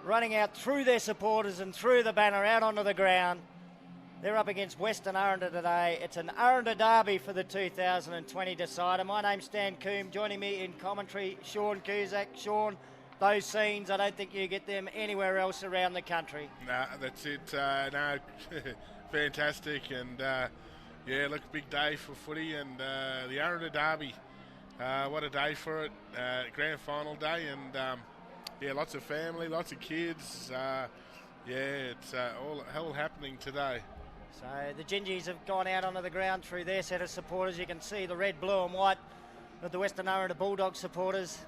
running out through their supporters and through the banner out onto the ground. They're up against Western Arrente today. It's an Arrente derby for the 2020 decider. My name's Stan Coombe. Joining me in commentary, Sean Cusack. Sean, those scenes, I don't think you get them anywhere else around the country. No, that's it. No, fantastic. And yeah, look, big day for footy and the Arrente derby. What a day for it. Grand final day and yeah, lots of family, lots of kids. Yeah, it's all happening today. So the Gingees have gone out onto the ground through their set of supporters. You can see the red, blue and white of the Western Arrente Bulldogs supporters.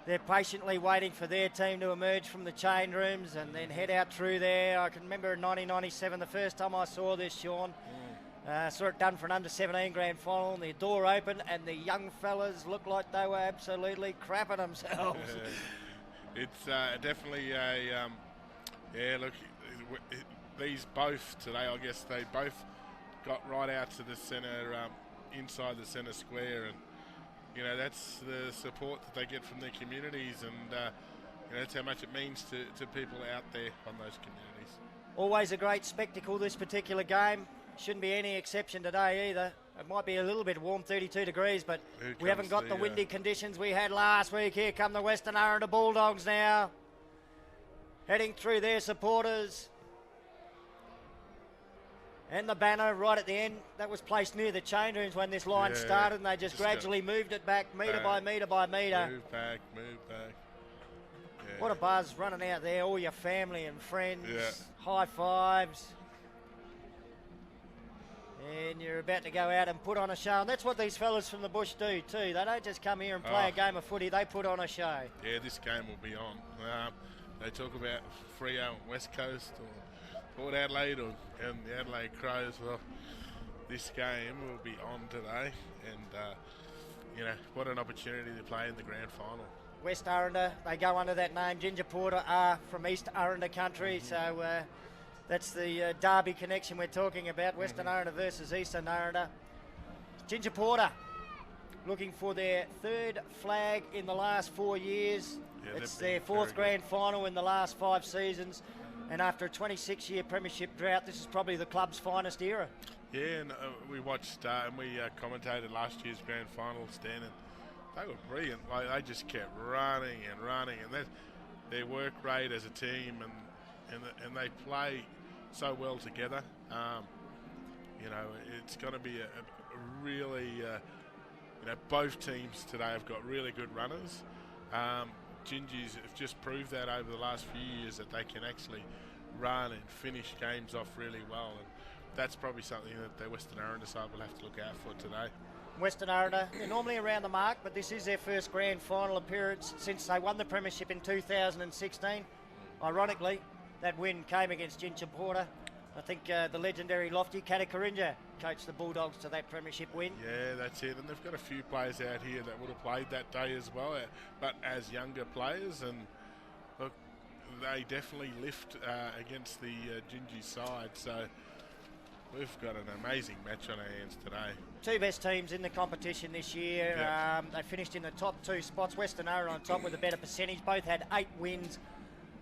They're patiently waiting for their team to emerge from the change rooms and then head out through there. I can remember in 1997, the first time I saw this, Sean. Saw it done for an under-17 grand final, and the door opened and the young fellas looked like they were absolutely crapping themselves. It's definitely a, yeah, look, these both today, I guess they both got right out to the centre, inside the centre square, and you know, that's the support that they get from their communities, and you know, that's how much it means to people out there on those communities. Always a great spectacle, this particular game. Shouldn't be any exception today either. It might be a little bit warm, 32 degrees, but we haven't got the windy conditions we had last week. Here come the Western Arrente Bulldogs now, heading through their supporters. And the banner right at the end, that was placed near the change rooms when this line started, and they just gradually moved it back, metre by metre by metre. Move back, move back. Yeah. What a buzz running out there, all your family and friends, high fives. And you're about to go out and put on a show, and that's what these fellas from the bush do too. They don't just come here and play a game of footy, they put on a show. Yeah, this game will be on. They talk about Freo and West Coast or Port Adelaide and the Adelaide Crows. Well, this game will be on today, and you know, what an opportunity to play in the grand final. West Arrente, they go under that name. Gingees Apurte are from East Arrente country, so that's the derby connection we're talking about. Western Arrente versus Eastern Arrente. Gingees Apurte looking for their third flag in the last 4 years. Yeah, it's their fourth grand final in the last 5 seasons. And after a 26-year premiership drought, this is probably the club's finest era. Yeah, and we watched and we commentated last year's grand final, Stan, and they were brilliant. Like, they just kept running and running, and their work rate as a team, and they play so well together. You know, it's going to be a really, you know, both teams today have got really good runners. Gingees have just proved that over the last few years that they can actually run and finish games off really well, and that's probably something that the Western Arrente side will have to look out for today. Western Arrente, they're normally around the mark, but this is their first grand final appearance since they won the premiership in 2016. Ironically, that win came against Gingees Apurte. I think the legendary Ltyentye Apurte coached the Bulldogs to that premiership win. Yeah, that's it. And they've got a few players out here that would have played that day as well, but as younger players. And look, they definitely lift against the Gingees side. So we've got an amazing match on our hands today. Two best teams in the competition this year. They finished in the top 2 spots. Western Arrente on top with a better percentage. Both had 8 wins,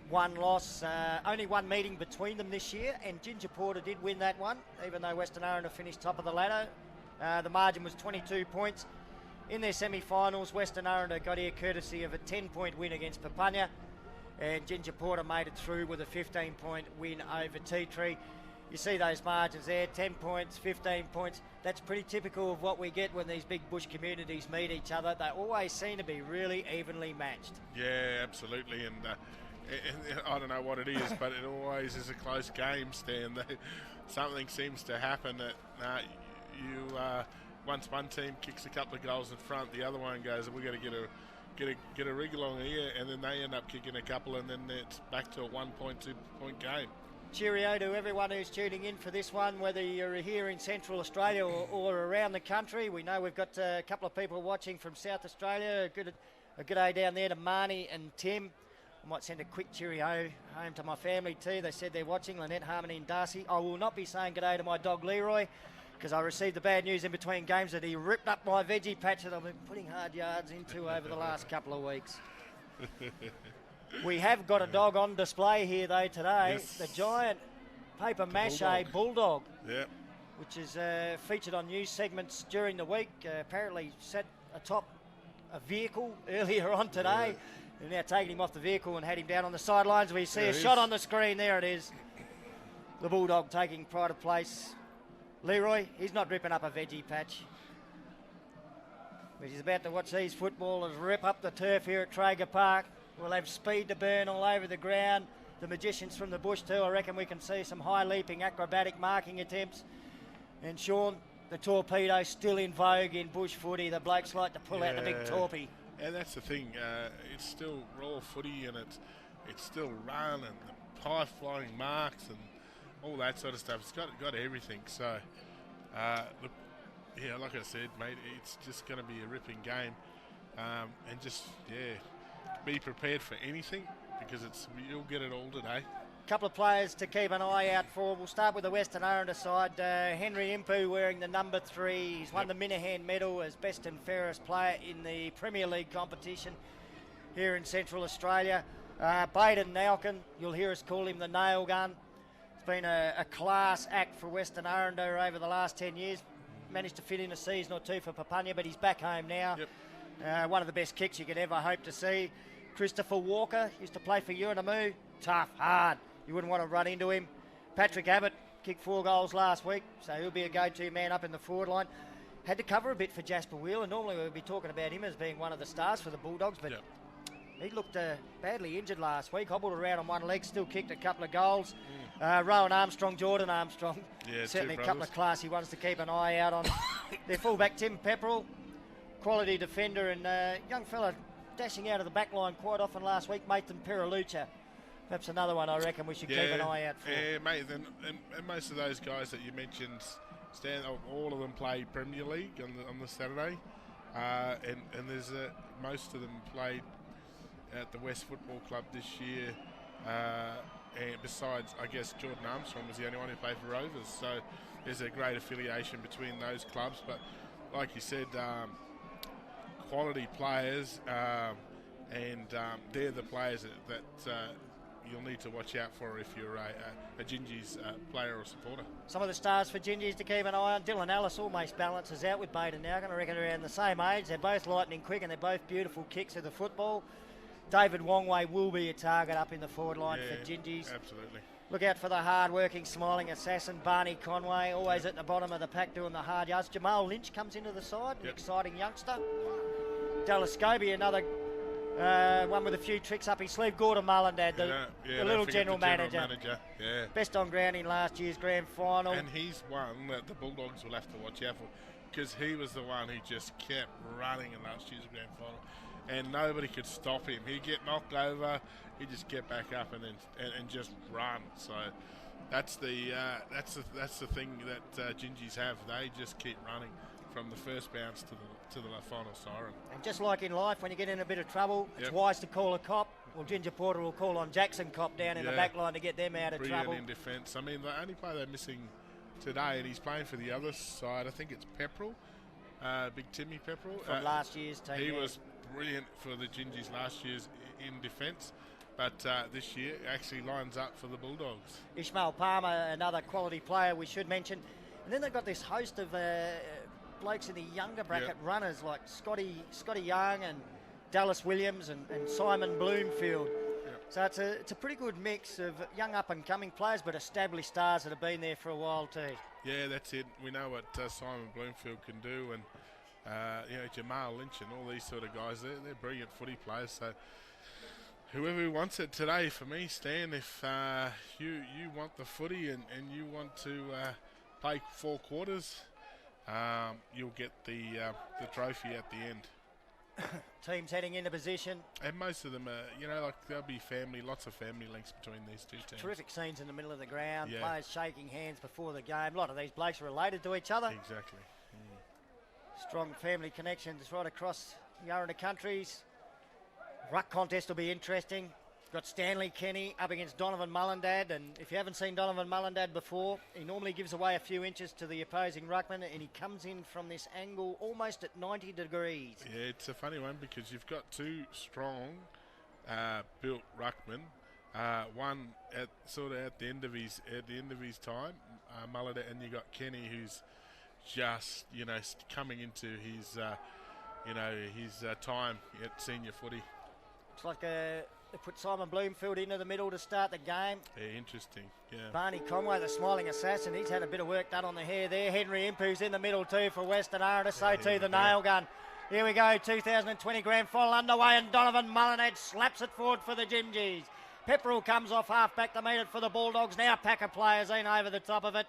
1 loss, only 1 meeting between them this year, and Gingees Apurte did win that one, even though Western Arrente finished top of the ladder. The margin was 22 points. In their semi-finals, Western Arrente got here courtesy of a 10-point win against Papunya, and Gingees Apurte made it through with a 15-point win over Tea Tree. You see those margins there, 10 points, 15 points. That's pretty typical of what we get when these big bush communities meet each other. They always seem to be really evenly matched. Yeah, absolutely, and I don't know what it is, but it always is a close game, Stan. Something seems to happen that once one team kicks a couple of goals in front, the other one goes, we've got to get a rig along here, and then they end up kicking a couple, and then it's back to a 1 point, 2 point game. Cheerio to everyone who's tuning in for this one, whether you're here in Central Australia or around the country. We know we've got a couple of people watching from South Australia. A good day down there to Marnie and Tim. I might send a quick cheerio home to my family too. They said they're watching, Lynette, Harmony and Darcy. I will not be saying good day to my dog Leroy, because I received the bad news in between games that he ripped up my veggie patch that I've been putting hard yards into over the last couple of weeks. We have got a dog on display here, though, today. Yes. The giant paper mache bulldog. Yep. Which is featured on news segments during the week. Apparently sat atop a vehicle earlier on today. Yeah. They're now taking him off the vehicle and had him down on the sidelines. We see There a it shot is. on the screen. There it is. The bulldog taking pride of place. Leroy, he's not ripping up a veggie patch. But he's about to watch these footballers rip up the turf here at Traeger Park. We'll have speed to burn all over the ground. The magicians from the bush too. I reckon we can see some high leaping acrobatic marking attempts. And Sean, the torpedo still in vogue in bush footy. The blokes like to pull out the big torpy. And that's the thing. It's still raw footy, and it's still run and the high flying marks and all that sort of stuff. It's got everything. So, look, yeah, like I said, mate, it's just going to be a ripping game, and just be prepared for anything because you'll get it all today. Couple of players to keep an eye out for. We'll start with the Western Arrente side. Henry Impu wearing the number 3. He's won the Minahan medal as best and fairest player in the Premier League competition here in Central Australia. Baden Nalkin, you'll hear us call him the nail gun. It's been a class act for Western Arrente over the last 10 years. Managed to fit in a season or two for Papunya, but he's back home now. Yep. One of the best kicks you could ever hope to see. Christopher Walker used to play for Unamu. Tough, hard. You wouldn't want to run into him. Patrick Abbott kicked 4 goals last week, so he'll be a go-to man up in the forward line. Had to cover a bit for Jasper Wheeler. Normally we'd be talking about him as being one of the stars for the Bulldogs, but he looked badly injured last week. Hobbled around on one leg, still kicked a couple of goals. Rowan Armstrong, Jordan Armstrong. Certainly a couple of classy ones to keep an eye out on. Their fullback, Tim Pepperell, quality defender, and young fella dashing out of the back line quite often last week, Nathan Perilucha. Perhaps another one I reckon we should keep an eye out for. Yeah, mate, and most of those guys that you mentioned, all of them play Premier League on the Saturday, and there's most of them played at the West Football Club this year, and besides, I guess Jordan Armstrong was the only one who played for Rovers, so there's a great affiliation between those clubs, but like you said, quality players, and they're the players that you'll need to watch out for if you're a Gingees player or supporter. Some of the stars for Gingees to keep an eye on. Dylan Ellis almost balances out with Baden now. Going to reckon around the same age. They're both lightning quick and they're both beautiful kicks of the football. David Wongway will be a target up in the forward line for Gingees. Absolutely. Look out for the hard-working, smiling assassin, Barney Conway, always at the bottom of the pack doing the hard yards. Jamal Lynch comes into the side, an exciting youngster. Dallas Scobie, another one with a few tricks up his sleeve. Gordon Mullendad, the little general manager. Yeah. Best on ground in last year's grand final. And he's one that the Bulldogs will have to watch out for because he was the one who just kept running in last year's grand final. And nobody could stop him. He'd get knocked over, he'd just get back up and just run. So that's the thing that Gingees have. They just keep running from the first bounce to the final siren. And just like in life, when you get in a bit of trouble, it's wise to call a cop. Well, Ginger Porter will call on Jackson Cop down in the back line to get them out of trouble. In defence. I mean, the only player they're missing today, and he's playing for the other side, I think it's Pepperell, Big Timmy Pepperell. From last year's team. He was brilliant for the Gingees last year's in defence, but this year actually lines up for the Bulldogs. Ishmael Palmer, another quality player we should mention. And then they've got this host of blokes in the younger bracket runners like Scotty Young and Dallas Williams and Simon Bloomfield. So it's a pretty good mix of young up-and-coming players, but established stars that have been there for a while too. Yeah, that's it. We know what Simon Bloomfield can do, and Jamal Lynch and all these sort of guys, they're brilliant footy players. So whoever wants it today, for me, Stan, if you want the footy and you want to play 4 quarters, you'll get the trophy at the end. Teams heading into position. And most of them are, there'll be lots of family links between these two teams. Terrific scenes in the middle of the ground, players shaking hands before the game. A lot of these blokes are related to each other. Exactly. Strong family connections right across the Arrente countries. Ruck contest will be interesting. Got Stanley Kenny up against Donovan Mullendad, and if you haven't seen Donovan Mullendad before, he normally gives away a few inches to the opposing ruckman, and he comes in from this angle almost at 90 degrees. Yeah, it's a funny one because you've got 2 strong built ruckman. One at the end of his time, Mulliner, and you got Kenny, who's just coming into his time at senior footy. Looks like they put Simon Bloomfield into the middle to start the game. Yeah, interesting. Yeah. Barney Conway, the smiling assassin, he's had a bit of work done on the hair there. Henry Impu's in the middle too for Western Arrente. So too the nail gun. Here we go, 2020 grand final underway, and Donovan Mullined slaps it forward for the Gingees. Pepperell comes off half-back to meet it for the Bulldogs. Now Packer players in over the top of it.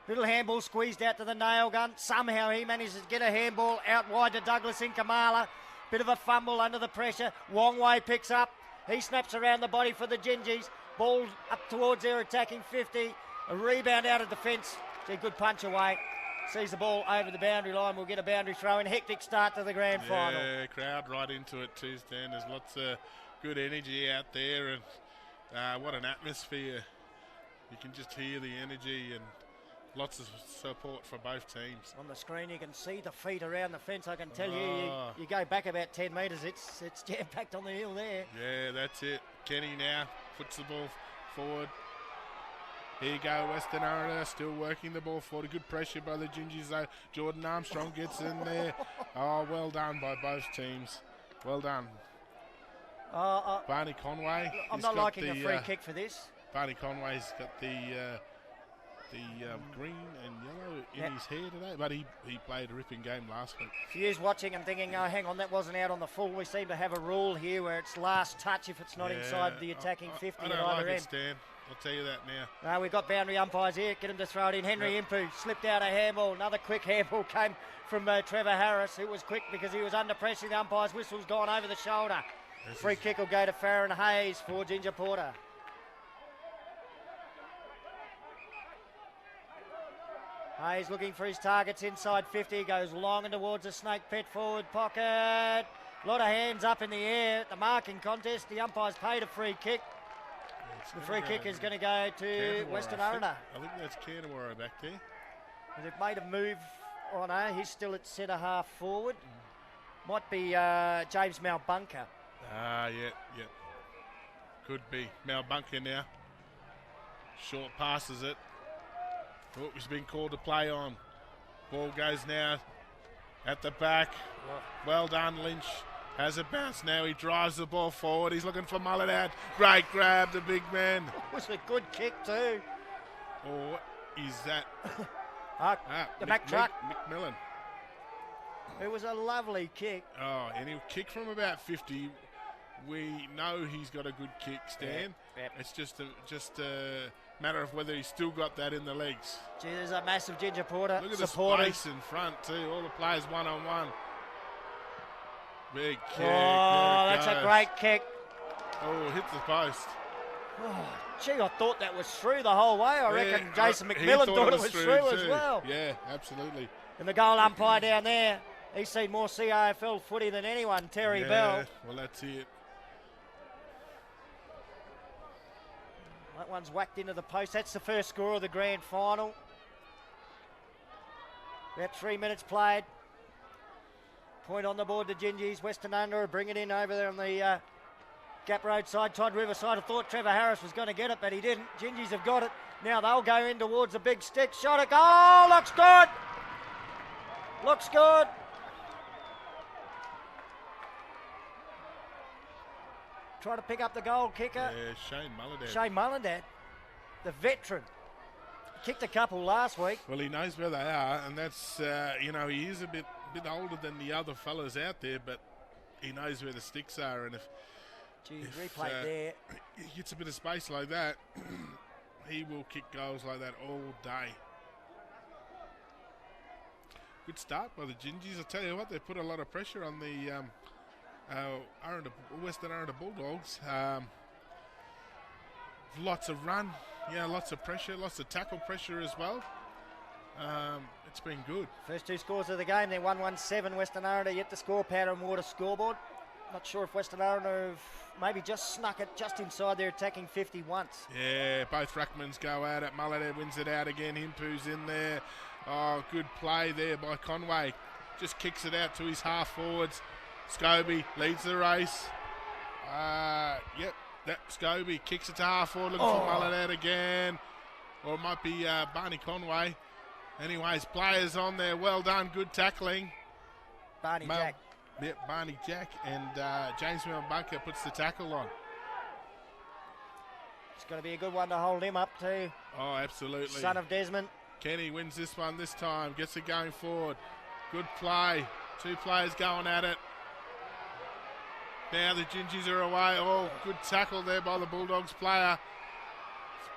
Little handball squeezed out to the nail gun. Somehow he manages to get a handball out wide to Douglas in Kamala. Bit of a fumble under the pressure. Wongway picks up. He snaps around the body for the Gingees. Ball up towards their attacking 50. A rebound out of defence. It's a good punch away. Sees the ball over the boundary line. We'll get a boundary throw in. Hectic start to the grand final. Yeah, crowd right into it too, Stan. There's lots of good energy out there, and what an atmosphere. You can just hear the energy and lots of support for both teams. On the screen you can see the feet around the fence. I can tell you go back about 10 metres, it's jam-packed on the hill there. Yeah, that's it. Kenny now puts the ball forward. Here you go, Western Arrente still working the ball forward. Good pressure by the Gingees though. Jordan Armstrong gets in there. Oh, well done by both teams. Well done. Barney Conway. I'm not liking a free kick for this. Barney Conway's got the green and yellow in his hair today, but he played a ripping game last week. If you're watching and thinking, oh, hang on, that wasn't out on the full, we seem to have a rule here where it's last touch if it's not inside the attacking 50 I don't at either like end. It, Stan. I'll tell you that now. No, we've got boundary umpires here. Get him to throw it in. Henry Impu slipped out a handball. Another quick handball came from Trevor Harris, who was quick because he was under pressure. The umpire's whistle's gone over the shoulder. Free kick will go to Farron Hayes for Ginger Porter. Hayes looking for his targets inside 50. Goes long and towards the snake pit forward pocket. A lot of hands up in the air. The marking contest. The umpire's paid a free kick. The free kick is going to go to Western Arrente. I think that's Canterbury back there. They've made a move. Oh no, he's still at centre half forward. Might be James Malbunker. Yeah. Could be. Malbunker now. Short passes it. Oh, he's been called to play on. Ball goes now at the back. Well done, Lynch. Has a bounce now. He drives the ball forward. He's looking for Mullinad. Great grab, the big man. It was a good kick too. Or is that the back truck? McMillan. It was a lovely kick. Oh, and he'll kick from about 50. We know he's got a good kick, Stan. Yep. It's just a matter of whether he's still got that in the legs. Gee, there's a massive Ginger Porter. Look at the space in front too. All the players one-on-one. Big kick. Oh, that's a great kick. Oh, hit the post. Oh, gee, I thought that was through the whole way. I reckon Jason McMillan thought it was through as well. Yeah, absolutely. And the goal umpire down there, he's seen more CAFL footy than anyone, Terry Bell. Well, that's it. That one's whacked into the post. That's the first score of the grand final. About 3 minutes played. Point on the board to Gingees. Western Arrente bring it in over there on the Gap Road side. Todd Riverside. I thought Trevor Harris was going to get it, but he didn't. Gingees have got it. Now they'll go in towards the big stick. Shot at goal. Looks good. Looks good. Try to pick up the goal kicker. Yeah, Shane Mullinad, the veteran. Kicked a couple last week. Well, he knows where they are, and that's, he is a bit older than the other fellas out there, but he knows where the sticks are, and if replay there. He gets a bit of space like that, he will kick goals like that all day. Good start by the Gingees. I tell you what, they put a lot of pressure on the Western Arrente Bulldogs. Lots of run, lots of pressure, lots of tackle pressure as well. It's been good. First two scores of the game, they're 1-1-7 Western Arrente, yet the score powder and water scoreboard. Not sure if Western Arrente have maybe just snuck it just inside their attacking 50 once. Yeah, both ruckmans go at it. Mullinad wins it out again. Himpu's in there. Oh, good play there by Conway. Just kicks it out to his half forwards. Scobie leads the race. Yep, that Scobie kicks it to half forward, looking for Mullinette again. Or it might be Barney Conway. Anyways, players on there, well done, good tackling. Barney Jack. Yep, Barney Jack, and James Bunker puts the tackle on. It's going to be a good one to hold him up too. Oh, absolutely. Son of Desmond. Kenny wins this one this time, gets it going forward. Good play, 2 players going at it. Now the Gingees are away. Oh, good tackle there by the Bulldogs player.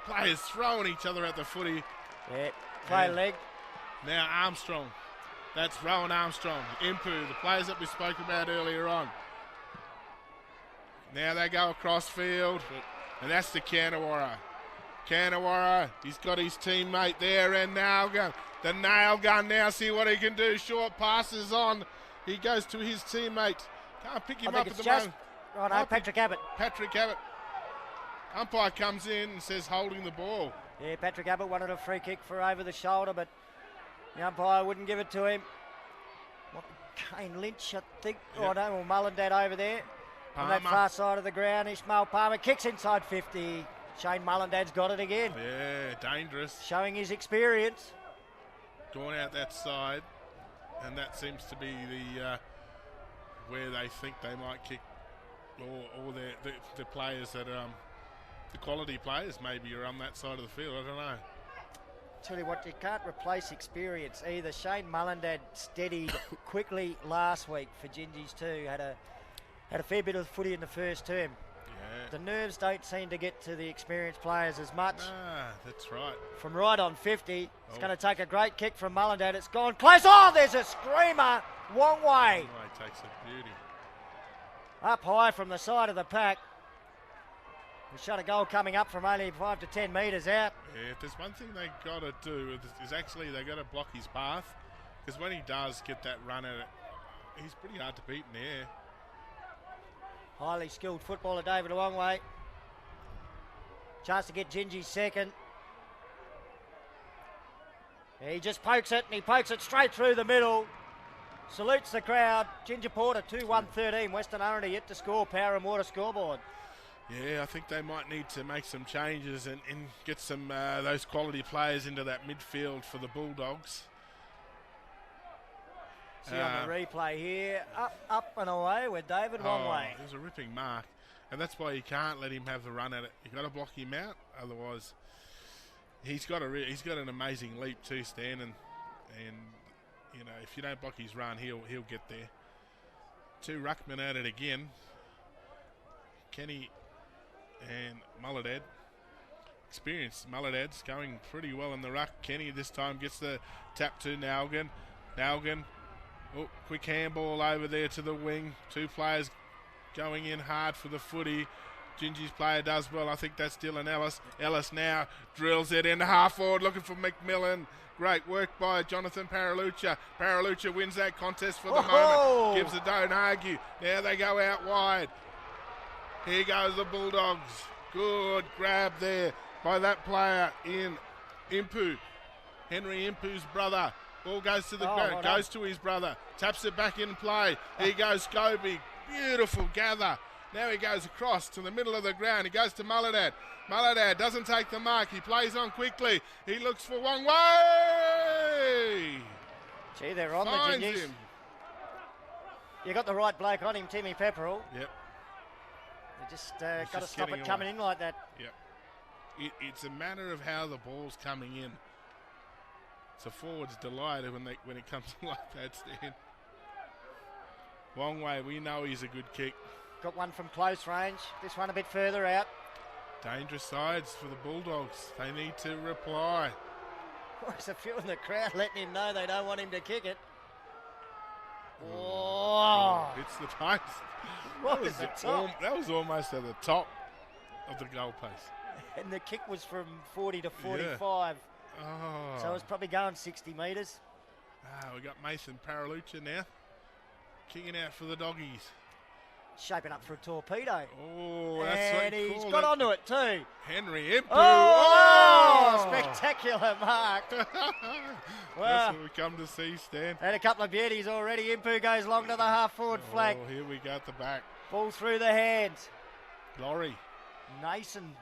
Players throwing each other at the footy. Yeah, play leg. Now Armstrong. That's Rowan Armstrong. Impu, the players that we spoke about earlier on. Now they go across field. And that's the Kanawara. Kanawara, he's got his teammate there, and nail gun. The nail gun now, see what he can do. Short passes on. He goes to his teammate. Can't pick him up at the moment. Right, no, Patrick Abbott. Patrick Abbott. Umpire comes in and says holding the ball. Yeah, Patrick Abbott wanted a free kick for over the shoulder, but the umpire wouldn't give it to him. Kane Lynch, I think. Yep. Oh, no, Mullindad over there. Palmer. On that far side of the ground, Ishmael Palmer kicks inside 50. Shane Mullindad's got it again. Yeah, dangerous. Showing his experience. Going out that side, and that seems to be the where they think they might kick, or the players that the quality players maybe are on that side of the field. I don't know. Tell you what, you can't replace experience either. Shane Mullindad steadied quickly last week for Gingees too. Had a fair bit of footy in the first term. Yeah. The nerves don't seem to get to the experienced players as much. Ah, that's right. From right on 50, it's going to take a great kick from Mullindad. It's gone close. Oh, there's a screamer. Wong Wei. Takes a beauty. Up high from the side of the pack. We shot a goal coming up from only 5 to 10 metres out. Yeah, if there's one thing they got to do is actually they got to block his path, because when he does get that run at it, he's pretty hard to beat in the air. Highly skilled footballer David Wongway. Chance to get Gingy second. He just pokes it, and he pokes it straight through the middle. Salutes the crowd. Ginger Porter 2-1-13. Western Arrente yet to score. Power and Water scoreboard. Yeah, I think they might need to make some changes and get some those quality players into that midfield for the Bulldogs. See on the replay here, up and away with David Wongway. It was a ripping mark, and that's why you can't let him have the run at it. You've got to block him out, otherwise he's got an amazing leap too, Stan, and you know, if you don't block his run, he'll get there. 2 ruckmen at it again. Kenny and Mullindad. Experienced Mullindad's going pretty well in the ruck. Kenny this time gets the tap to Nalgan. Nalgan. Oh, quick handball over there to the wing. 2 players going in hard for the footy. Gingy's player does well. I think that's Dylan Ellis. Ellis now drills it in half forward, looking for McMillan. Great work by Jonathan Paralucha. Paralucha wins that contest for the moment. Gives a don't argue. Now they go out wide. Here goes the Bulldogs. Good grab there by that player in Impu. Henry Impu's brother. Ball goes to the ground, goes to his brother, taps it back in play. Here goes Scobie, beautiful gather. Now he goes across to the middle of the ground. He goes to Mullindad. Mullindad doesn't take the mark. He plays on quickly. He looks for Wong Wei. Gee, they're on Finds the Gingees. him. You got the right bloke on him, Timmy Pepperell. Yep. You just got to stop it coming in like that. Yep. It's a matter of how the ball's coming in. So forward's delighted when it comes like that, Stan. Wong Wei, we know he's a good kick. Got one from close range. This one a bit further out. Dangerous sides for the Bulldogs. They need to reply. There's a few in the crowd letting him know they don't want him to kick it. Oh! It's the post. That was almost at the top of the goalpost. And the kick was from 40 to 45. Yeah. So it was probably going 60 metres. We got Mason Paralucha now. Kicking out for the Doggies. Shaping up for a torpedo. Oh, that's what and he's got onto it too. Henry Impu. Oh! Spectacular mark. That's what we come to see, Stan. And a couple of beauties already. Impu goes long to the half-forward flank. Oh, here we go at the back. Ball through the hands. Glory. Nason.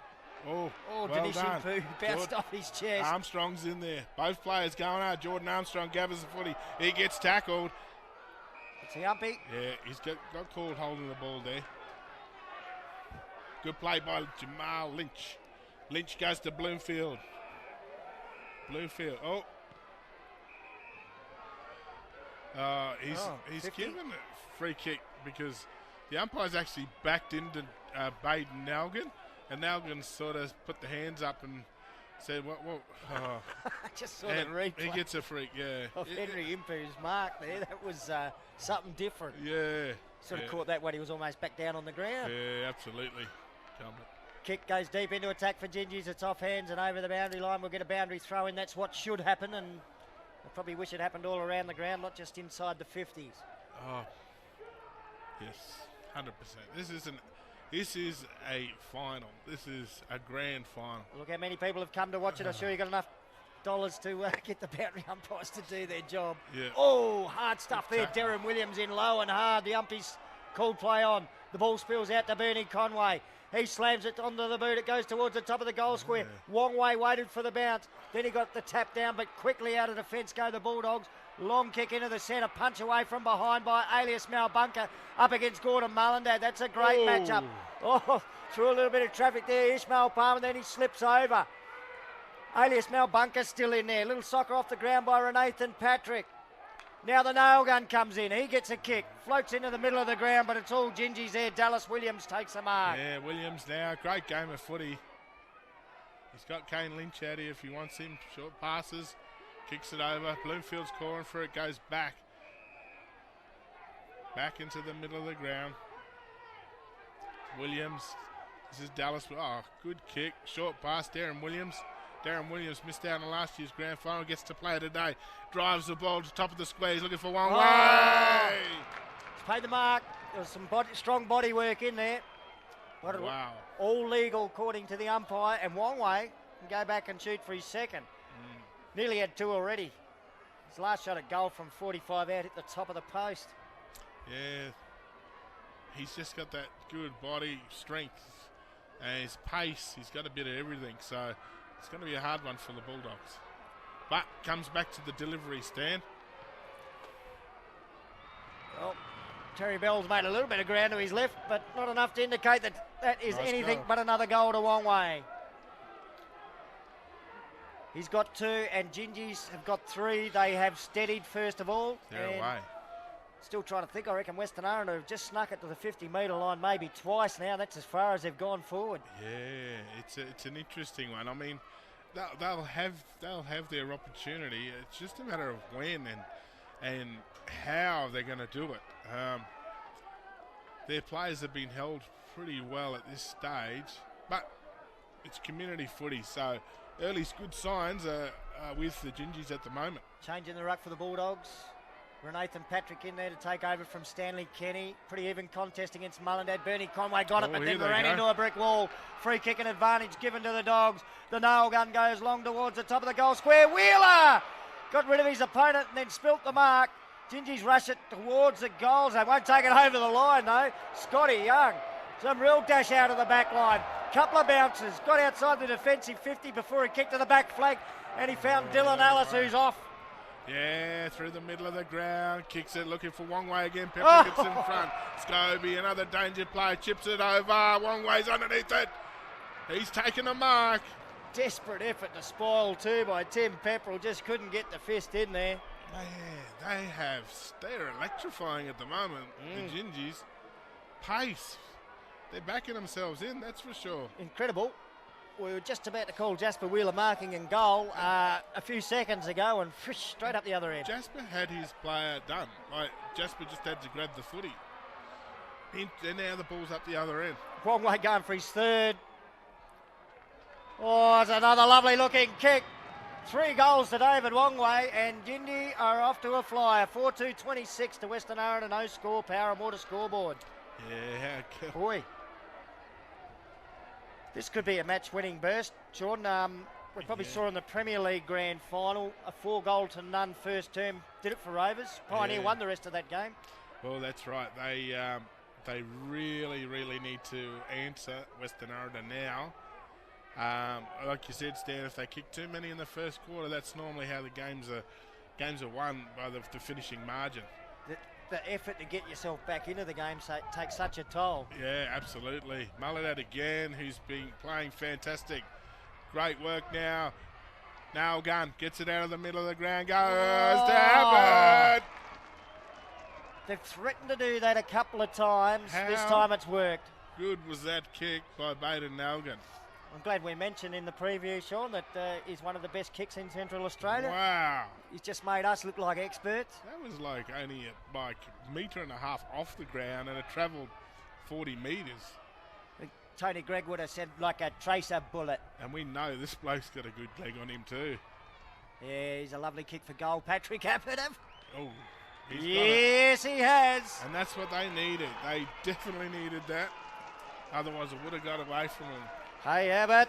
Oh, well Denise done. Impu bounced off his chest. Armstrong's in there. Both players going out. Jordan Armstrong gathers the footy. He gets tackled. It's the umpy. Yeah, he's got called holding the ball there. Good play by Jamal Lynch. Lynch goes to Bloomfield. He's 50. given a free kick because the umpire's actually backed into Baden Nalgin, and Nalgin sort of put the hands up and said, "What?" I just saw the replay. He gets a freak, yeah. Of Henry Impu's mark there. That was something different. Yeah. Sort of caught that when he was almost back down on the ground. Yeah, absolutely. Kick goes deep into attack for Gingees. It's off hands and over the boundary line. We'll get a boundary throw in. That's what should happen, and I probably wish it happened all around the ground, not just inside the 50s. Oh, yes, 100%. This is a final. This is a grand final. Look how many people have come to watch it. I'm sure you got enough dollars to get the boundary umpires to do their job. Yeah. Oh, hard stuff there. Darren Williams in low and hard. The umpies called play on. The ball spills out to Bernie Conway. He slams it onto the boot. It goes towards the top of the goal square. Wong Wei waited for the bounce. Then he got the tap down, but quickly out of defence go the Bulldogs. Long kick into the centre. Punch away from behind by Alias Malbunka up against Gordon Mullendad. That's a great matchup. Oh, through a little bit of traffic there. Ishmael Palmer, then he slips over. Alias Malbunka still in there. Little soccer off the ground by Renathan Patrick. Now the nail gun comes in. He gets a kick. Floats into the middle of the ground, but it's all Gingees there. Dallas Williams takes the mark. Yeah, Williams now. Great game of footy. He's got Kane Lynch out here if he wants him. Short passes. Kicks it over. Bloomfield's calling for it. Goes back. Back into the middle of the ground. Williams. This is Dallas. Oh, good kick. Short pass. Darren Williams. Darren Williams missed out on last year's grand final. Gets to play today. Drives the ball to the top of the square. He's looking for one way. He's paid the mark. There was some strong body work in there. Wow. All legal according to the umpire. And Wong Wei can go back and shoot for his second. Nearly had two already. His last shot at goal from 45 out hit the top of the post. Yeah. He's just got that good body strength and his pace. He's got a bit of everything. So it's going to be a hard one for the Bulldogs. But comes back to the delivery stand. Well, Terry Bell's made a little bit of ground to his left, but not enough to indicate that that is anything but another goal to Wong Wei. He's got two, and Gingees have got three. They have steadied first of all. They're away. Still trying to think. I reckon Western Arrente have just snuck it to the 50-metre line maybe twice now. That's as far as they've gone forward. Yeah, it's an interesting one. I mean, they'll have their opportunity. It's just a matter of when and how they're going to do it. Their players have been held pretty well at this stage, but it's community footy, so early good signs are with the Gingees at the moment. Changing the ruck for the Bulldogs. Renathan Patrick in there to take over from Stanley Kenny. Pretty even contest against Mullendad. Bernie Conway got it, but then ran into a brick wall. Free kick and advantage given to the Dogs. The nail gun goes long towards the top of the goal square. Wheeler got rid of his opponent and then spilt the mark. Gingees rush it towards the goals. They won't take it over the line though. Scotty Young, some real dash out of the back line. Couple of bounces. Got outside the defensive 50 before he kicked to the back flag, and he found Dylan Ellis, who's off. Yeah, through the middle of the ground, kicks it, looking for Wong Wei again. Pepper gets in front. Scobie, another danger play, chips it over. Wong Wei's underneath it. He's taken a mark. Desperate effort to spoil too by Tim Pepperell. Just couldn't get the fist in there. Man, they're electrifying at the moment. The Gingees. Pace. They're backing themselves in, that's for sure. Incredible. We were just about to call Jasper Wheeler marking and goal a few seconds ago, and straight up the other end. Jasper had his player done. Like, Jasper just had to grab the footy. And now the ball's up the other end. Wong Wei going for his third. Oh, it's another lovely looking kick. 3 goals to David Wong Wei, and Gindy are off to a flyer. 4-2-26 to Western Arrente, no score, Power and Water scoreboard. Yeah, boy. This could be a match-winning burst. Jordan, we probably saw in the Premier League Grand Final, a 4-goal-to-none first term. Did it for Rovers. Pioneer won the rest of that game. Well, that's right. They they really, really need to answer Western Arrente now. Like you said, Stan, if they kick too many in the first quarter, that's normally how the games are won by the finishing margin. The effort to get yourself back into the game takes such a toll. Yeah, absolutely. Mullinat again, who's been playing fantastic. Great work now. Nail gun gets it out of the middle of the ground. Goes to Abbott. They've threatened to do that a couple of times. This time it's worked. Good was that kick by Baden Nalgan. I'm glad we mentioned in the preview, Sean, that he's one of the best kicks in Central Australia. Wow. He's just made us look like experts. That was like only like a metre and a half off the ground, and it travelled 40 metres. Tony Gregg would have said like a tracer bullet. And we know this bloke's got a good leg on him too. Yeah, he's a lovely kick for goal. Patrick Apurte. Oh, yes, he has. And that's what they needed. They definitely needed that. Otherwise, it would have got away from him. Hey, Abbott.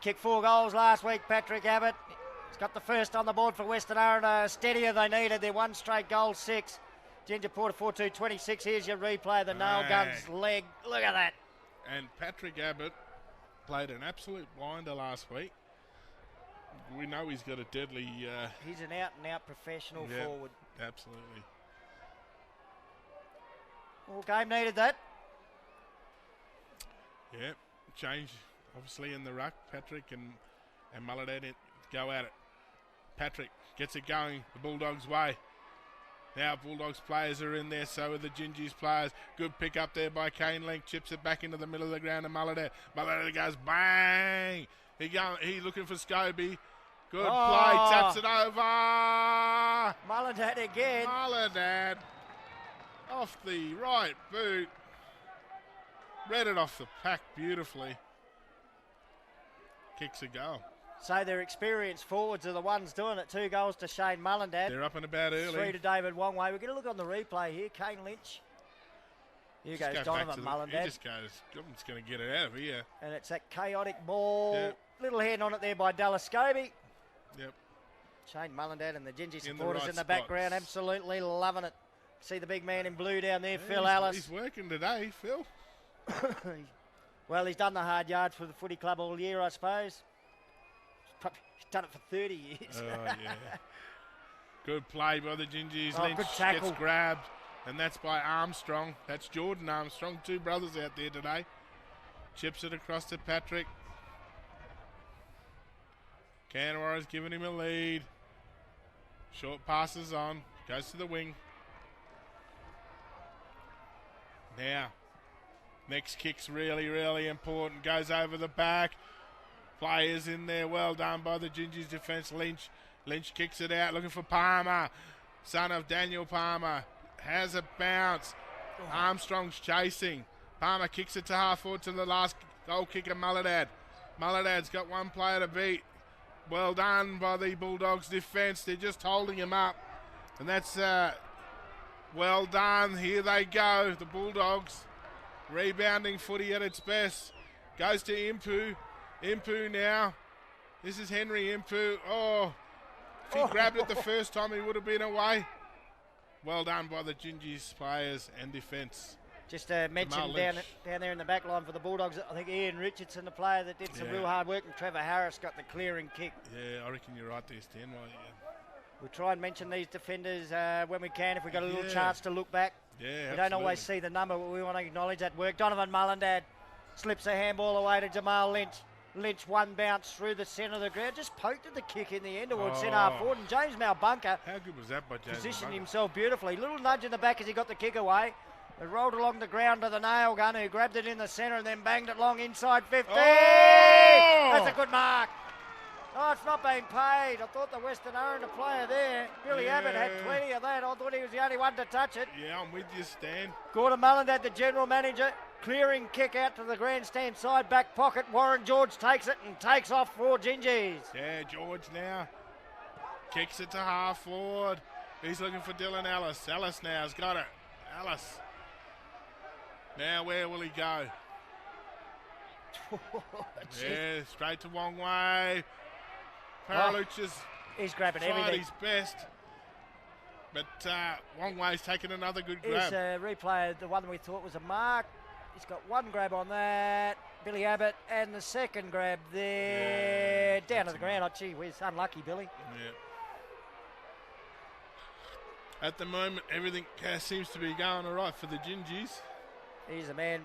Kicked 4 goals last week, Patrick Abbott. He's got the first on the board for Western Arrente. Steadier they needed. Their 1 straight goal, 6. Gingees Apurte 4-2-26. Here's your replay of the nail gun's leg. Look at that. And Patrick Abbott played an absolute blinder last week. We know he's got a deadly... he's an out-and-out professional forward. Absolutely. All game needed that. Yeah, change obviously in the ruck. Patrick and Mullinat go at it. Patrick gets it going the Bulldogs' way. Now Bulldogs players are in there, so are the Gingees players. Good pick up there by Kane Link. Chips it back into the middle of the ground to Mullinat. Mullinat goes bang. He looking for Scobie. Good play. Taps it over. Mullinat again. Mullinat off the right boot. Read it off the pack beautifully. Kicks a goal. So their experienced forwards are the ones doing it. 2 goals to Shane Mullinat. They're up and about early. 3 to David Wongway. We're going to look on the replay here. Kane Lynch. Here goes Donovan Mullinat. He just goes, I'm just going to get it out of here. And it's that chaotic ball. Yep. Little hand on it there by Dallas Scobie. Yep. Shane Mullinat and the Gingees In the supporters right in the background absolutely loving it. See the big man in blue down there, Phil Ellis. He's working today, Phil. Well, he's done the hard yards for the footy club all year, I suppose. He's done it for 30 years. Oh, yeah. Good play by the Gingees. Oh, Lynch good tackle. gets grabbed, and that's by Armstrong. That's Jordan Armstrong. 2 brothers out there today. Chips it across to Patrick. Canwara's giving him a lead. Short passes on. Goes to the wing. Now, next kick's really, really important. Goes over the back. Players in there. Well done by the Gingees defence. Lynch kicks it out. Looking for Palmer. Son of Daniel Palmer. Has a bounce. Armstrong's chasing. Palmer kicks it to half forward to the last goal kicker, Mullinat. Mullinat's got 1 player to beat. Well done by the Bulldogs defence. They're just holding him up. And that's well done. Here they go. The Bulldogs. Rebounding footy at its best. Goes to Impu. Impu now. This is Henry Impu. Oh, if he grabbed it the first time, he would have been away. Well done by the Gingees players and defence. Just mentioned down there in the back line for the Bulldogs, I think Ian Richardson, the player that did some real hard work, and Trevor Harris got the clearing kick. Yeah, I reckon you're right there, Stan. We'll try and mention these defenders when we can, if we've got a little chance to look back. Yeah, we don't always see the number, but we want to acknowledge that work. Donovan Mullinat slips a handball away to Jamal Lynch. Lynch 1 bounce through the centre of the ground, just poked at the kick in the end towards centre half forward, and James Malbunker how good was that by James positioned Malbunker? Himself beautifully. Little nudge in the back as he got the kick away. It rolled along the ground to the nail gun, who grabbed it in the centre and then banged it long inside 50. Oh! That's a good mark. Oh, it's not being paid. I thought the Western Arrente player there, Billy Abbott, had plenty of that. I thought he was the only one to touch it. Yeah, I'm with you, Stan. Gordon Mullinat, the general manager, clearing kick out to the grandstand side back pocket. Warren George takes it and takes off for Gingees. Yeah, George now kicks it to half forward. He's looking for Dylan Ellis. Ellis now has got it. Ellis. Now where will he go? Yeah, straight to Wongway. Paraluch's he's grabbing tried everything. his best. But Wong Wei's taken another good Here's grab. a replay of the one we thought was a mark. He's got one grab on that. Billy Abbott, and the second grab there. Down to the ground. Oh, gee whiz. Unlucky, Billy. Yeah. At the moment, everything seems to be going all right for the Gingees. Here's a man.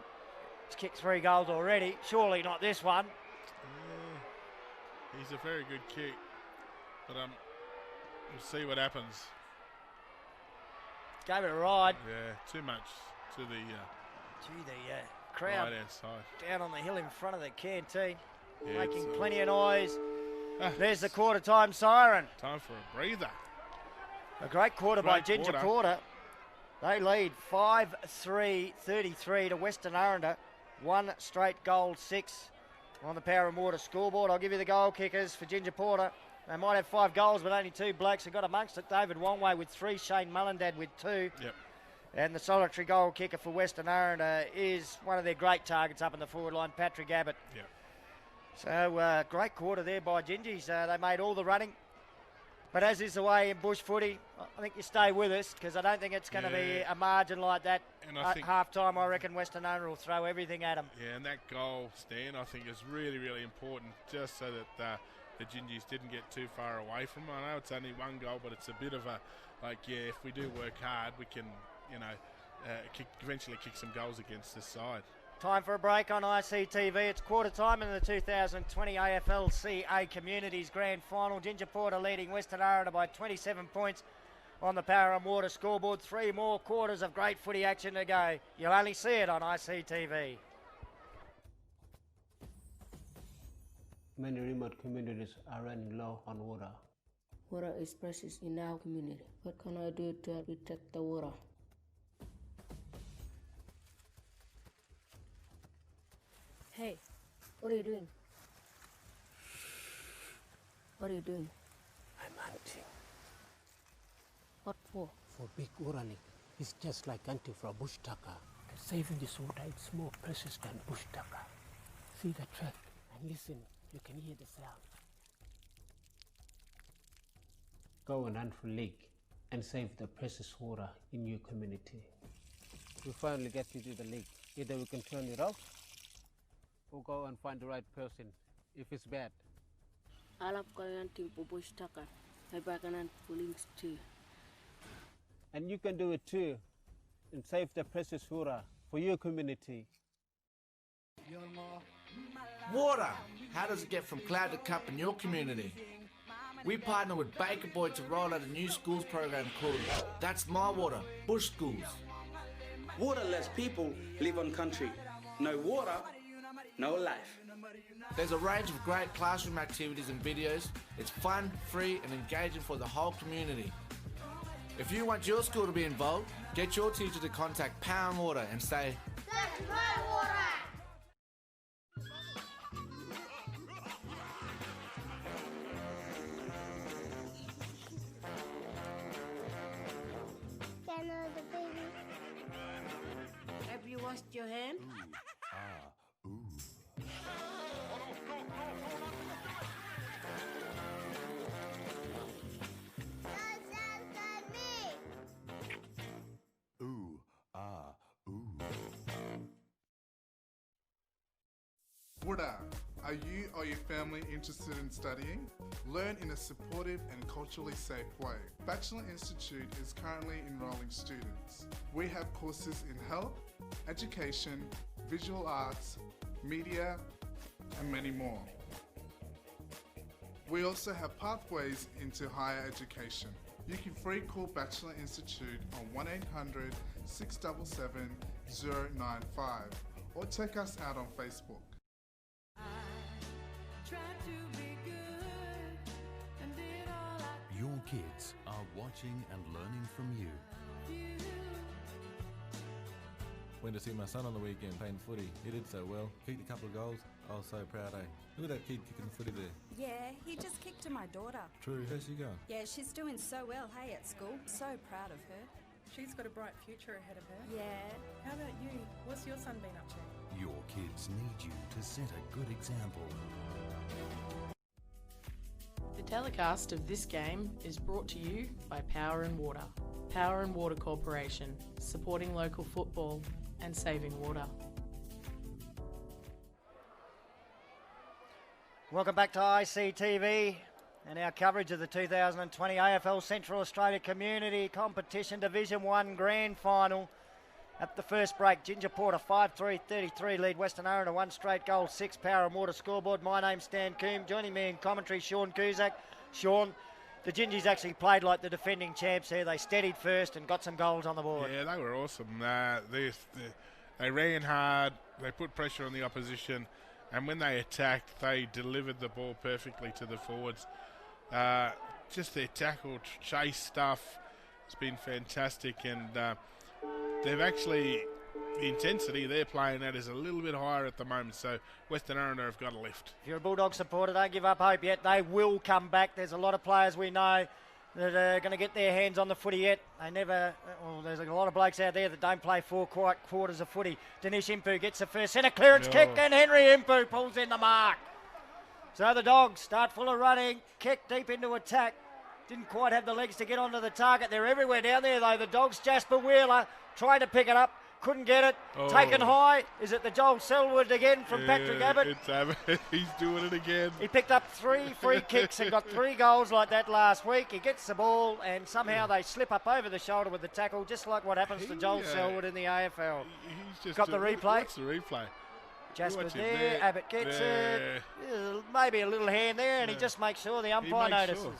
He's kicked 3 goals already. Surely not this one. He's a very good kick. But we'll see what happens. Gave it a ride. Yeah, too much to the crowd right-hand side. down on the hill in front of the canteen. Yeah, Making plenty of noise. There's the quarter time siren. Time for a breather. A great quarter by Ginger Porter. They lead 5-3-33 to Western Arrente. 1 straight goal, 6 on the Power and Water scoreboard. I'll give you the goal kickers for Ginger Porter. They might have 5 goals, but only 2 blokes have got amongst it. David Wongway with 3, Shane Mullendad with 2. Yep. And the solitary goal kicker for Western Arrente is one of their great targets up in the forward line, Patrick Abbott. Yep. So great quarter there by Gingees. They made all the running. But as is the way in bush footy, I think you stay with us because I don't think it's going to be a margin like that. And I think half-time, I reckon Western Arrente will throw everything at them. Yeah, and that goal, Stan, I think is really, really important just so that the Gingees didn't get too far away from it. I know it's only 1 goal, but it's a bit of a, if we do work hard, we can, eventually kick some goals against this side. Time for a break on ICTV. It's quarter time in the 2020 AFL-CA Communities Grand Final. Ginger Porter leading Western Arrente by 27 points on the Power and Water scoreboard. 3 more quarters of great footy action to go. You'll only see it on ICTV. Many remote communities are running low on water. Water is precious in our community. What can I do to protect the water? Hey, what are you doing? What are you doing? I'm hunting What for? for big water leak. It's just like hunting for a bush tucker. Saving this water is more precious than bush tucker. See the track and listen, you can hear the sound. Go and hunt for leak and save the precious water in your community. We finally get you to the leak. Either we can turn it off or go and find the right person if it's bad. I love going hunting for bush tucker. Maybe I can hunt for links too. And you can do it too and save the precious water for your community. Water! How does it get from cloud to cup in your community? We partner with Baker Boy to roll out a new schools program called That's My Water, Bush Schools. Waterless people live on country. No water, no life. There's a range of great classroom activities and videos. It's fun, free and engaging for the whole community. If you want your school to be involved, get your teacher to contact Power and Water and say, That's my water! Have you washed your hand? Water. Are you or your family interested in studying? Learn in a supportive and culturally safe way. Bachelor Institute is currently enrolling students. We have courses in health, education, visual arts, media, and many more. We also have pathways into higher education. You can free call Bachelor Institute on 1-800-677-095 or check us out on Facebook. Your kids are watching and learning from you. Went to see my son on the weekend playing footy. He did so well. Kicked a couple of goals. I was so proud, eh? Look at that kid kicking the footy there. Yeah, he just kicked to my daughter. True. How's she going? Yeah, she's doing so well, hey, at school. So proud of her. She's got a bright future ahead of her. Yeah. How about you? What's your son been up to? Your kids need you to set a good example. The telecast of this game is brought to you by Power and Water. Power and Water Corporation, supporting local football and saving water. Welcome back to ICTV and our coverage of the 2020 AFL Central Australia Community Competition Division 1 Grand Final. At the first break, Gingees Apurte 5-3-33 lead Western Arrente, one straight goal, 6 Power and Water scoreboard. My name's Stan Coombe. Joining me in commentary, Sean Cusack. Sean, the Gingees actually played like the defending champs here. They steadied first and got some goals on the board. Yeah, they were awesome. They ran hard, they put pressure on the opposition, and when they attacked, they delivered the ball perfectly to the forwards. Just their tackle, chase stuff has been fantastic, and they've actually, the intensity they're playing at is a little bit higher at the moment, so Western Arrente have got a lift. If you're a Bulldog supporter, don't give up hope yet. They will come back. There's a lot of players we know that are going to get their hands on the footy yet. There's a lot of blokes out there that don't play four quarters of footy. Dinesh Impu gets the first centre clearance kick, and Henry Impu pulls in the mark. So the Dogs start full of running, kick deep into attack. Didn't quite have the legs to get onto the target. They're everywhere down there, though. The Dogs, Jasper Wheeler, trying to pick it up. Couldn't get it. Taken high. Is it the Joel Selwood again from Patrick Abbott? It's Abbott. He's doing it again. He picked up 3 free kicks and got 3 goals like that last week. He gets the ball and somehow they slip up over the shoulder with the tackle, just like what happens to Joel Selwood in the AFL. He's just got the replay. What's the replay? Jasper's there. Abbott gets it. Maybe a little hand there, and he just makes sure the umpire notices. Sure.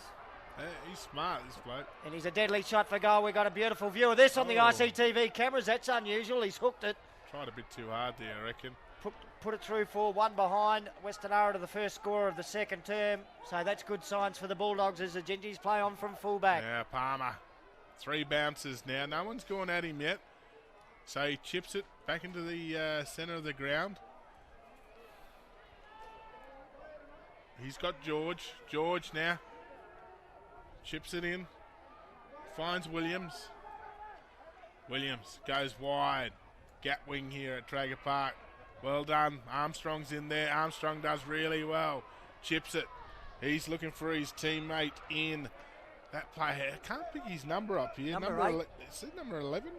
He's smart, this bloke. And he's a deadly shot for goal. We've got a beautiful view of this on the ICTV cameras. That's unusual. He's hooked it. Tried a bit too hard there, I reckon. Put it through for one behind. Western Arrente, the first scorer of the second term. So that's good signs for the Bulldogs as the Gingees play on from fullback. Yeah, Palmer. 3 bounces now. No one's gone at him yet. So he chips it back into the centre of the ground. He's got George. George now. Chips it in. Finds Williams. Williams goes wide. Gap wing here at Traeger Park. Well done. Armstrong's in there. Armstrong does really well. Chips it. He's looking for his teammate in. That player, I can't pick his number up here. Number 8. Is it number 11?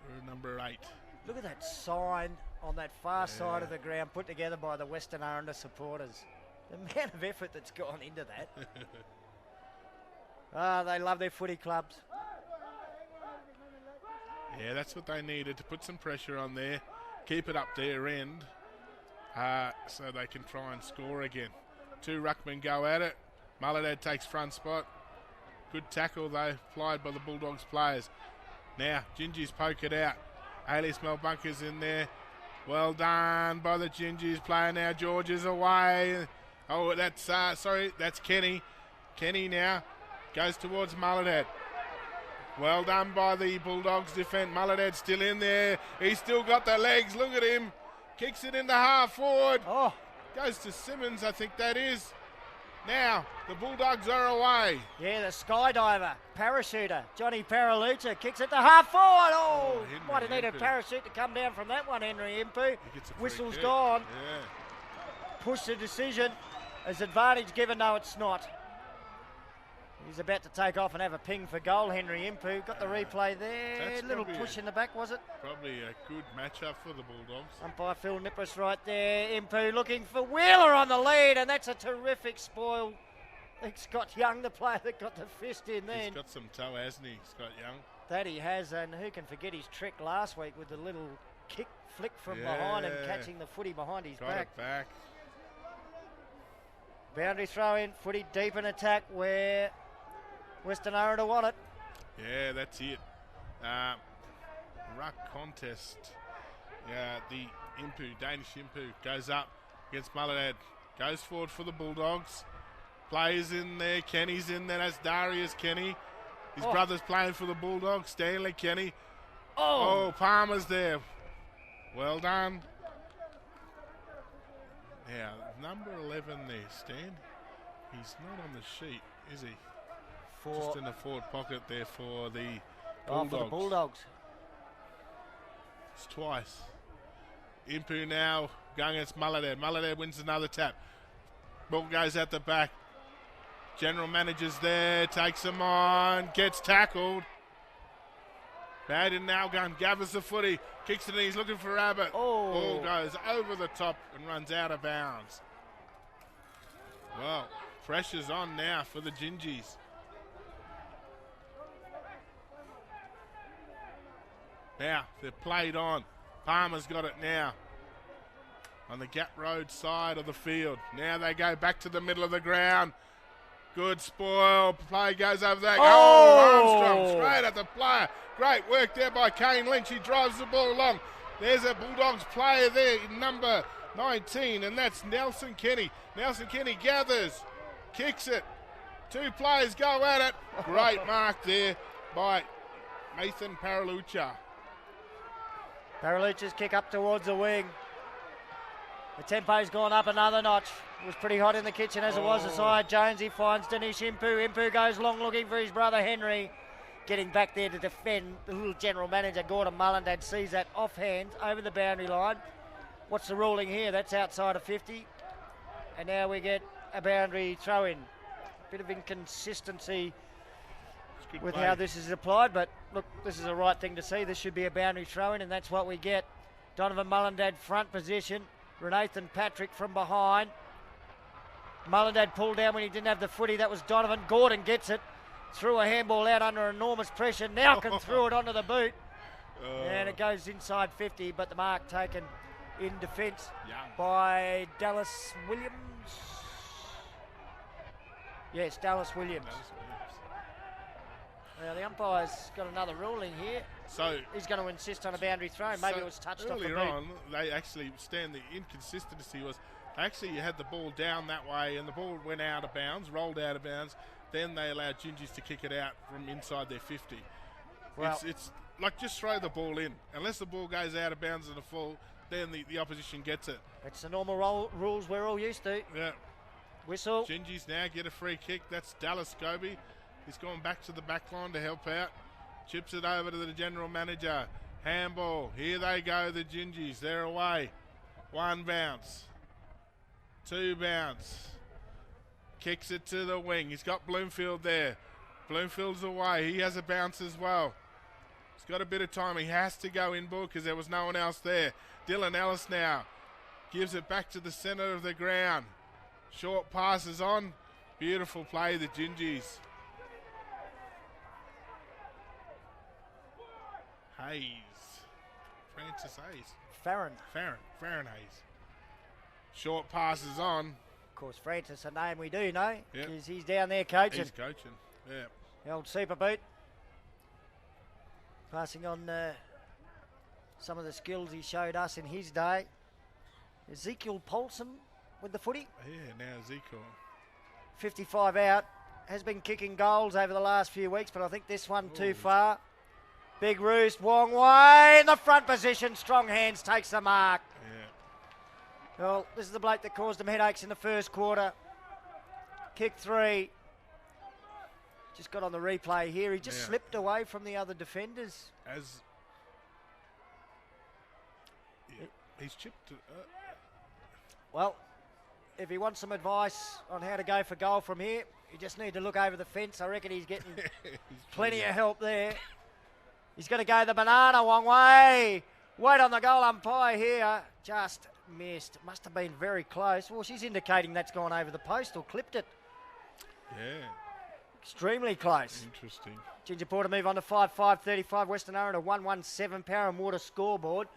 Or number 8? Look at that sign on that far side of the ground put together by the Western Arrente supporters. The amount of effort that's gone into that. They love their footy clubs. Yeah, that's what they needed, to put some pressure on there, keep it up their end, so they can try and score again. 2 ruckmen go at it. Mulladad takes front spot. Good tackle, though, applied by the Bulldogs players. Now, Gingees poke it out. Alias Melbunker's in there. Well done by the Gingees player now. George is away. Oh, that's Kenny. Kenny now goes towards Mulladad. Well done by the Bulldogs defence. Mulladad still in there. He's still got the legs. Look at him. Kicks it into half forward. Goes to Simmons, I think that is. Now, the Bulldogs are away. Yeah, the skydiver, parachuter, Johnny Paralucha kicks it to half forward. Might have needed a parachute to come down from that one, Henry Impu. Whistle's gone. Yeah. Push the decision. Is advantage given? No, it's not. He's about to take off and have a ping for goal, Henry Impu. Got the replay there. Little push in the back, was it? Probably a good matchup for the Bulldogs. Umpire Phil Nippers right there. Impu looking for Wheeler on the lead, and that's a terrific spoil. I think Scott Young, the player that got the fist in then. He's got some toe, hasn't he, Scott Young? That he has, and who can forget his trick last week with the little kick flick from behind and catching the footy behind his back. Got it back. Boundary throw in, footy deep in attack where Western Arrente want it. Yeah, that's it. Ruck contest. Yeah, the Danish Impu goes up against Mulladad. Goes forward for the Bulldogs. Players in there. Kenny's in there. That's Darius Kenny. His brother's playing for the Bulldogs. Stanley Kenny. Palmer's there. Well done. Now, number 11 there, Stan. He's not on the sheet, is he? Just in the forward pocket there for the Bulldogs. For the Bulldogs. It's twice. Impu now going against Mulladad. Mulladad wins another tap. Ball goes out the back. General manager's there, takes him on, gets tackled. Bad in now gun, gathers the footy, kicks it in, he's looking for Abbott. Ball goes over the top and runs out of bounds. Well, pressure's on now for the Gingees. Now, they're played on. Palmer's got it now. On the Gap Road side of the field. Now they go back to the middle of the ground. Good spoil. Play goes over there. Armstrong straight at the player. Great work there by Kane Lynch. He drives the ball along. There's a Bulldogs player there, number 19, and that's Nelson Kenny. Nelson Kenny gathers, kicks it. 2 players go at it. Great mark there by Nathan Paralucha. Paralucha's kick up towards the wing. The tempo's gone up another notch. It was pretty hot in the kitchen as it was aside. Jonesy finds Danish Impu. Impu goes long looking for his brother Henry. Getting back there to defend. The little general manager, Gordon Mullendad, sees that offhand over the boundary line. What's the ruling here? That's outside of 50. And now we get a boundary throw-in. Bit of inconsistency with how this is applied, but look, this is the right thing to see. This should be a boundary throw-in, and that's what we get. Donovan Mullendad front position. Renathan Patrick from behind. Mullendad pulled down when he didn't have the footy. That was Donovan. Gordon gets it. Threw a handball out under enormous pressure. Now can throw it onto the boot. And it goes inside 50, but the mark taken in defence by Dallas Williams. Yes, Dallas Williams. Now the umpire's got another ruling here. So he's going to insist on a boundary throw. Maybe it was touched off the boot. Earlier on, they actually the inconsistency was actually you had the ball down that way and the ball went out of bounds, rolled out of bounds. Then they allowed Gingees to kick it out from inside their 50. Well, it's like just throw the ball in. Unless the ball goes out of bounds in the full, then the opposition gets it. It's the normal rules we're all used to. Yeah. Whistle. Gingees now get a free kick. That's Dallas Scobie. He's gone back to the back line to help out. Chips it over to the general manager. Handball. Here they go, the Gingees. They're away. 1 bounce. 2 bounce. Kicks it to the wing. He's got Bloomfield there. Bloomfield's away. He has a bounce as well. He's got a bit of time. He has to go in ball because there was no one else there. Dylan Ellis now gives it back to the centre of the ground. Short passes on. Beautiful play, the Gingees. Hayes. Francis Hayes. Farron Hayes. Short passes on. Of course, Francis, a name we do know, because he's down there coaching. He's coaching, yeah. The old super boot. Passing on some of the skills he showed us in his day. Ezekiel Paulson with the footy. Yeah, now Ezekiel. 55 out. Has been kicking goals over the last few weeks, but I think this one too far. Big Roost, Wong Wei in the front position. Strong hands takes the mark. Yeah. Well, this is the bloke that caused them headaches in the first quarter. Kick 3. Just got on the replay here. He just slipped away from the other defenders. He's chipped. Well, if he wants some advice on how to go for goal from here, you just need to look over the fence. I reckon he's getting plenty of help there. He's going to go the banana Wong Wei. Wait on the goal umpire here. Just missed. Must have been very close. Well, she's indicating that's gone over the post or clipped it. Yeah. Extremely close. Interesting. Gingees Apurte move on to 5-5-35. Western Arrente 1-1-7 Power and Water scoreboard.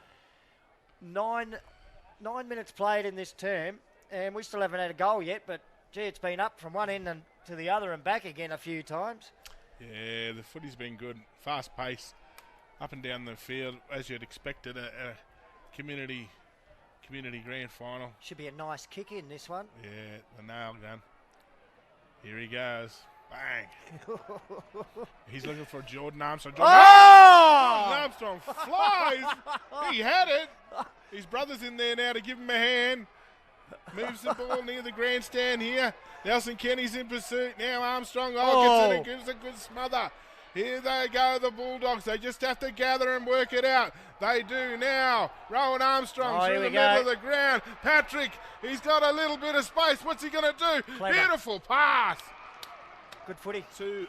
9 minutes played in this term, and we still haven't had a goal yet, but gee, it's been up from one end and to the other and back again a few times. Yeah, the footy's been good. Fast pace, up and down the field, as you'd expect at a community grand final. Should be a nice kick in this one. Yeah, the nail gun. Here he goes. Bang. He's looking for Jordan Armstrong. Jordan Armstrong flies. He had it. His brother's in there now to give him a hand. Moves the ball near the grandstand here. Nelson Kenny's in pursuit. Now Armstrong gets it and gives a good smother. Here they go, the Bulldogs. They just have to gather and work it out. They do now. Rowan Armstrong through the middle of the ground. Patrick, he's got a little bit of space. What's he going to do? Clever. Beautiful pass. Good footy. To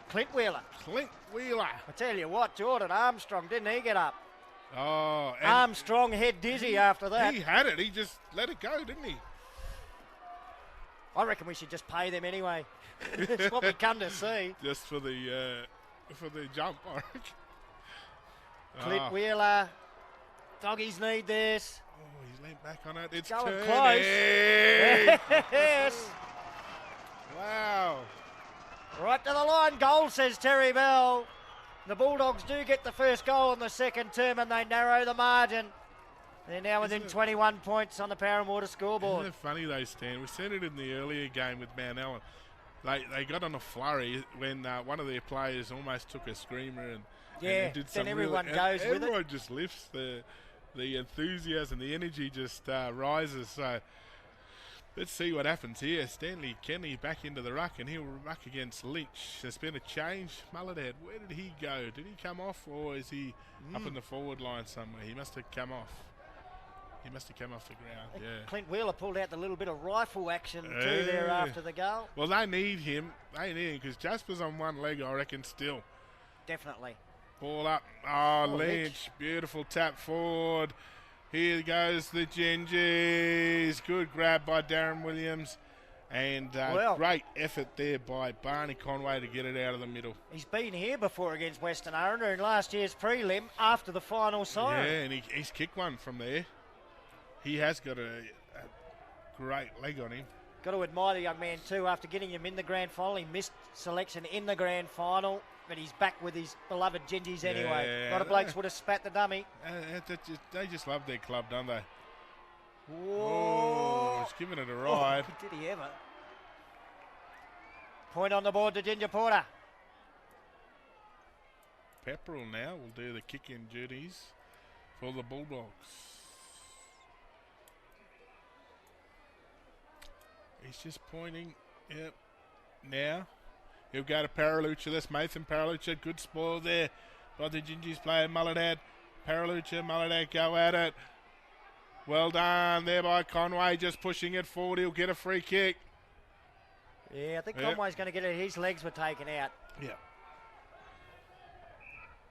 Clint Wheeler. Clint Wheeler. I tell you what, Jordan Armstrong, didn't he get up? Oh, and Armstrong head dizzy after that. he had it. He just let it go, didn't he? I reckon we should just pay them anyway. It's what we come to see. Just for the jump, I reckon. Clint Wheeler. Doggies need this. Oh, he's leaned back on it. It's going turning. close. Yes. Wow. Right to the line. Goal, says Terry Bell. The Bulldogs do get the first goal in the second term and they narrow the margin. They're now within 21 points on the Parramatta scoreboard. Isn't it funny though, Stan? We seen it in the earlier game with Mount Ellen. They got on a flurry when one of their players almost took a screamer and did some then everyone really, goes with it. Everyone just lifts the enthusiasm, the energy just rises. So let's see what happens here. Stanley Kenny back into the ruck and he'll ruck against Lynch. There's been a change. Mulladad, where did he go? Did he come off or is he up in the forward line somewhere? He must have come off. He must have come off the ground, yeah. Clint Wheeler pulled out the little bit of rifle action too there after the goal. Well, they need him. They need him because Jasper's on one leg, I reckon, still. Definitely. Ball up. Oh, Oh, Lynch. Beautiful tap forward. Here goes the Gingees. Good grab by Darren Williams. And great effort there by Barney Conway to get it out of the middle. He's been here before against Western Arrente in last year's prelim after the final siren. Yeah, and he's kicked one from there. He has got a great leg on him. Got to admire the young man too. After getting him in the grand final, he missed selection in the grand final, but he's back with his beloved Gingees anyway. A lot of blokes would have spat the dummy. They just love their club, don't they? Whoa! He's giving it a ride. Oh, did he ever? Point on the board to Ginger Porter. Pepperell now will do the kick-in duties for the Bulldogs. He's just pointing. Yep. Now he'll go to Paralucha. That's Mathan Paralucha. Good spoil there by the Gingees player Mulladad. Paralucha, Mulladad go at it. Well done there by Conway. Just pushing it forward. He'll get a free kick. Yeah, I think Conway's going to get it. His legs were taken out. Yeah.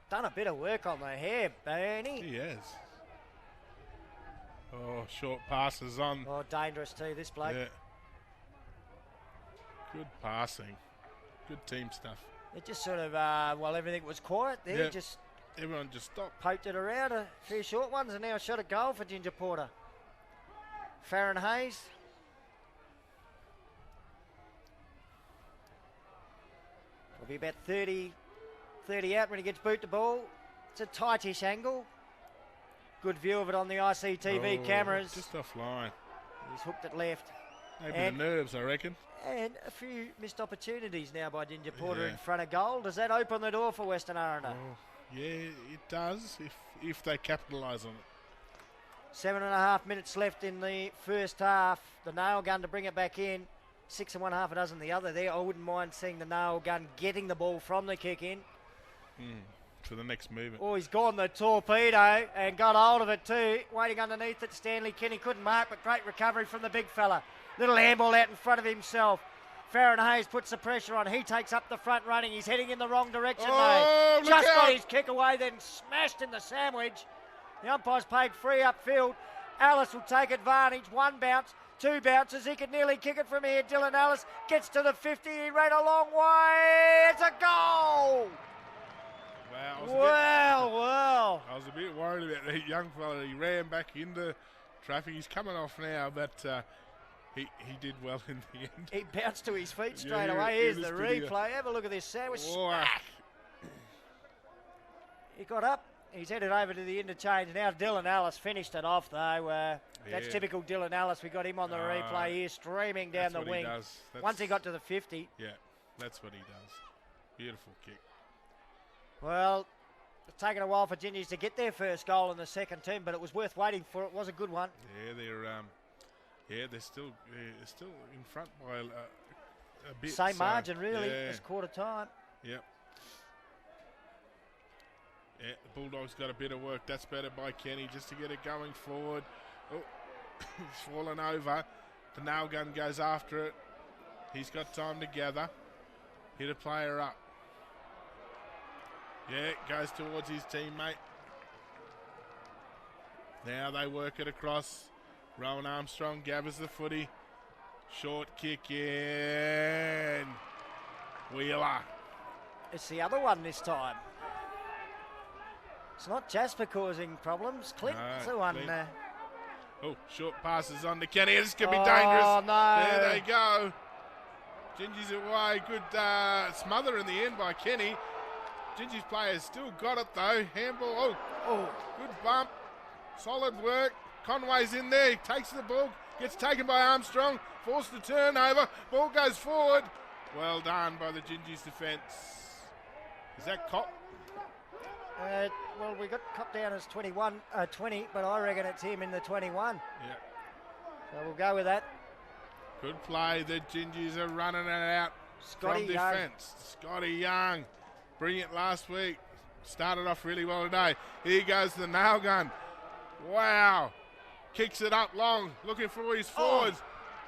Done a bit of work on the hair, Bernie. He has. Oh, short passes on. Oh, dangerous too, this bloke. Yeah. Good passing. Good team stuff. It just sort of, while everything was quiet there, just everyone just stopped. Poked it around, a few short ones, and now a shot at goal for Ginger Porter. Farron Hayes. Will be about 30 out when he gets boot the ball. It's a tightish angle. Good view of it on the ICTV cameras. Just offline. He's hooked it left. Maybe the nerves, I reckon. And a few missed opportunities now by Ginger Porter in front of goal. Does that open the door for Western Arrente? Oh, yeah, it does if they capitalise on it. 7.5 minutes left in the first half. The nail gun to bring it back in. 6 and 1/2 a dozen the other there. I wouldn't mind seeing the nail gun getting the ball from the kick in. For the next movement. Oh, he's gone the torpedo and got hold of it too. Waiting underneath it, Stanley Kenny couldn't mark, but great recovery from the big fella. Little handball out in front of himself. Farron Hayes puts the pressure on. He takes up the front running. He's heading in the wrong direction though. Just got his kick away, then smashed in the sandwich. The umpire's paid free upfield. Alice will take advantage. One bounce, two bounces. He could nearly kick it from here. Dylan Alice gets to the 50. He ran a long way. It's a goal. Wow. I was a bit worried about that young fella. He ran back into traffic. He's coming off now, but he did well in the end. He bounced to his feet straight away. Here's the replay. Have a look at this sandwich. Smack. He got up. He's headed over to the interchange. Now Dylan Alice finished it off, though. That's typical Dylan Alice. We got him on the replay here, streaming down the wing. Once he got to the 50. Yeah, that's what he does. Beautiful kick. Well, it's taken a while for Gingees to get their first goal in the second term, but it was worth waiting for. It was a good one. Yeah, they're still in front by a bit. Same margin, really, as quarter time. Yep. Yeah, the Bulldogs got a bit of work. That's better by Kenny just to get it going forward. Oh, he's fallen over. The nail gun goes after it. He's got time to gather. Hit a player up. Yeah, goes towards his teammate. Now they work it across. Rowan Armstrong gathers the footy. Short kick in. Wheeler. It's the other one this time. It's not Jasper causing problems. Clint's the one. Clint. Oh, short passes on to Kenny. This could be dangerous. Oh, no. There they go. Gingees away. Good smother in the end by Kenny. Gingees players still got it though. Handball. Oh, good bump. Solid work. Conway's in there. He takes the ball. Gets taken by Armstrong. Forced the turnover. Ball goes forward. Well done by the Gingees defence. Is that Cop? Well, we got Cop down as 20, but I reckon it's him in the 21. Yeah. So we'll go with that. Good play. The Gingees are running it out Scotty from defence. Scotty Young. Brilliant last week. Started off really well today. Here goes the nail gun. Wow. Kicks it up long. Looking for his forwards.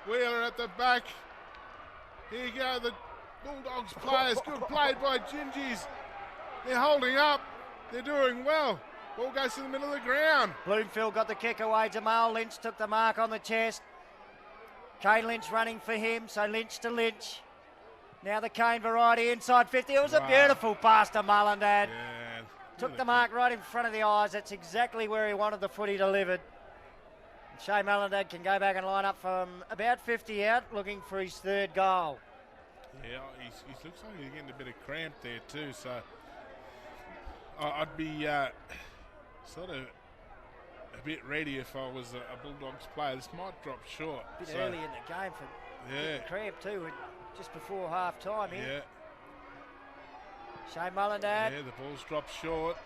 Wheeler at the back. Here you go. The Bulldogs players. Good played by Gingees. They're holding up. They're doing well. Ball goes to the middle of the ground. Bloomfield got the kick away. Jamal Lynch took the mark on the chest. Kane Lynch running for him, so Lynch to Lynch. Now the Kane variety inside 50. It was a beautiful pass to Mullendad. Yeah. Took the mark right in front of the eyes. That's exactly where he wanted the footy delivered. Shane Mullendad can go back and line up from about 50 out, looking for his third goal. Yeah, he looks like he's getting a bit of cramp there too, so I'd be sort of a bit ready if I was a Bulldogs player. This might drop short. A bit early in the game for getting cramp too, just before half time here. Yeah. Shane Mullendad. Yeah, the ball's dropped short.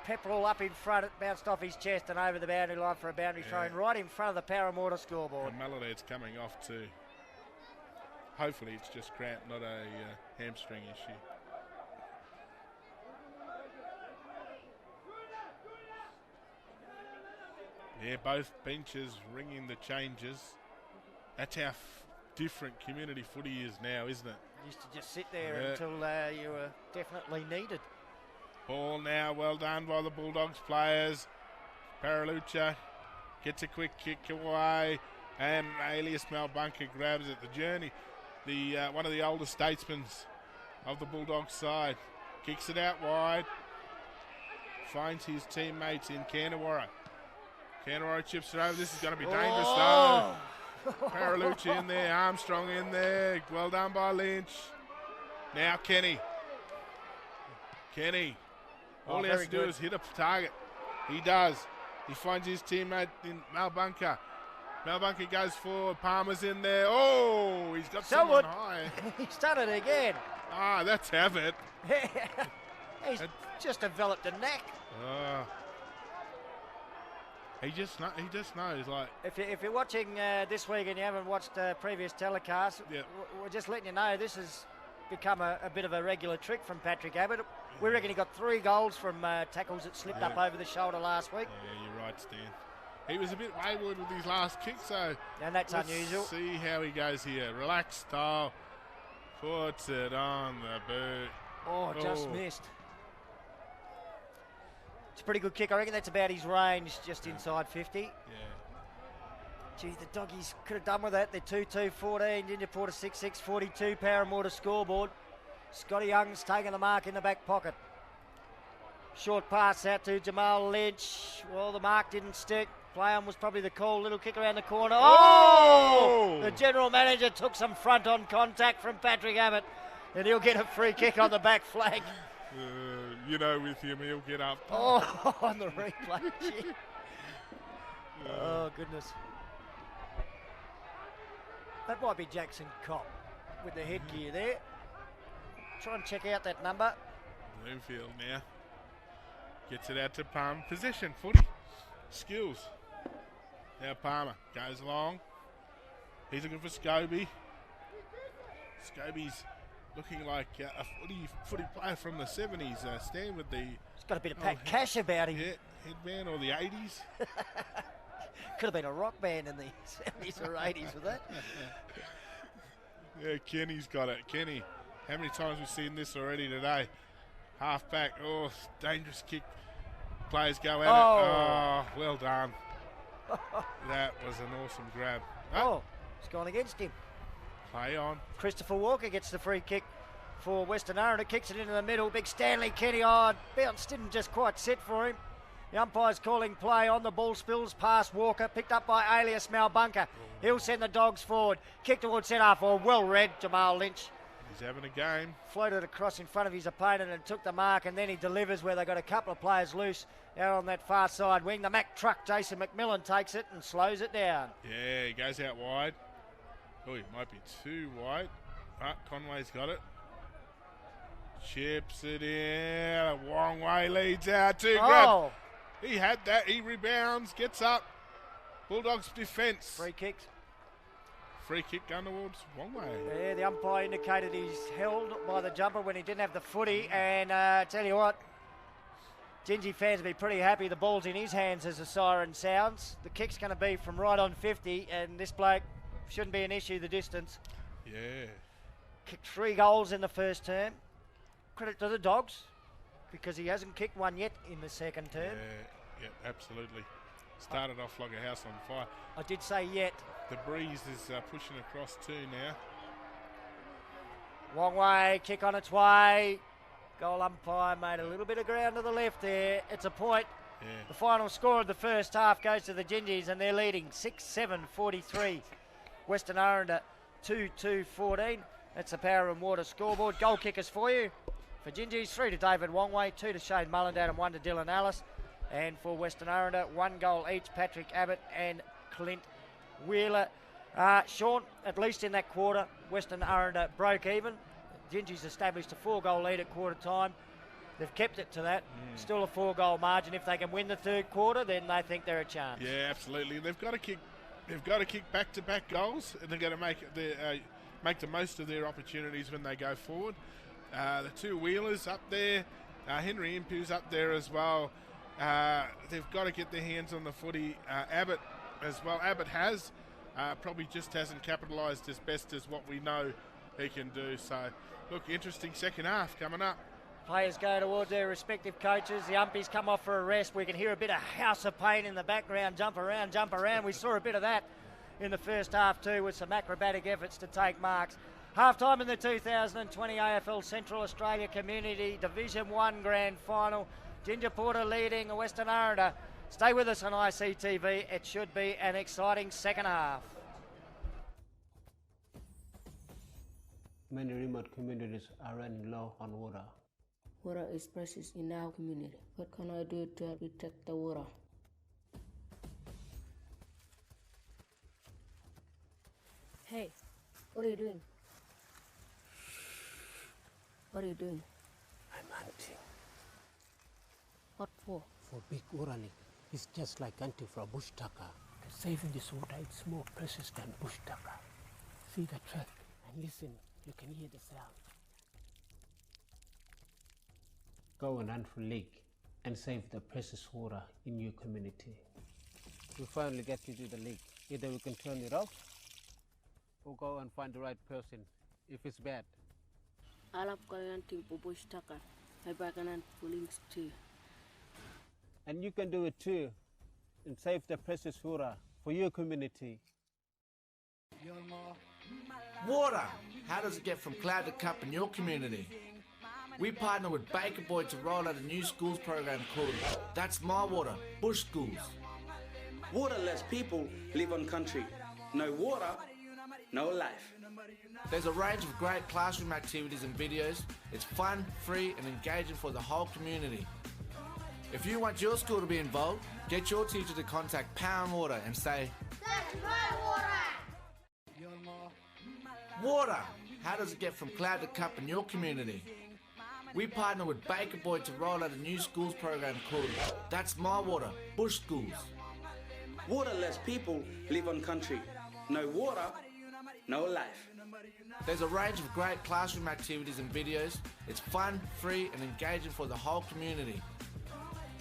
Pepperell up in front, it bounced off his chest and over the boundary line for a boundary throw right in front of the Parramatta scoreboard. And Mullendad's coming off too. Hopefully it's just cramp, not a hamstring issue. Yeah, both benches ringing the changes. That's how different community footy is now, isn't it? Used to just sit there until you were definitely needed. Ball now, well done by the Bulldogs players. Paralucha gets a quick kick away, and Alias Malbunka grabs it. The journey, one of the older statesmen of the Bulldogs side, kicks it out wide, finds his teammates in Canterwarra. Canterwarra chips it over. This is going to be dangerous though. Paralucha in there, Armstrong in there. Well done by Lynch. Now Kenny. All he has to do is hit a target. He does. He finds his teammate in Malbunka. Malbunka goes forward. Palmer's in there. Oh, he's got someone high. He's done it again. Ah, that's Abbott. He's just developed a neck. He just knows. Like, if you're watching this week and you haven't watched previous telecasts, we're just letting you know this has become a bit of a regular trick from Patrick Abbott. We reckon he got 3 goals from tackles that slipped up over the shoulder last week. Yeah, you're right, Stan. He was a bit wayward with his last kick, so and that's unusual. See how he goes here. Relaxed style. Puts it on the boot. Oh, just missed. It's a pretty good kick. I reckon that's about his range, just inside 50. Yeah. Gee, the Doggies could have done with that. They're 2-2-14, Gingees Apurte 6-6, 42, Parramatta scoreboard. Scotty Young's taking the mark in the back pocket. Short pass out to Jamal Lynch. Well, the mark didn't stick. Play on was probably the call. Little kick around the corner. Oh! The general manager took some front-on contact from Patrick Abbott, and he'll get a free kick on the back flag. With him, he'll get up. Oh, on the replay. Oh, goodness. That might be Jackson Copp with the headgear there. Try and check out that number. Bloomfield now. Gets it out to Palmer. Possession, footy. Skills. Now Palmer goes long. He's looking for Scobie. Scobie's looking like a footy player from the 70s. Stan with the... He's got a bit of Pat Cash about him. Yeah, headband or the 80s. Could have been a rock band in the 70s or 80s with that. Yeah, Kenny's got it. Kenny How many times we've seen this already today? Half back, oh, dangerous kick. Players go at it. Oh, well done. That was an awesome grab. Oh, it's gone against him. Play on. Christopher Walker gets the free kick for Western Arrente. Kicks it into the middle. Big Stanley Kenny. Oh, bounce didn't just quite sit for him. The umpire's calling play on the ball. Spills past Walker. Picked up by Alias Malbunker. He'll send the Dogs forward. Kick towards centre for well read Jamal Lynch. He's having a game. Floated across in front of his opponent and took the mark, and then he delivers where they got a couple of players loose out on that far side wing. The Mack truck, Jason McMillan, takes it and slows it down. Yeah, he goes out wide. Oh, he might be too wide. Conway's got it. Chips it in. Wong Wei leads out. Two grabs. He had that. He rebounds, gets up. Bulldogs defence. Free kicks. Free kick going towards Wong Wei. Yeah, the umpire indicated he's held by the jumper when he didn't have the footy. And tell you what, Gingees fans will be pretty happy. The ball's in his hands as the siren sounds. The kick's going to be from right on 50, and this bloke shouldn't be an issue, the distance. Yeah. Kicked 3 goals in the first term. Credit to the Dogs, because he hasn't kicked one yet in the second term. Yeah, absolutely. Started off like a house on fire. I did say yet. The breeze is pushing across too now. Wong Wei, kick on its way. Goal umpire made a little bit of ground to the left there. It's a point. Yeah. The final score of the first half goes to the Gingees, and they're leading 6-7-43. Western Arrente 2-2-14. That's the Power and Water scoreboard. Goal kickers for you. For Gingees, 3 to David Wong Wei, 2 to Shane Mullendad, and 1 to Dylan Alice. And for Western Arrente, 1 goal each, Patrick Abbott and Clint Wheeler. Sean, at least in that quarter, Western Arrente broke even. Gingees established a 4-goal lead at quarter time. They've kept it to that. Still a 4-goal margin. If they can win the third quarter, then they think they're a chance. Yeah, absolutely. They've got to kick back-to-back goals, and they're going to make the most of their opportunities when they go forward. The 2 Wheelers up there, Henry Impu's up there as well. They've got to get their hands on the footy. Abbott as well. Abbott has probably just hasn't capitalised as best as what we know he can do. So, look, interesting second half coming up. Players go towards their respective coaches. The umpies come off for a rest. We can hear a bit of House of Pain in the background. Jump around, jump around. We saw a bit of that in the first half too, with some acrobatic efforts to take marks. Half-time in the 2020 AFL Central Australia Community Division 1 Grand Final. Ginger Porter leading Western Arrente. Stay with us on ICTV. It should be an exciting second half. Many remote communities are running low on water. Water is precious in our community. What can I do to protect the water? Hey, what are you doing? What are you doing? I'm hunting. What for? For big orally. It's just like hunting for a bush tucker. Saving this water is more precious than bush tucker. See the track and listen, you can hear the sound. Go and hunt for leak and save the precious water in your community. We finally get you to the leak. Either we can turn it off or go and find the right person if it's bad. I love going hunting for bush tucker. Maybe I can hunt for links too. And you can do it too and save the precious water for your community. Water! How does it get from cloud to cup in your community? We partner with Baker Boy to roll out a new schools program called That's My Water, Bush Schools. Waterless people live on country. No water, no life. There's a range of great classroom activities and videos. It's fun, free and engaging for the whole community. If you want your school to be involved, get your teacher to contact Power and Water and say, That's my water! Water! How does it get from cloud to cup in your community? We partner with Baker Boy to roll out a new schools program called That's My Water, Bush Schools. Waterless people live on country. No water, no life. There's a range of great classroom activities and videos. It's fun, free and engaging for the whole community.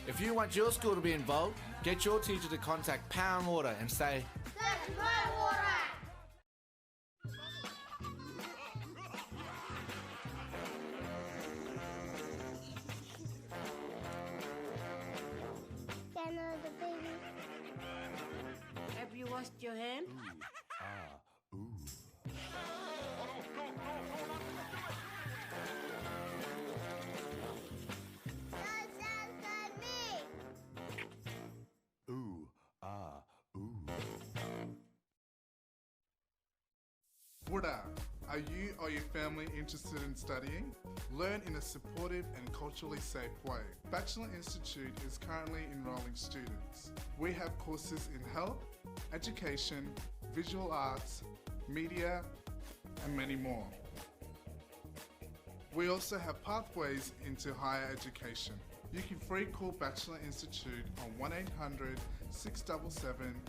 If you want your school to be involved, get your teacher to contact Power and Water and say, That's my water! Rest your hand. Buildup. Are you or your family interested in studying? Learn in a supportive and culturally safe way. Bachelor Institute is currently enrolling students. We have courses in health, education, visual arts, media, and many more. We also have pathways into higher education. You can free call Bachelor Institute on 1800 677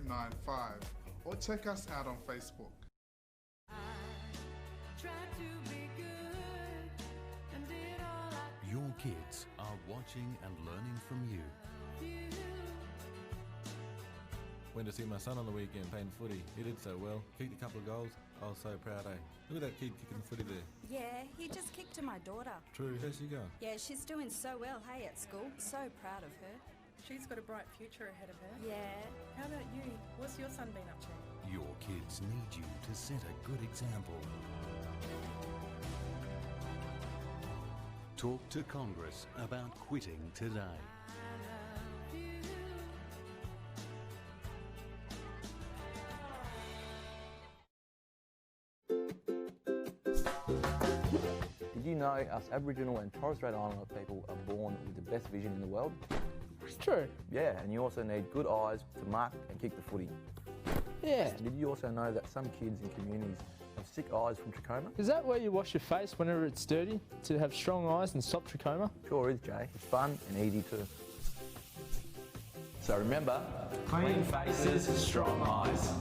095 or check us out on Facebook. Your kids are watching and learning from you. Went to see my son on the weekend playing footy. He did so well. Kicked a couple of goals. I was so proud, eh? Look at that kid kicking footy there. Yeah, he just kicked to my daughter. True, how's she going? Yeah, she's doing so well, hey, at school. So proud of her. She's got a bright future ahead of her. Yeah. How about you? What's your son been up to? Your kids need you to set a good example. Talk to Congress about quitting today. Did you know us Aboriginal and Torres Strait Islander people are born with the best vision in the world? It's true. Yeah, and you also need good eyes to mark and kick the footy. Yeah. And did you also know that some kids in communities have sick eyes from trachoma? Is that where you wash your face whenever it's dirty to have strong eyes and stop trachoma? Sure is, Jay. It's fun and easy too. So remember, clean faces, strong eyes.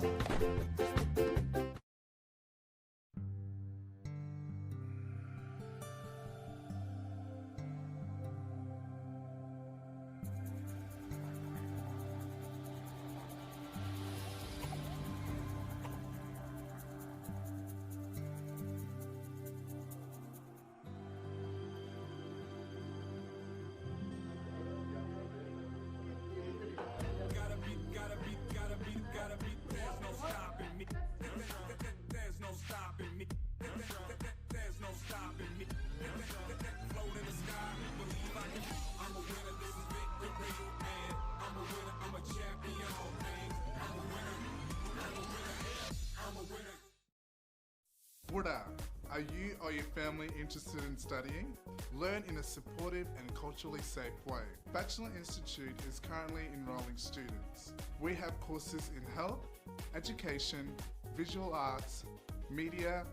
Buildup. Are you or your family interested in studying? Learn in a supportive and culturally safe way. Bachelor Institute is currently enrolling students. We have courses in health, education, visual arts, media,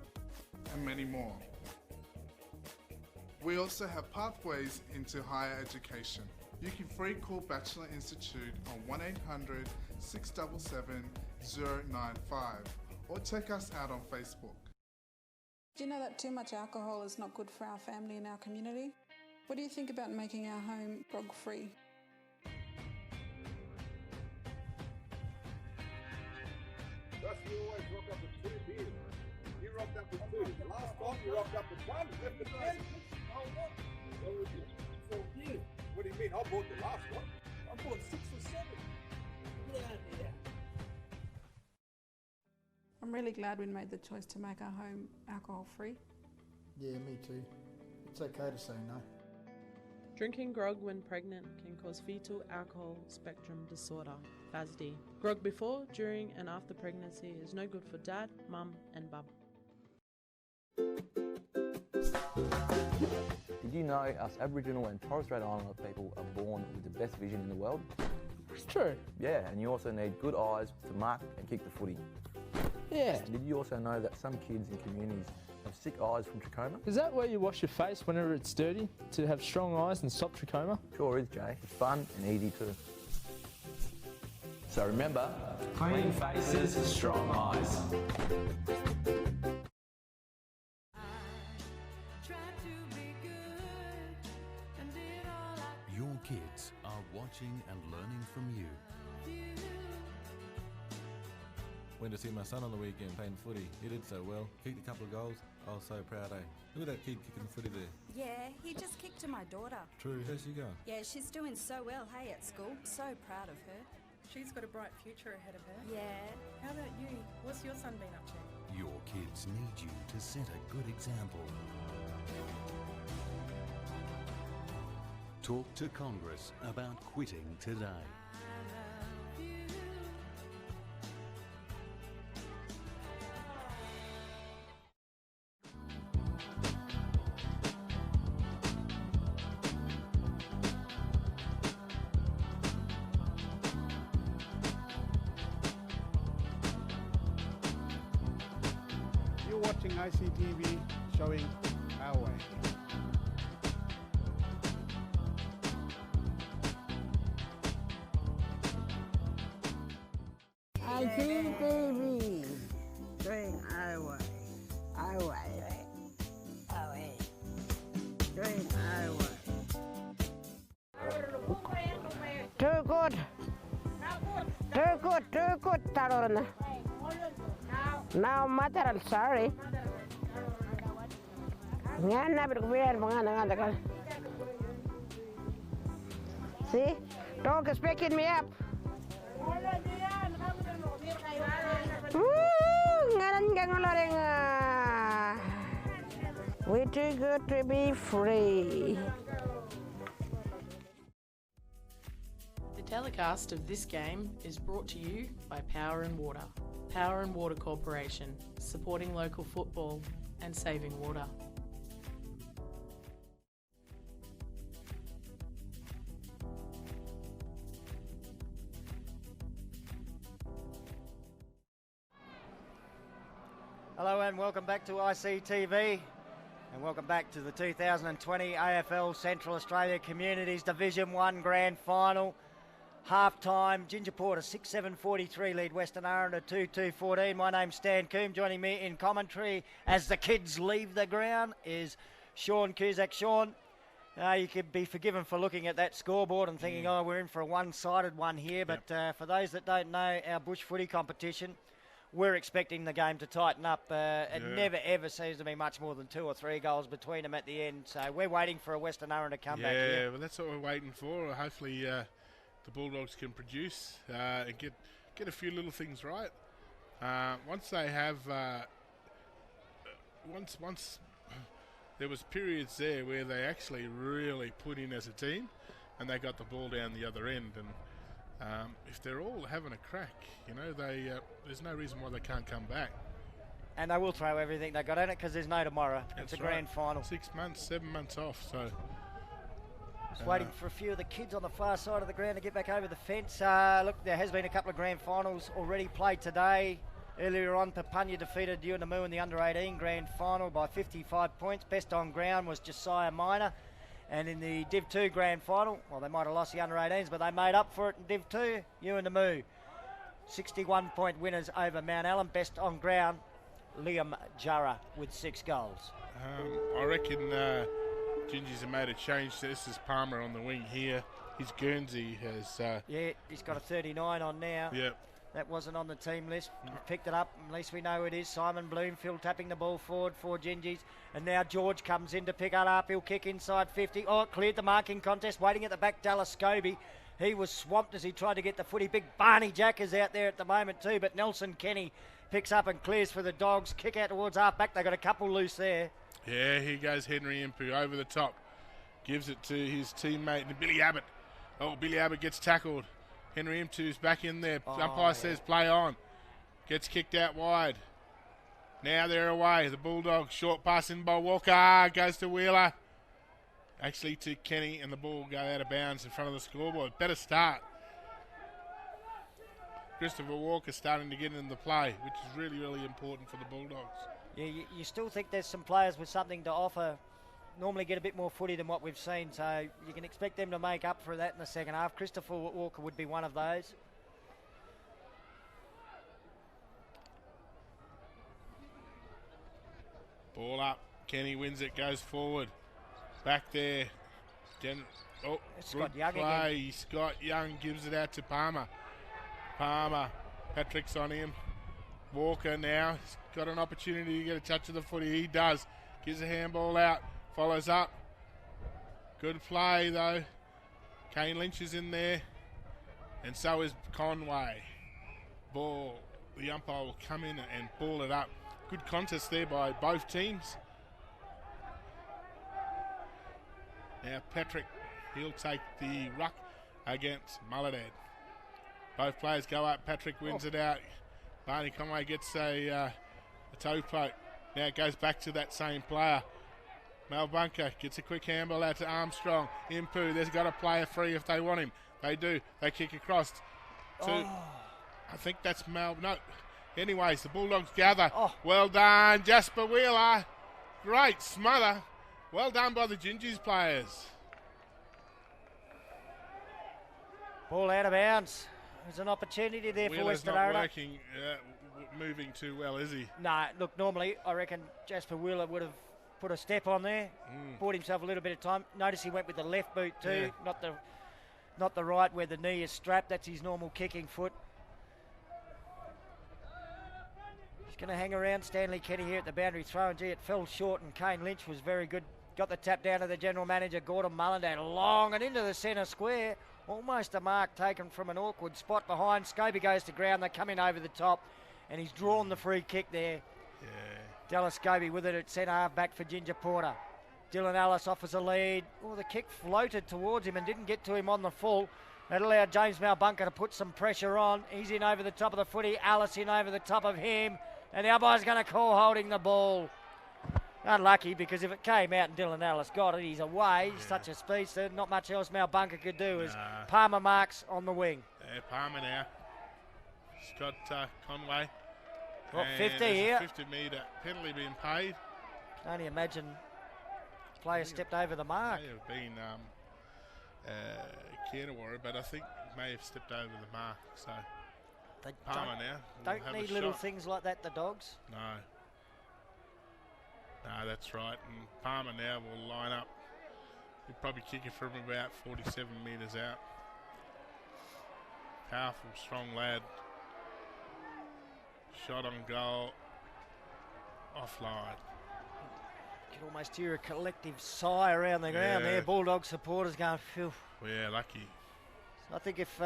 and many more. We also have pathways into higher education. You can free call Bachelor Institute on 1800 677 095 or check us out on Facebook. Do you know that too much alcohol is not good for our family and our community? What do you think about making our home grog-free? Dusty always rocked up with 2 beers. You rocked up with 2. The last time you rocked up with 1, left the 10. Hold on. What was it? 4 beers. What do you mean? I bought the last one. I bought 6 or 7. Get out of here. I'm really glad we made the choice to make our home alcohol-free. Yeah, me too. It's okay to say no. Drinking grog when pregnant can cause fetal alcohol spectrum disorder, FASD. Grog before, during and after pregnancy is no good for dad, mum and bub. Did you know us Aboriginal and Torres Strait Islander people are born with the best vision in the world? It's true. Yeah, and you also need good eyes to mark and kick the footy. Yeah. And did you also know that some kids in communities have sick eyes from trachoma? Is that where you wash your face whenever it's dirty to have strong eyes and stop trachoma? Sure is, Jay. It's fun and easy too. So remember, clean faces, strong eyes. Your kids are watching and learning from you. Went to see my son on the weekend playing footy. He did so well. Kicked a couple of goals. I was so proud, eh? Look at that kid kicking footy there. Yeah, he just kicked to my daughter. True, how's she going? Yeah, she's doing so well, hey, at school. So proud of her. She's got a bright future ahead of her. Yeah. How about you? What's your son been up to? Your kids need you to set a good example. Talk to Congress about quitting today. You're watching ICTV showing our way. ICTV showing our way. Our way. Our way. Showing our way. Too good. Too good, too good, Tarona. Now, material, sorry. See? Dog is picking me up. We're too good to be free. The telecast of this game is brought to you by Power and Water. Power and Water Corporation, supporting local football and saving water. Hello and welcome back to ICTV and welcome back to the 2020 AFL Central Australia Communities Division 1 Grand Final. Half-time, Gingees Apurte 6-7-43 lead Western Arrente 2-2-14. My name's Stan Coombe. Joining me in commentary as the kids leave the ground is Sean Cusack. Sean, you could be forgiven for looking at that scoreboard and thinking, oh, we're in for a one-sided one here. But for those that don't know our bush footy competition, we're expecting the game to tighten up. It never, ever seems to be much more than 2 or 3 goals between them at the end. So we're waiting for a Western Arrente comeback here. Yeah, well, that's what we're waiting for. Hopefully the Bulldogs can produce and get a few little things right. Once they have... once there was periods there where they actually really put in as a team and they got the ball down the other end. And if they're all having a crack, you know, there's no reason why they can't come back. And they will throw everything they got in it because there's no tomorrow. That's it's a right. grand final. 6 months, 7 months off, so... Just waiting for a few of the kids on the far side of the ground to get back over the fence. Look, there has been a couple of grand finals already played today. Earlier on, Papunya defeated Unamu in the under-18 grand final by 55 points. Best on ground was Josiah Minor. And in the Div 2 grand final, well, they might have lost the under-18s, but they made up for it in Div 2. Unamu, 61-point winners over Mount Allen. Best on ground, Liam Jurra with 6 goals. I reckon Gingees have made a change. This is Palmer on the wing here. His Guernsey has... yeah, he's got a 39 on now. Yep. That wasn't on the team list. Picked it up. At least we know it is. Simon Bloomfield tapping the ball forward for Gingees. And now George comes in to pick it up. He'll kick inside 50. Oh, it cleared the marking contest. Waiting at the back, Dallas Scobie. He was swamped as he tried to get the footy. Big Barney Jack is out there at the moment too. But Nelson Kenny picks up and clears for the Dogs. Kick out towards half back. They've got a couple loose there. Yeah, here goes Henry Impu over the top. Gives it to his teammate, Billy Abbott. Oh, Billy Abbott gets tackled. Henry Impu's back in there. Umpire says play on. Gets kicked out wide. Now they're away. The Bulldogs, short pass in by Walker. Goes to Wheeler. Actually to Kenny, and the ball go out of bounds in front of the scoreboard. Better start. Christopher Walker starting to get into play, which is really, really important for the Bulldogs. Yeah, you still think there's some players with something to offer. Normally get a bit more footy than what we've seen, so you can expect them to make up for that in the second half. Christopher Walker would be one of those. Ball up. Kenny wins it, goes forward. Back there. Scott good Young play. again. Scott Young gives it out to Palmer. Palmer. Patrick's on him. Walker now. He's got an opportunity to get a touch of the footy. He does. Gives a handball out. Follows up. Good play though. Kane Lynch is in there. and so is Conway. Ball, the umpire will come in and ball it up. Good contest there by both teams. Now Patrick, he'll take the ruck against Mullahdad. Both players go up. Patrick wins it out. Barney Conway gets a toe poke. Now it goes back to that same player. Mal Bunker gets a quick handball out to Armstrong. Impu, there's got a player free if they want him. They do. They kick across to, I think that's Mal. No. Anyways, the Bulldogs gather. Well done, Jasper Wheeler. Great smother. Well done by the Gingees players. Ball out of bounds. There's an opportunity there for Western not Arrente. Working, moving too well, is he? No, look, normally I reckon Jasper Wheeler would have put a step on there, bought himself a little bit of time. Notice he went with the left boot too, not the right where the knee is strapped. That's his normal kicking foot. He's going to hang around Stanley Kenny here at the boundary throw, and gee, it fell short, and Kane Lynch was very good. Got the tap down to the general manager, Gordon Mullahdad, long and into the centre square. Almost a mark taken from an awkward spot behind. Scobie goes to ground. They come in over the top, and he's drawn the free kick there. Dallas Scobie with it at centre half back for Ginger Porter. Dylan Ellis offers a lead. Oh, the kick floated towards him and didn't get to him on the full. That allowed James Malbunker to put some pressure on. He's in over the top of the footy. Ellis in over the top of him. And the umpire's going to call holding the ball. Unlucky, because if it came out and Dylan Ellis got it, he's away. He's such a speedster. Not much else Malbunker could do as Palmer marks on the wing. Palmer now. Scott Conway. What, And 50 there's a here? 50-metre penalty being paid. Can only imagine player stepped over the mark. May have been Canterbury, but I think may have stepped over the mark. So They Palmer now. will Don't have need a little shot. things like that, the Dogs. No, that's right. And Palmer now will line up. He'll probably kick it from about 47 metres out. Powerful, strong lad. Shot on goal. Offline. You can almost hear a collective sigh around the ground there. Bulldog supporters going, phew. Yeah, lucky. I think if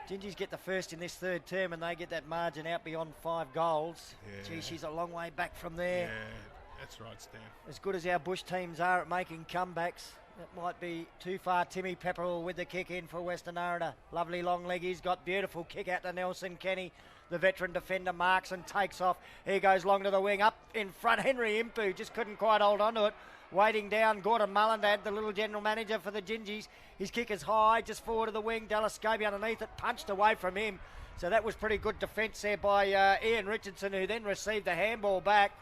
Gingees get the first in this third term and they get that margin out beyond 5 goals, gee, she's a long way back from there. Yeah, that's right, Stan. As good as our bush teams are at making comebacks, it might be too far. Timmy Pepperell with the kick in for Western Arrente. Lovely long leg. He's got beautiful kick out to Nelson Kenny. The veteran defender marks and takes off. He goes long to the wing. Up in front, Henry Impu just couldn't quite hold on to it. Waiting down, Gordon Mullahdad, the little general manager for the Gingees. His kick is high, just forward of the wing. Dallas Scobie underneath it, punched away from him. So that was pretty good defence there by Ian Richardson, who then received the handball back.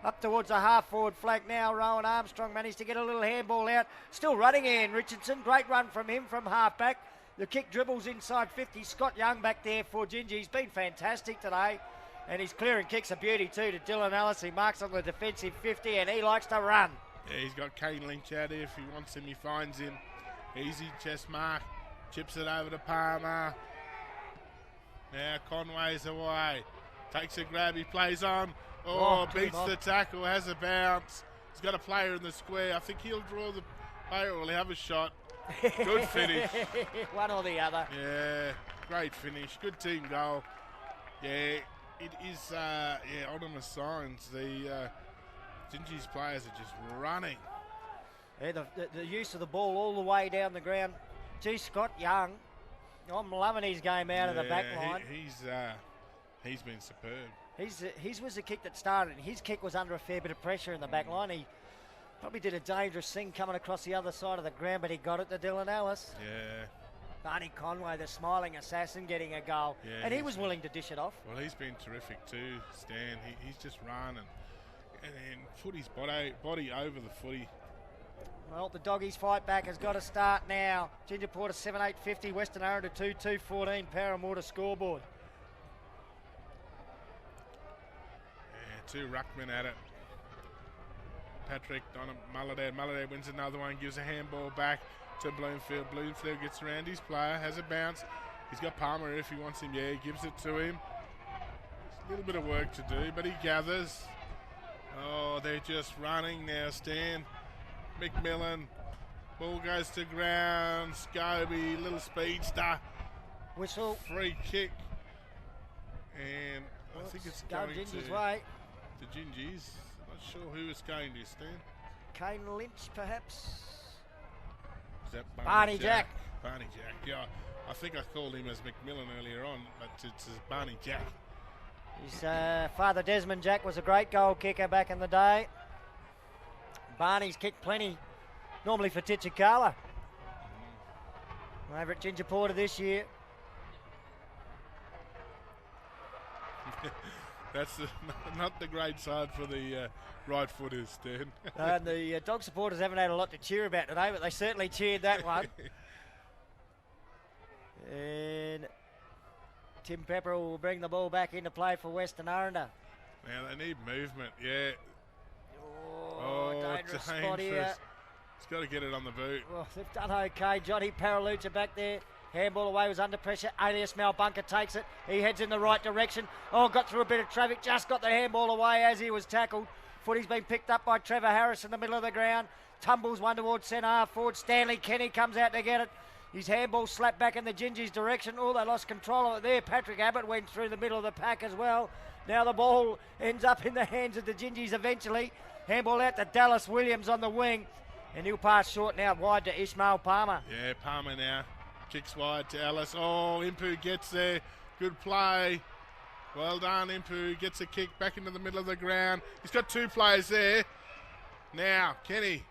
Up towards the half-forward flank now. Rowan Armstrong managed to get a little handball out. Still running Ian Richardson. Great run from him from half-back. The kick dribbles inside 50. Scott Young back there for Gingy. He's been fantastic today. And his clearing kick's a beauty too to Dylan Ellis. He marks on the defensive 50 and he likes to run. Yeah, he's got Kane Lynch out here. If he wants him, he finds him. Easy chest mark. Chips it over to Palmer. Now Conway's away. Takes a grab. He plays on. Beats the tackle. Has a bounce. He's got a player in the square. I think he'll draw the player or he'll have a shot. Good finish. One or the other. Yeah, great finish. Good team goal. Yeah, it is, ominous signs. The Gingees players are just running. Yeah, the use of the ball all the way down the ground. Gee, Scott Young, I'm loving his game out of the back line. He's been superb. His was the kick that started. His kick was under a fair bit of pressure in the back line. He probably did a dangerous thing coming across the other side of the ground, but he got it to Dylan Ellis. Yeah. Barney Conway, the smiling assassin, getting a goal. Yeah, and he was willing to dish it off. Well, he's been terrific too, Stan. He's just run and put his body over the footy. Well, the Doggies fight back has got to start now. Ginger Porter 7-8-50, Western Arrente 2-2-14, Parramatta scoreboard. Yeah, two ruckmen at it. Patrick on Mullahdad. Mullahdad wins another one, gives a handball back to Bloomfield. Bloomfield gets around his player, has a bounce. He's got Palmer if he wants him. Yeah, he gives it to him. A little bit of work to do, but he gathers. Oh, they're just running now, Stan. McMillan. Ball goes to ground. Scobie, little speedster. Whistle. Free kick. And I think it's going Gingees' to way. the Gingees. Not sure who it's going to, Stan. Kane Lynch, perhaps. Is that Barney Jack? Barney Jack, yeah. I think I called him as McMillan earlier on, but it's Barney Jack. His father Desmond Jack was a great goal kicker back in the day. Barney's kicked plenty, normally for Titchikala. Over at Ginger Porter this year. That's not the great side for the right footers, Stan. And the dog supporters haven't had a lot to cheer about today, but they certainly cheered that one. And Tim Pepper will bring the ball back into play for Western Arrente. Now they need movement, yeah. Oh, dangerous spot here. He's got to get it on the boot. Well, they've done okay. Johnny Paralucha back there. Handball away, was under pressure. Alias Malbunker takes it. He heads in the right direction. Oh, got through a bit of traffic. Just got the handball away as he was tackled. Footy's been picked up by Trevor Harris in the middle of the ground. Tumbles one towards centre half forward. Stanley Kenny comes out to get it. His handball slapped back in the Gingees' direction. Oh, they lost control of it there. Patrick Abbott went through the middle of the pack as well. Now the ball ends up in the hands of the Gingees eventually. Handball out to Dallas Williams on the wing. And he'll pass short now wide to Ishmael Palmer. Yeah, Palmer now. Kicks wide to Ellis. Oh, Impu gets there. Good play. Well done, Impu. Gets a kick back into the middle of the ground. He's got two players there. Now, Kenny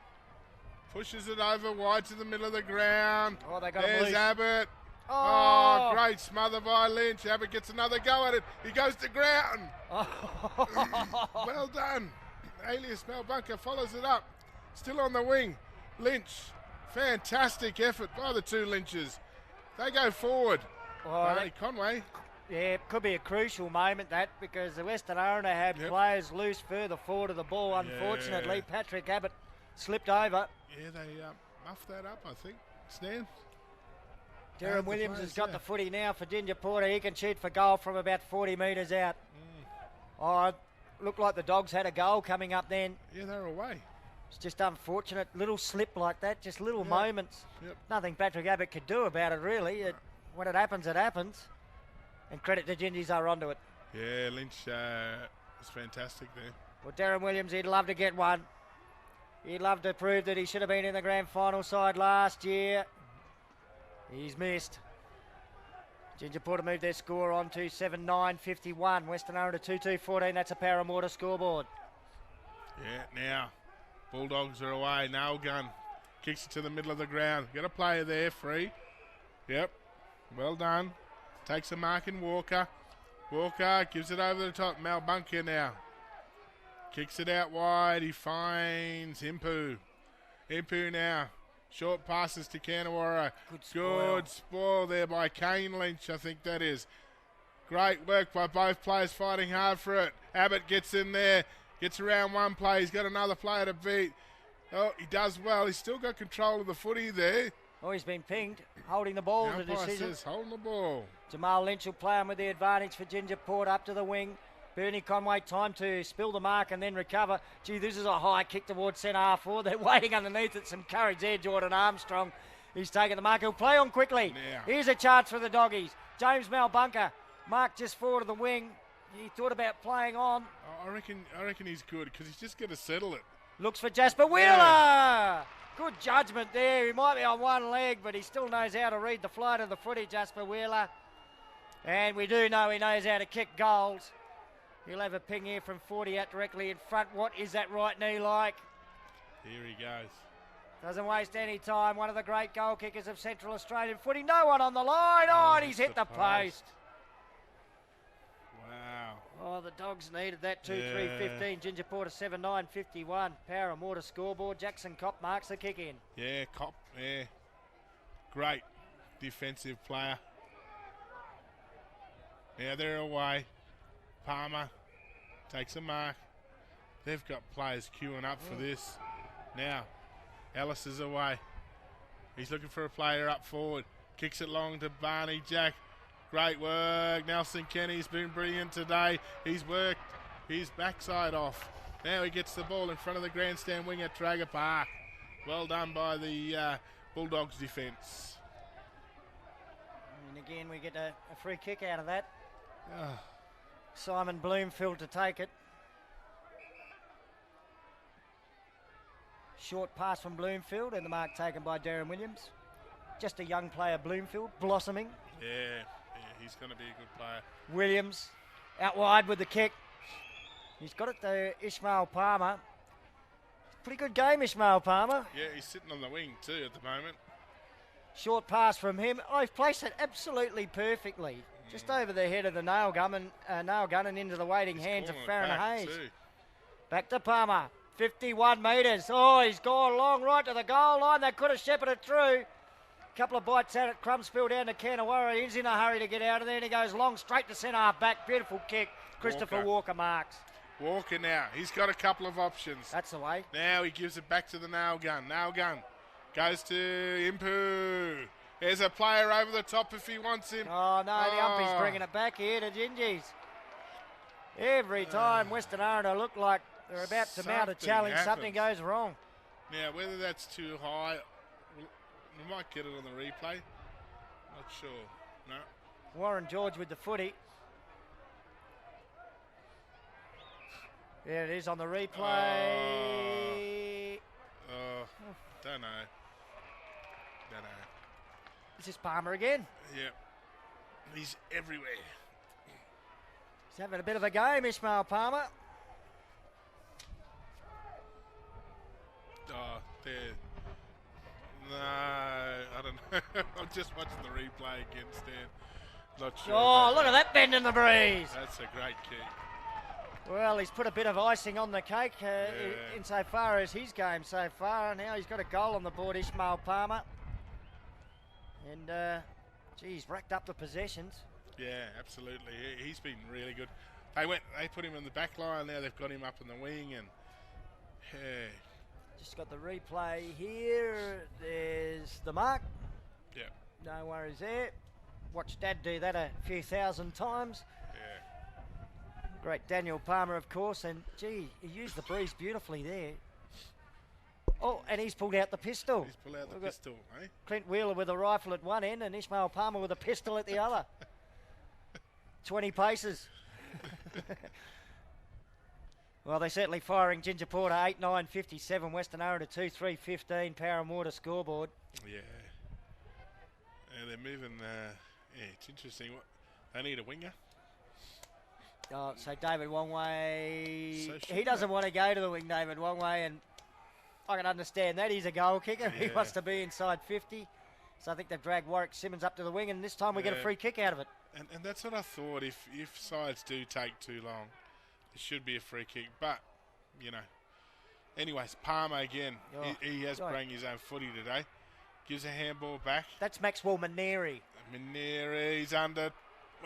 pushes it over wide to the middle of the ground. Oh, they got There's him loose. Abbott. Oh. Great smother by Lynch. Abbott gets another go at it. He goes to ground. Well done. Alias Malbunker follows it up. Still on the wing. Lynch. Fantastic effort by the two Lynches. They go forward. Barney Conway. Yeah, it could be a crucial moment that, because the Western Arrente had players loose further forward of the ball. Unfortunately, Yeah. Patrick Abbott slipped over. Yeah, they muffed that up, I think. Stan? Darren Williams has got the footy now for Ginger Porter. He can shoot for goal from about 40 metres out. Oh, looked like the Dogs had a goal coming up then. Yeah, they were away. It's just unfortunate. Little slip like that, just little moments. Nothing Patrick Abbott could do about it, really. When it happens, it happens. And credit to Gingees are onto it. Yeah, Lynch was fantastic there. Well, Darren Williams, he'd love to get one. He'd love to prove that he should have been in the grand final side last year. He's missed. Ginger Porter moved their score on to 7-9-51. Western Arrente 2-2-14. That's a Parramatta scoreboard. Yeah, now Bulldogs are away. Nail gun kicks it to the middle of the ground. Got a player there, free. Yep, well done. Takes a mark in Walker. Walker gives it over the top. Malbunker now. Kicks it out wide. He finds Impu. Impu now. Short passes to Kanawara. Good spoil there by Kane Lynch, I think that is. Great work by both players fighting hard for it. Abbott gets in there. Gets around one play. He's got another player to beat. Oh, he does well. He's still got control of the footy there. Oh, he's been pinged. Holding the ball. The The decision. says holding the ball. Jamal Lynch will play him with the advantage for Ginger Porter up to the wing. Bernie Conway, time to spill the mark and then recover. Gee, this is a high kick towards centre half forward. They're waiting underneath it. Some courage there, Jordan Armstrong. He's taken the mark. He'll play on quickly. Yeah. Here's a chance for the Doggies. James Malbunker, mark just forward of the wing. He thought about playing on. I reckon he's good because he's just going to settle it. Looks for Jasper Wheeler. Good judgment there. He might be on one leg, but he still knows how to read the flight of the footy, Jasper Wheeler. And we do know he knows how to kick goals. He'll have a ping here from 40 out directly in front. What is that right knee like? Here he goes. Doesn't waste any time. One of the great goal kickers of Central Australian footy. No one on the line. Oh, and he's hit the post. Wow. Oh, the Dogs needed that. 2-3-15. Ginger Porter 7-9-51. Parramatta scoreboard. Jackson Cop marks the kick in. Yeah, Cop. Yeah. Great defensive player. Now they're away. Palmer takes a mark. They've got players queuing up for this. Now, Ellis is away. He's looking for a player up forward. Kicks it long to Barney Jack. Great work. Nelson Kenny's been brilliant today. He's worked his backside off. Now he gets the ball in front of the grandstand wing at Traeger Park. Well done by the Bulldogs defence. And again, we get a free kick out of that. Simon Bloomfield to take it. Short pass from Bloomfield and the mark taken by Darren Williams. Just a young player, Bloomfield, blossoming. Yeah, he's going to be a good player. Williams out wide with the kick. He's got it to Ishmael Palmer. Pretty good game, Ishmael Palmer. Yeah, he's sitting on the wing too at the moment. Short pass from him. Oh, he's placed it absolutely perfectly. Just over the head of the nail gun and into the waiting hands of Farron Hayes. Back to Palmer. 51 metres. Oh, he's gone long right to the goal line. They could have shepherded through. Couple of bites out at Crumbsfield down to Canawara. He's in a hurry to get out of there, and he goes long straight to centre half back. Beautiful kick. Christopher Walker marks. Walker now. He's got a couple of options. That's the way. Now he gives it back to the nail gun. Nail gun goes to Impu. There's a player over the top if he wants him. Oh, no, the umpy's bringing it back here to Gingees. Every time Western Arrente look like they're about to mount a challenge, something goes wrong. Now, whether that's too high, we might get it on the replay. Not sure. No. Warren George with the footy. There it is on the replay. Don't know. This is Palmer again. Yep. He's everywhere. He's having a bit of a game, Ishmael Palmer. Oh, there. No, I don't know. I'm just watching the replay again, Stan. Not sure. Oh, look at that bend in the breeze. That's a great kick. Well, he's put a bit of icing on the cake insofar as his game so far. Now he's got a goal on the board, Ishmael Palmer. And, geez, racked up the possessions. Yeah, absolutely. He's been really good. They put him in the back line. Now they've got him up in the wing. And just got the replay here. There's the mark. Yeah. No worries there. Watched Dad do that a few thousand times. Yeah. Great Daniel Palmer, of course. And, gee, he used the breeze beautifully there. Oh, and he's pulled out the pistol. He's pulled out the pistol, eh? Clint Wheeler with a rifle at one end and Ishmael Palmer with a pistol at the other. 20 paces. Well, they're certainly firing Ginger Porter 8-9-57, Western Arrente 2-3-15, Parramatta scoreboard. Yeah. They're moving. It's interesting. They need a winger. Oh, so David Wongway. He doesn't want to go to the wing, David Wongway, and I can understand that. He's a goal kicker. Yeah. He wants to be inside 50. So I think they've dragged Warwick Simmons up to the wing, and this time we get a free kick out of it. And that's what I thought. If sides do take too long, there should be a free kick. But, you know. Anyways, Palmer again. Oh, he has bring his own footy today. Gives a handball back. That's Maxwell Maneri. He's under.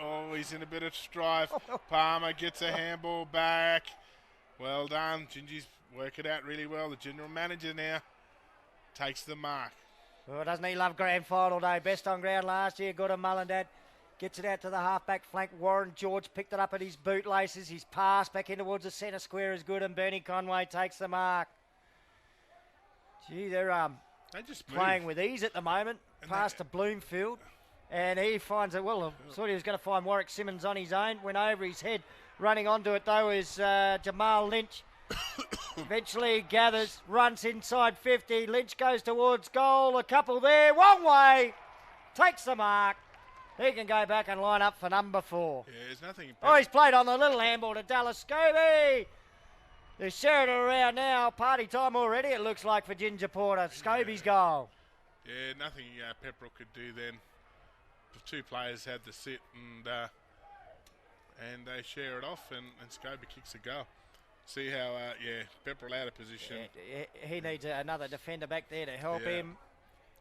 Oh, he's in a bit of strife. Palmer gets a handball back. Well done. Gingees work it out really well. The general manager now takes the mark. Oh, doesn't he love grand final day? Best on ground last year. Good on Mullendad. Gets it out to the halfback flank. Warren George picked it up at his bootlaces. His pass back in towards the centre square is good, and Bernie Conway takes the mark. Gee, they're just playing with ease at the moment. And pass to Bloomfield. And he finds it. Well, thought he was going to find Warwick Simmons on his own. Went over his head. Running onto it, though, is Jamal Lynch. Eventually he gathers, runs inside 50. Lynch goes towards goal. A couple there. One way. Takes the mark. He can go back and line up for number 4. Yeah, there's nothing. Oh, he's played on the little handball to Dallas Scobie. They're sharing it around now. Party time already, it looks like, for Ginger Porter. Scobie's goal. Yeah, nothing Pepperell could do then. The two players had to sit and they share it off, and Scobie kicks a goal. See how, Pepperell out of position. Yeah, he needs another defender back there to help him.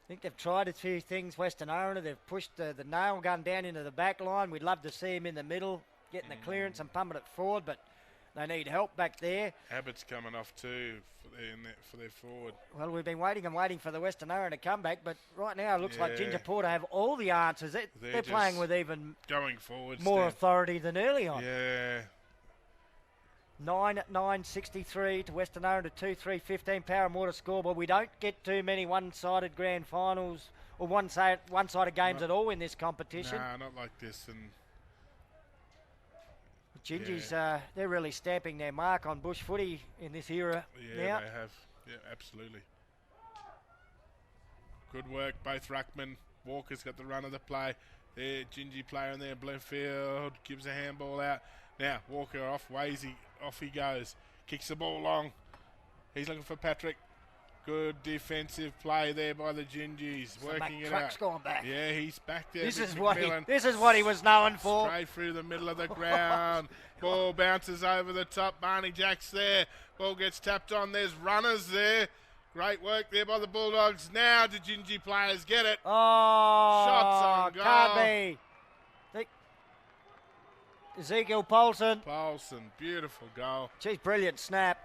I think they've tried a few things, Western Arrente. They've pushed the nail gun down into the back line. We'd love to see him in the middle, getting the clearance and pumping it forward, but they need help back there. Abbott's coming off too for their forward. Well, we've been waiting for the Western Arrente comeback, but right now it looks like Ginger Porter have all the answers. They're playing with even going forward more authority than early on. Yeah. 9-9-63 to Western Arrente 2-3-15 Parramatta scoreboard. We don't get too many one-sided grand finals or one-sided games at all in this competition. Nah, not like this. And Gingees, they're really stamping their mark on bush footy in this era yeah, now. they have. Yeah, absolutely. Good work, both ruckmen. Walker's got the run of the play. There, Gingy player in there, Blenfield gives a handball out. Now, Walker off, Wazy, off he goes. Kicks the ball long. He's looking for Patrick. Good defensive play there by the Gingies, working it out. Gone back. Yeah, he's back there. This Vic is McMillan. this is what he was known for. Straight through the middle of the ground. Ball bounces over the top. Barney Jack's there. Ball gets tapped on. There's runners there. Great work there by the Bulldogs. Now the Gingy players get it. Oh, shots on goal. Can't be. Ezekiel Paulson. Beautiful goal. Geez, brilliant snap.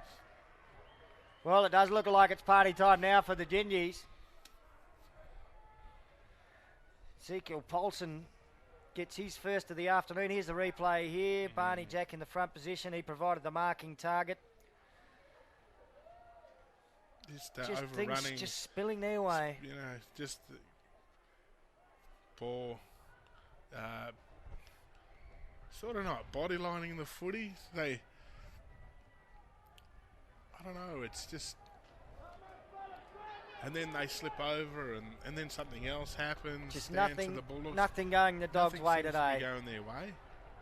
Well, it does look like it's party time now for the Gingies. Ezekiel Paulson gets his first of the afternoon. Here's the replay here. Barney Jack in the front position. He provided the marking target. Just overrunning. Things just spilling their way. You know, just poor. Sort of not bodylining the footy. I don't know, it's just... And then they slip over and then something else happens. Just nothing going the Dogs' way today. Going their way.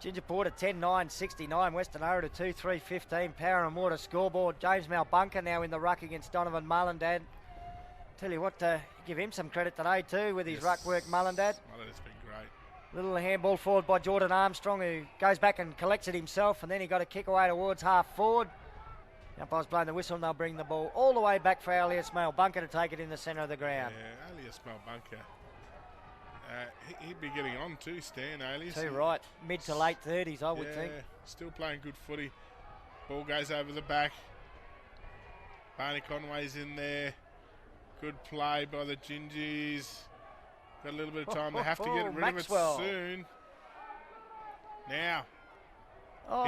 Gingees Apurte 10-9-69, Western Arrente 2-3-15, Power and Water scoreboard. James Malbunka now in the ruck against Donovan Mullendad. Tell you what, give him some credit today too with his ruck work, Mullendad. Mullendan's been great. Little handball forward by Jordan Armstrong, who goes back and collects it himself, and then he got a kick away towards half forward. Umpire's blowing the whistle and they'll bring the ball all the way back for Alias Malbunka to take it in the centre of the ground. Yeah, Alias Malbunka. He'd be getting on too, Stan, Alias. Too right. Mid to late 30s, I would think. Still playing good footy. Ball goes over the back. Barney Conway's in there. Good play by the Gingies. Got a little bit of time. They have to get rid Maxwell. of it soon. Now.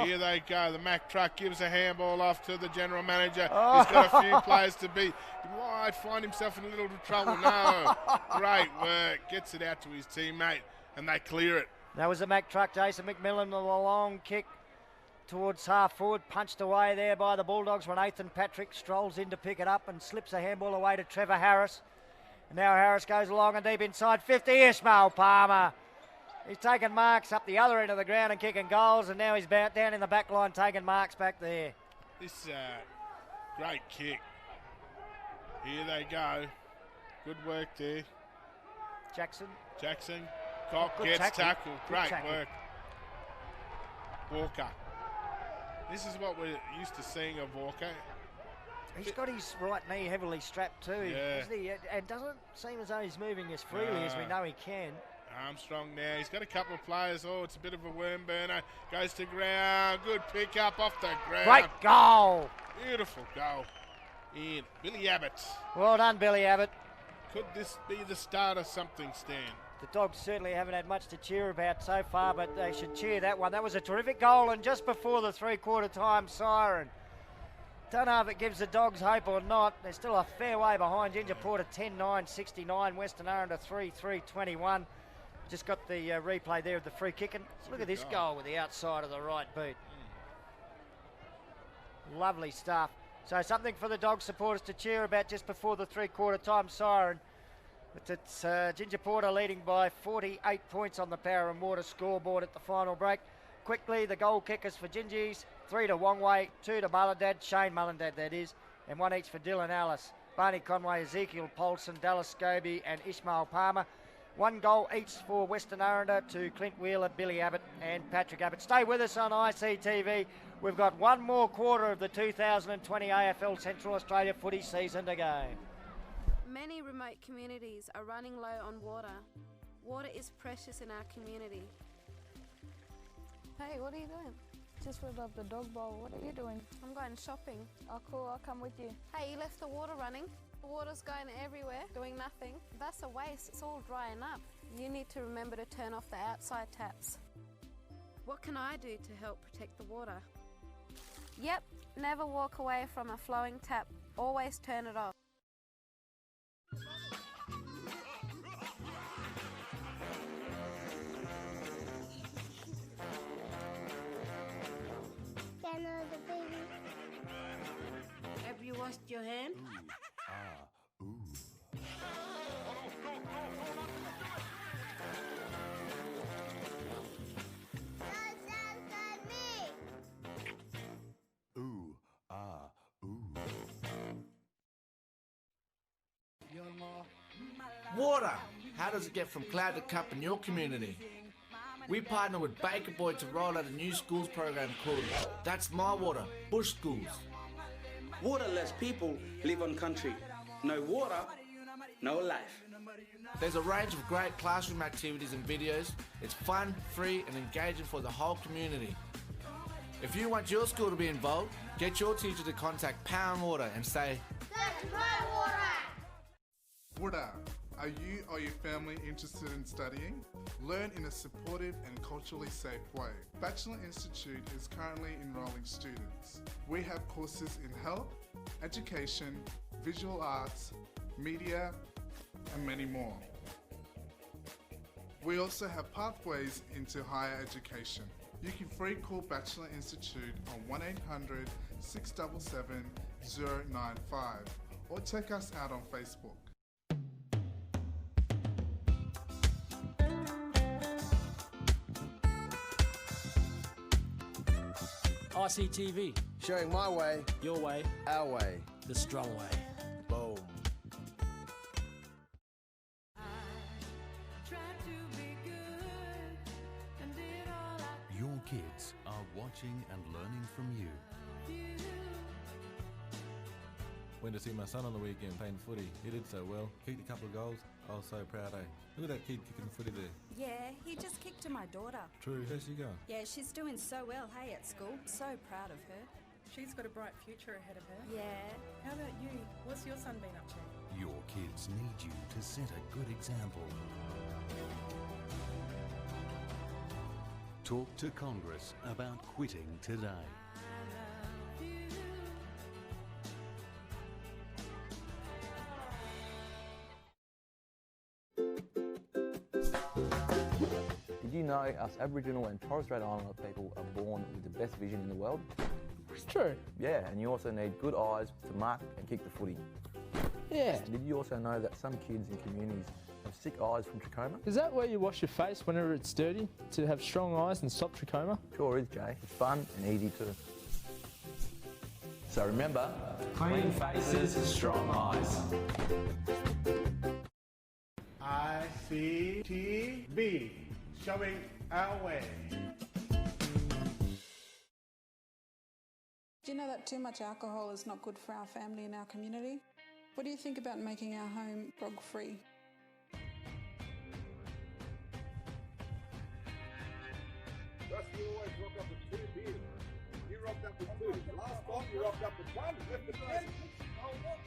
Here they go. The Mack truck gives a handball off to the general manager. He's got a few players to beat. He might find himself in a little trouble. No. Great work. Gets it out to his teammate, and they clear it. That was the Mack truck. Jason McMillan with a long kick towards half forward. Punched away there by the Bulldogs when Nathan Patrick strolls in to pick it up and slips a handball away to Trevor Harris. And now Harris goes along and deep inside 50. Ishmael Palmer. He's taking marks up the other end of the ground and kicking goals, and now he's down in the back line taking marks back there. This great kick. Here they go. Good work there. Jackson. Cock gets tackled. Great work. Walker. This is what we're used to seeing of Walker. He's got his right knee heavily strapped too, isn't he? And doesn't seem as though he's moving as freely as we know he can. Armstrong now. He's got a couple of players. Oh, it's a bit of a worm burner. Goes to ground. Good pick up off the ground. Great goal. Beautiful goal. In Billy Abbott. Well done, Billy Abbott. Could this be the start of something, Stan? The Dogs certainly haven't had much to cheer about so far, but they should cheer that one. That was a terrific goal, and just before the three-quarter time siren. Don't know if it gives the Dogs hope or not. They're still a fair way behind. Gingees Apurte 10-9-69, Western Arrente 3-3-21. Just got the replay there of the free kick, and look at this goal with the outside of the right boot. Lovely stuff. So something for the Dogs supporters to cheer about just before the three-quarter time siren. But it's Gingees Apurte leading by 48 points on the Power and Water scoreboard at the final break. Quickly, the goal kickers for Gingees, 3 to Wongway, 2 to Mullendad, Shane Mullendad that is, and 1 each for Dylan Ellis, Barney Conway, Ezekiel Paulson, Dallas Scobie and Ishmael Palmer. 1 goal each for Western Arrente to Clint Wheeler, Billy Abbott and Patrick Abbott. Stay with us on ICTV. We've got one more quarter of the 2020 AFL Central Australia footy season to go. Many remote communities are running low on water. Water is precious in our community. Hey, what are you doing? Just filled up the dog bowl. What are you doing? I'm going shopping. Oh, cool. I'll come with you. Hey, you left the water running. The water's going everywhere, doing nothing. That's a waste. It's all drying up. You need to remember to turn off the outside taps. What can I do to help protect the water? Yep, never walk away from a flowing tap. Always turn it off. Have you washed your hands? Water! How does it get from cloud to cup in your community? We partner with Baker Boy to roll out a new schools program called That's My Water, Bush Schools. Waterless people live on country. No water, no life. There's a range of great classroom activities and videos. It's fun, free and engaging for the whole community. If you want your school to be involved, get your teacher to contact Power and Water and say, That's my water! Water. Are you or your family interested in studying? Learn in a supportive and culturally safe way. Bachelor Institute is currently enrolling students. We have courses in health, education, visual arts, media, and many more. We also have pathways into higher education. You can free call Bachelor Institute on 1-800-677-095 or check us out on Facebook. ICTV. Showing my way, your way, our way, the strong way. Boom. Your kids are watching and learning from you. Went to see my son on the weekend playing footy. He did so well. Kicked a couple of goals. I was so proud, eh? Look at that kid kicking footy there. Yeah, he just kicked to my daughter. True, how's she going? Yeah, she's doing so well, hey, at school. So proud of her. She's got a bright future ahead of her. Yeah. How about you? What's your son been up to? Your kids need you to set a good example. Talk to Congress about quitting today. Did you know us Aboriginal and Torres Strait Islander people are born with the best vision in the world? It's true. Yeah, and you also need good eyes to mark and kick the footy. Yeah. Did you also know that some kids in communities have sick eyes from trachoma? Is that where you wash your face whenever it's dirty to have strong eyes and stop trachoma? Sure is, Jay. It's fun and easy too. So remember, Clean faces, strong eyes. ICTV. Showing our way. Do you know that too much alcohol is not good for our family and our community? What do you think about making our home grog-free? Just you always rock up with 2 beers. You rocked up with 2. Last time you rocked up with 1, left the 10. Oh, what?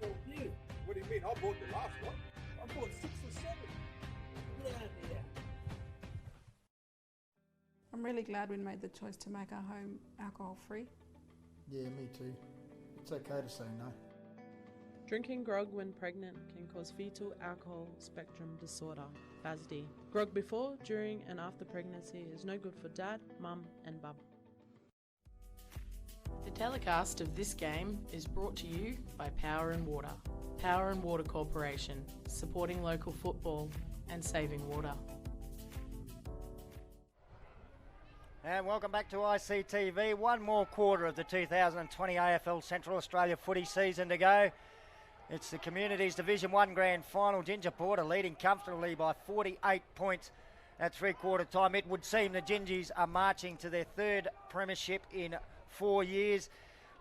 So you. What do you mean? I bought the last one. I bought 6 or 7. Get out of here. I'm really glad we made the choice to make our home alcohol-free. Yeah, me too. It's okay to say no. Drinking grog when pregnant can cause fetal alcohol spectrum disorder, FASD. Grog before, during and after pregnancy is no good for dad, mum and bub. The telecast of this game is brought to you by Power and Water. Power and Water Corporation, supporting local football and saving water. And welcome back to ICTV. One more quarter of the 2020 AFL Central Australia footy season to go. It's the Communities Division 1 Grand Final. Ltyentye Apurte leading comfortably by 48 points at three-quarter time. It would seem the Gingees are marching to their third premiership in 4 years.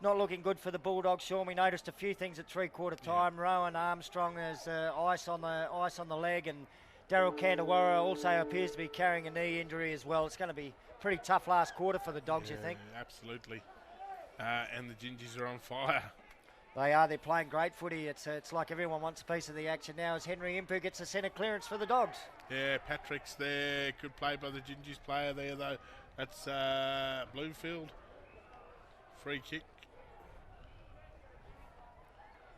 Not looking good for the Bulldogs, Sean. We noticed a few things at three-quarter time. Yeah. Rowan Armstrong has ice on the leg, and Daryl Candawara also appears to be carrying a knee injury as well. It's going to be pretty tough last quarter for the Dogs, you think? Absolutely. And the Gingees are on fire. They are. They're playing great footy. It's like everyone wants a piece of the action now as Henry Impu gets a centre clearance for the Dogs. Yeah, Patrick's there. Good play by the Gingees player there, though. That's Bloomfield. Free kick.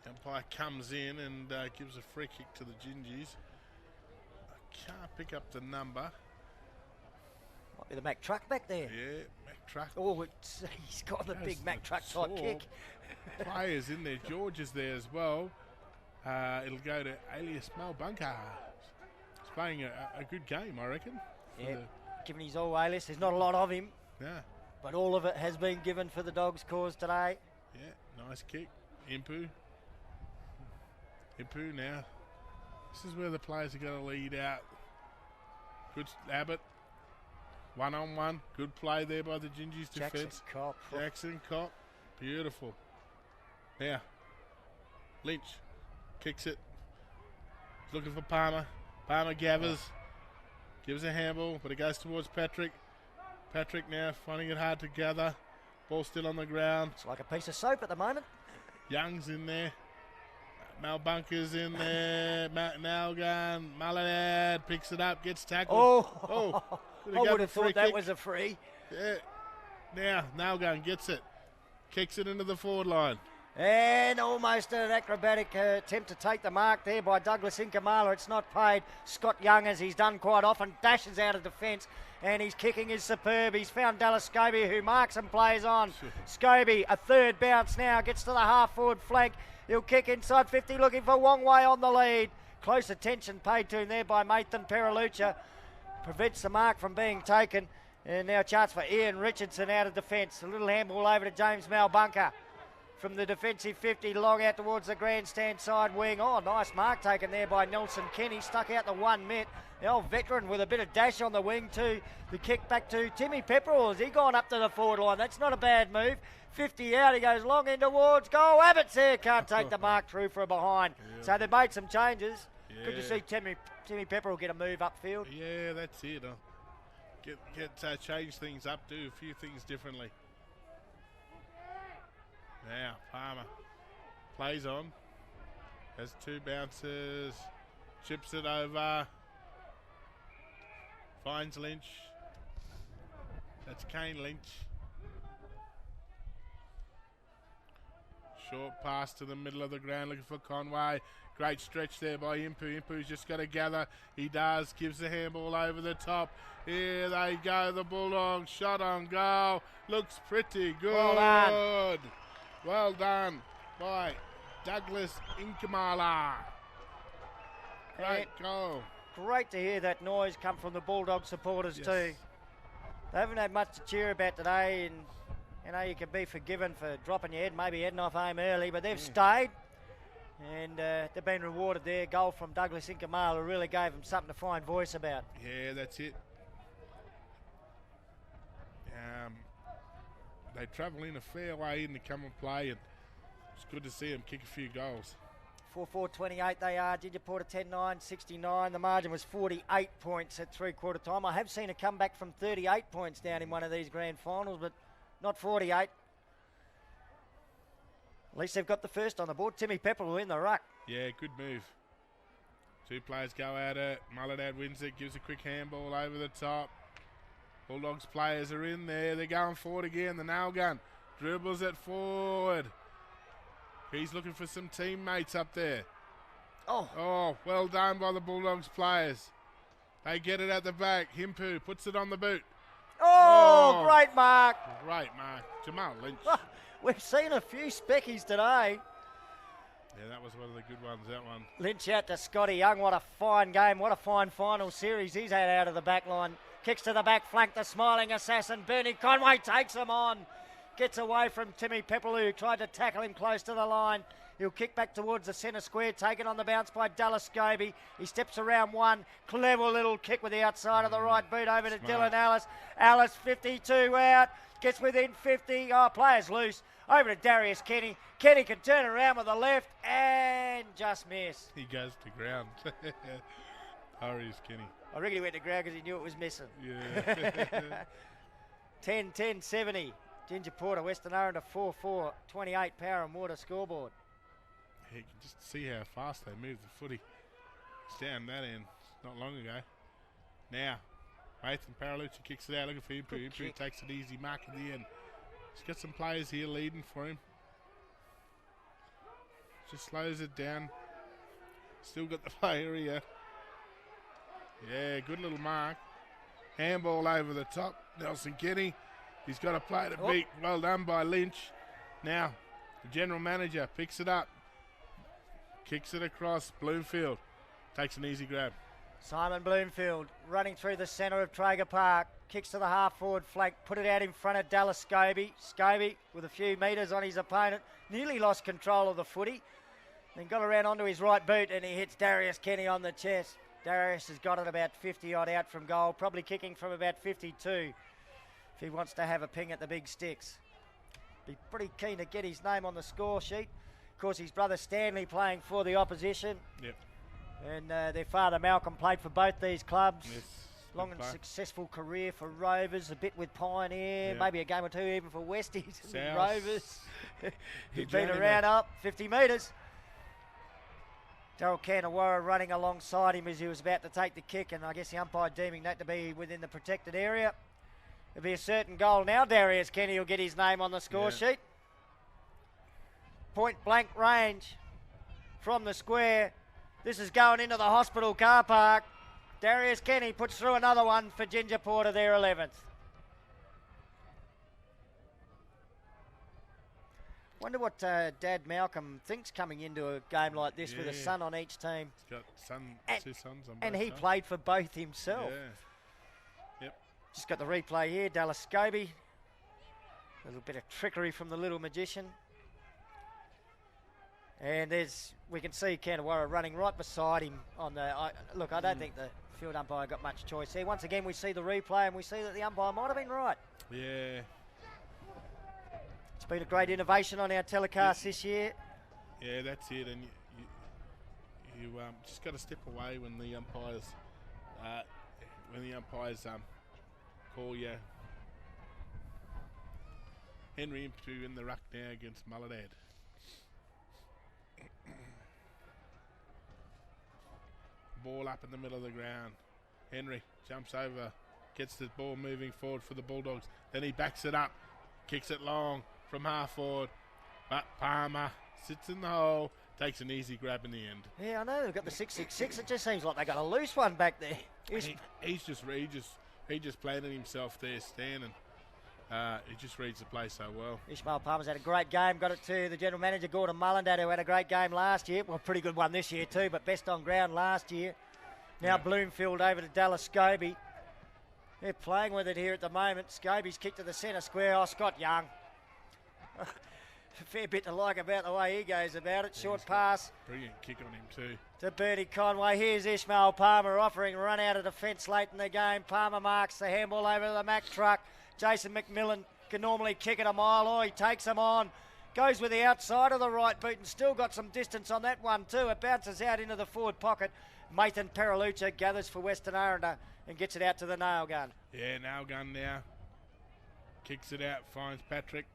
Umpire comes in and gives a free kick to the Gingees. I can't pick up the number. Might be the Mack truck back there. Yeah, Mack truck. Oh, he's got the big Mack truck type kick. Players in there. George is there as well. It'll go to alias Malbunker. He's playing a good game, I reckon. Yeah, given his all alias, there's not a lot of him. Yeah. But all of it has been given for the Dogs' cause today. Yeah, nice kick. Impu now. This is where the players are going to lead out. Good Abbott. 1-on-1. Good play there by the Gingees defence. Jackson Cop. Beautiful. Now, Lynch kicks it. He's looking for Palmer. Palmer gathers. Gives a handball, but it goes towards Patrick. Patrick now finding it hard to gather. Ball still on the ground. It's like a piece of soap at the moment. Young's in there. Malbunker's in there. Nalgan. Mullinadd picks it up, gets tackled. I would have thought that was a free. Yeah. Now, Nalgan gets it. Kicks it into the forward line. And almost an acrobatic attempt to take the mark there by Douglas Inkamala. It's not paid. Scott Young, as he's done quite often, dashes out of defence. And his kicking is superb. He's found Dallas Scobie, who marks and plays on. Scobie, a third bounce now, gets to the half-forward flank. He'll kick inside 50, looking for Wongwei on the lead. Close attention paid to him there by Nathan Perilucha. Prevents the mark from being taken. And now a chance for Ian Richardson out of defence. A little handball over to James Malbunker. From the defensive 50, long out towards the grandstand side wing. Oh, nice mark taken there by Nelson Kenny. Stuck out the 1 minute. The old veteran with a bit of dash on the wing too. The kick back to Timmy Pepperell. Has he gone up to the forward line? That's not a bad move. 50 out, he goes long in towards goal. Abbott's there, can't take the mark through for a behind. Yeah. So they've made some changes. Yeah. Good to see Timmy Pepperell get a move upfield. Yeah, that's it. Change things up, do a few things differently. Now, Palmer plays on. Has 2 bounces. Chips it over. Finds Lynch. That's Kane Lynch. Short pass to the middle of the ground looking for Conway. Great stretch there by Impu. Impu's just got to gather. He does. Gives the handball over the top. Here they go. The Bulldogs. Shot on goal. Looks pretty good. Well done by Douglas Inkamala. Great goal. Great to hear that noise come from the Bulldog supporters too. They haven't had much to cheer about today, and you know you can be forgiven for dropping your head, maybe heading off home early, but they've stayed, and they've been rewarded there. Goal from Douglas Inkamala really gave them something to find voice about. Yeah, that's it. They travel in a fair way in to come and play, and it's good to see them kick a few goals. 4-4-28 they are. Gingees Apurte 10-9-69. The margin was 48 points at three-quarter time. I have seen a comeback from 38 points down in one of these grand finals, but not 48. At least they've got the first on the board. Timmy Pepperell in the ruck. Yeah, good move. 2 players go at it. Mullinadd wins it, gives a quick handball over the top. Bulldogs players are in there. They're going forward again. The nail gun dribbles it forward. He's looking for some teammates up there. Oh, well done by the Bulldogs players. They get it at the back. Himpu puts it on the boot. Oh, great mark. Great mark. Jamal Lynch. We've seen a few speckies today. Yeah, that was one of the good ones, that one. Lynch out to Scotty Young. What a fine game. What a fine final series he's had out of the back line. Kicks to the back flank, the smiling assassin. Bernie Conway takes him on. Gets away from Timmy Pepperell, who tried to tackle him close to the line. He'll kick back towards the centre square, taken on the bounce by Dallas Scobie. He steps around one. Clever little kick with the outside of the right boot over to Dylan Ellis. Ellis 52 out. Gets within 50. Oh, players loose. Over to Darius Kenny. Kenny can turn around with the left and just miss. He goes to ground. Darius Kenny. I reckon he went to ground because he knew it was missing. Yeah. 10-10-70. Gingees Apurte, Western Arrente 4-4-28 power and water scoreboard. Yeah, you can just see how fast they move the footy. It's down that end not long ago. Now, Nathan Paralucci kicks it out looking for Impu. Impu takes an easy mark at the end. He's got some players here leading for him. Just slows it down. Still got the player here. Yeah, good little mark. Handball over the top. Nelson Kenny. He's got a play to beat. Well done by Lynch. Now, the general manager picks it up. Kicks it across. Bloomfield takes an easy grab. Simon Bloomfield running through the centre of Traeger Park. Kicks to the half-forward flank. Put it out in front of Dallas Scobie. Scobie with a few metres on his opponent. Nearly lost control of the footy. Then got around onto his right boot and he hits Darius Kenny on the chest. Darius has got it about 50-odd out from goal. Probably kicking from about 52 if he wants to have a ping at the big sticks. Be pretty keen to get his name on the score sheet. Of course, his brother Stanley playing for the opposition. Yep. And their father Malcolm played for both these clubs. Yes, long and successful career for Rovers, a bit with Pioneer, Yep. maybe a game or two even for Westies and South. Rovers. He's been journeyman. around up 50 metres. Daryl Cannawara running alongside him as he was about to take the kick, and I guess the umpire deeming that to be within the protected area. It'll be a certain goal now. Darius Kenny will get his name on the score sheet. Point blank range from the square. This is going into the hospital car park. Darius Kenny puts through another one for Ginger Porter, their 11th. Wonder what Dad Malcolm thinks coming into a game like this with a son on each team. He's got two sons on both And he sides. played for both himself. Yeah. Yep. Just got the replay here. Dallas Scobie. A little bit of trickery from the little magician. And we can see Cannawara running right beside him on the. Look, I don't think the field umpire got much choice here. Once again, we see the replay and we see that the umpire might have been right. Yeah. It's been a great innovation on our telecast this year. Yeah, that's it. And you just got to step away when the umpires call you. Henry Imptu in the ruck now against Mulladad. Ball up in the middle of the ground. Henry jumps over, gets the ball moving forward for the Bulldogs. Then he backs it up, kicks it long from half forward. But Palmer sits in the hole, takes an easy grab in the end. Yeah, I know they've got the 666. It just seems like they got a loose one back there. He just planted himself there, Stan, and he just reads the play so well. Ishmael Palmer's had a great game. Got it to the general manager, Gordon Mullendad, who had a great game last year. Well, pretty good one this year too, but best on ground last year. Now Bloomfield over to Dallas Scobie. They're playing with it here at the moment. Scobie's kick to the centre square. Oh, Scott Young. A fair bit to like about the way he goes about it. Short pass. Brilliant kick on him too. To Bertie Conway. Here's Ishmael Palmer offering run out of defence late in the game. Palmer marks the handball over to the Mack truck. Jason McMillan can normally kick it a mile. Oh, he takes him on. Goes with the outside of the right boot and still got some distance on that one too. It bounces out into the forward pocket. Mathan Paralucha gathers for Western Arrente and gets it out to the nail gun. Yeah, nail gun now. Kicks it out, finds Patrick.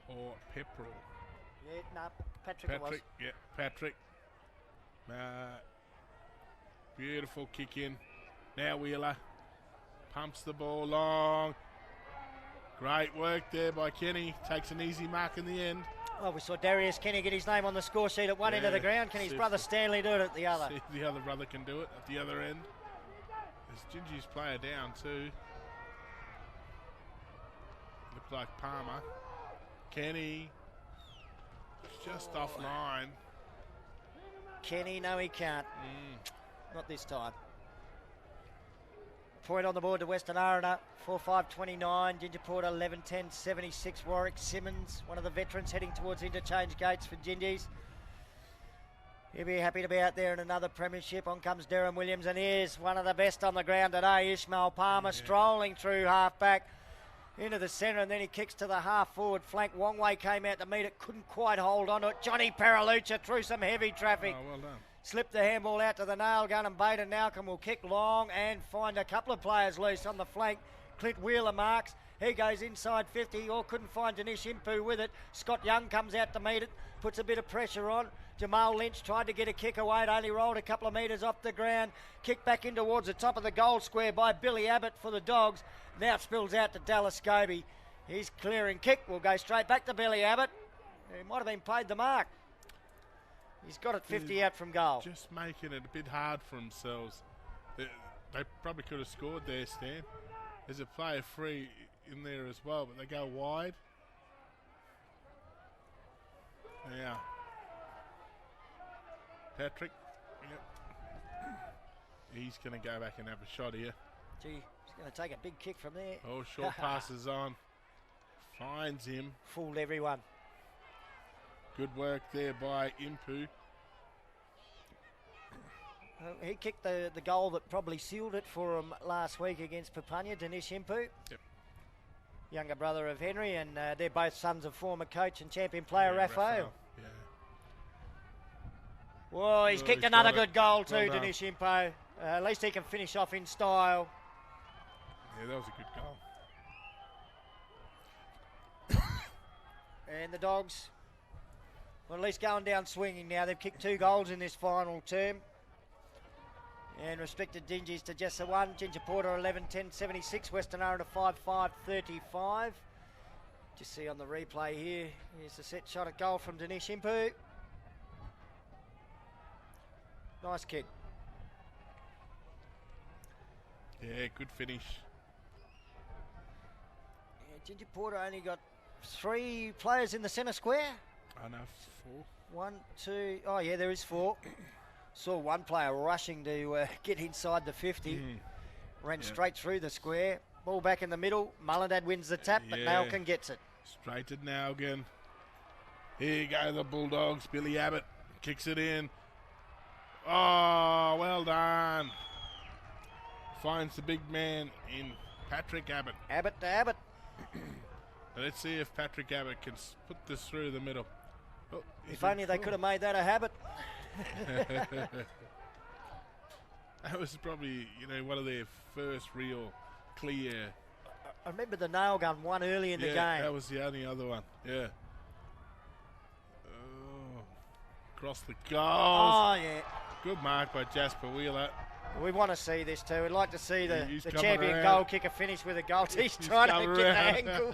Or Pepperell. Yeah, no, Patrick it was. Yeah, Patrick. Beautiful kick in. Now Wheeler pumps the ball long. Great work there by Kenny. Takes an easy mark in the end. Oh, we saw Darius Kenny get his name on the score sheet at one end of the ground. Can his brother Stanley do it at the other? See if the other brother can do it at the other end. There's Gingees player down too. Looked like Palmer. Kenny just offline. Kenny, no he can't. Not this time. Point on the board to Western Arrente, 4-5-29. Ginger Porter, 11-10-76. Warwick Simmons, one of the veterans heading towards interchange gates for Gingees. He'll be happy to be out there in another premiership. On comes Darren Williams, and here's one of the best on the ground today, Ishmael Palmer, strolling through half-back into the centre, and then he kicks to the half-forward flank. Wongway came out to meet it, couldn't quite hold on to it. Johnny Paralucha through some heavy traffic. Oh, well done. Slipped the handball out to the nail gun, and Baden Nowcombe will kick long and find a couple of players loose on the flank. Clint Wheeler marks. He goes inside 50, or couldn't find Danish Impu with it. Scott Young comes out to meet it, puts a bit of pressure on. Jamal Lynch tried to get a kick away. It only rolled a couple of metres off the ground. Kick back in towards the top of the goal square by Billy Abbott for the Dogs. Now it spills out to Dallas Scobie. His clearing kick will go straight back to Billy Abbott. He might have been paid the mark. He's got it 50 out from goal. Just making it a bit hard for themselves. They probably could have scored there, Stan. There's a player free in there as well, but they go wide. Now, Patrick, he's going to go back and have a shot here. Gee, he's going to take a big kick from there. Oh, short passes on. Finds him. Fooled everyone. Good work there by Impu. He kicked the goal that probably sealed it for him last week against Papunya, Dinesh Impu. Yep. Younger brother of Henry, and they're both sons of former coach and champion player Raphael. Yeah. Whoa, he's kicked another good goal too, Well done. Dinesh Impu. At least he can finish off in style. Yeah, that was a good goal. And the Dogs, well, at least going down swinging now. They've kicked 2 goals in this final term. And respected Gingees to just the one. Ginger Porter 11-10-76. Western Arrente 5-5-35. Just see on the replay here. Here's the set shot at goal from Dinesh Impu. Nice kick. Yeah, good finish. Yeah, Ginger Porter only got 3 players in the centre square. I know, 4. 1, 2. Oh, yeah, there is 4. Saw one player rushing to get inside the 50. Ran straight through the square. Ball back in the middle. Mullendad wins the tap, but Nalkin gets it. Straight to Nalkin. Here go the Bulldogs. Billy Abbott kicks it in. Oh, well done. Finds the big man in Patrick Abbott. Abbott to Abbott. Let's see if Patrick Abbott can put this through the middle. Oh, if only they could have made that a habit. That was probably, one of their first real clear. I remember the nail gun one early in the game. That was the only other one. Yeah. Oh, across the goals. Oh, yeah. Good mark by Jasper Wheeler. We want to see this too. We'd like to see the champion around. goal kicker finish with a goal. He's trying to get the angle.